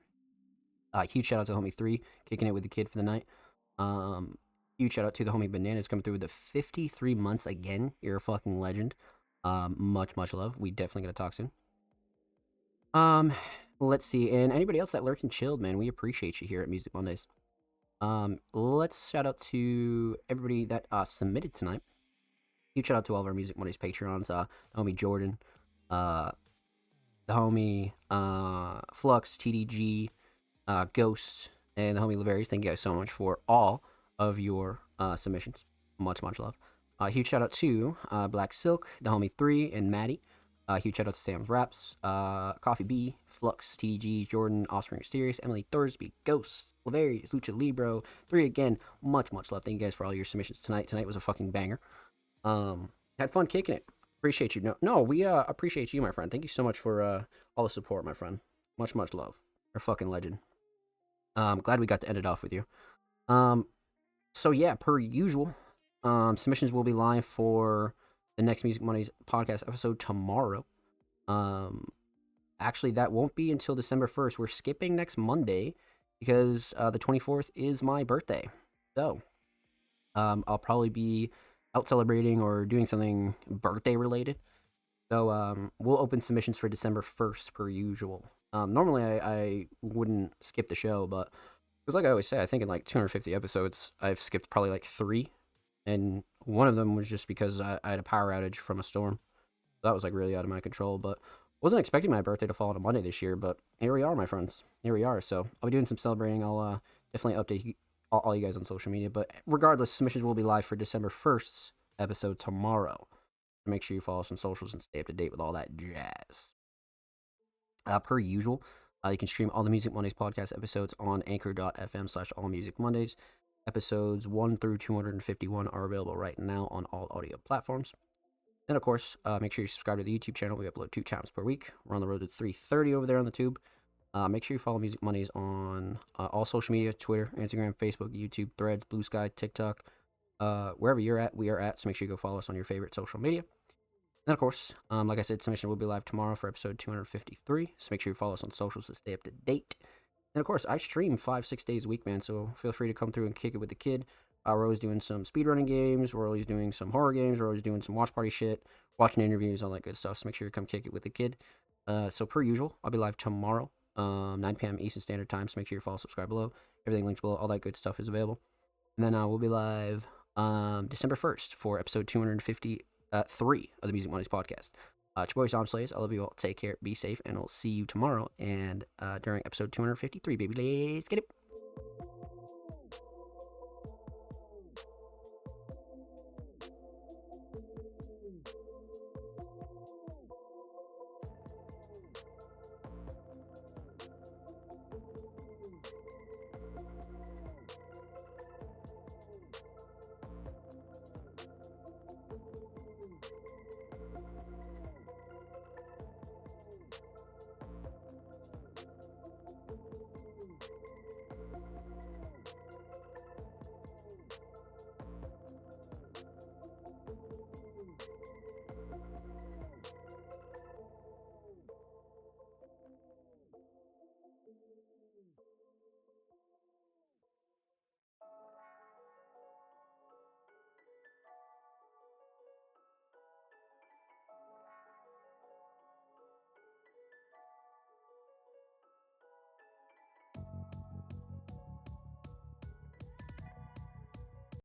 Huge shout out to homie 3, kicking it with the kid for the night. Huge shout out to the homie Bananas coming through with the 53 months again. You're a fucking legend. Much love. We definitely gonna talk soon. Let's see, and anybody else that lurked and chilled, man, we appreciate you here at Music Mondays. Let's shout out to everybody that submitted tonight. Huge shout out to all of our Music Mondays Patreons. The homie Jordan, the homie Flux, TDG, Ghost, and the homie Laverius. Thank you guys so much for all of your submissions. Much love. Huge shout out to Black Silk, the homie 3, and Maddie. Huge shout out to Sam's Raps, Coffee B, Flux, TDG, Jordan, Offspring Mysterious, Emily Thorsby, Ghost, Laverius, Lucha Libro, 3 again. Much love. Thank you guys for all your submissions tonight. Tonight was a fucking banger. Had fun kicking it. Appreciate you. No, we appreciate you, my friend. Thank you so much for all the support, my friend. Much love. You're a fucking legend. Glad we got to end it off with you. So yeah, per usual, submissions will be live for the next Music Mondays podcast episode tomorrow. Actually, that won't be until December 1st. We're skipping next Monday because the 24th is my birthday. So, I'll probably be out celebrating or doing something birthday related. So, we'll open submissions for December 1st per usual. Normally I wouldn't skip the show, but because like I always say, I think in like 250 episodes, I've skipped probably like 3. And one of them was just because I had a power outage from a storm. That was like really out of my control, but wasn't expecting my birthday to fall on a Monday this year, but here we are, my friends. Here we are. So I'll be doing some celebrating. I'll definitely update all you guys on social media, but regardless, submissions will be live for December 1st's episode tomorrow. So make sure you follow some socials and stay up to date with all that jazz. Per usual, you can stream all the Music Mondays podcast episodes on anchor.fm/allmusicmondays. Episodes 1 through 251 are available right now on all audio platforms. And of course, make sure you subscribe to the YouTube channel. We upload 2 times per week. We're on the road to 330 over there on the tube. Make sure you follow Music Mondays on all social media: Twitter, Instagram, Facebook, YouTube, Threads, Blue Sky, TikTok. Wherever you're at, we are at. So make sure you go follow us on your favorite social media. And of course, like I said, submission will be live tomorrow for episode 253. So make sure you follow us on socials to stay up to date. And of course, I stream 5-6 days a week, man. So feel free to come through and kick it with the kid. We're always doing some speedrunning games. We're always doing some horror games. We're always doing some watch party shit, watching interviews, all that good stuff. So make sure you come kick it with the kid. So per usual, I'll be live tomorrow, 9 p.m. Eastern Standard Time. So make sure you follow, subscribe below. Everything linked below. All that good stuff is available. And then we'll be live December 1st for episode 253 of the Music Mondays podcast. It's your boy Tom Slays. I love you all. Take care. Be safe. And I'll see you tomorrow. And during episode 253, baby. Let's get it.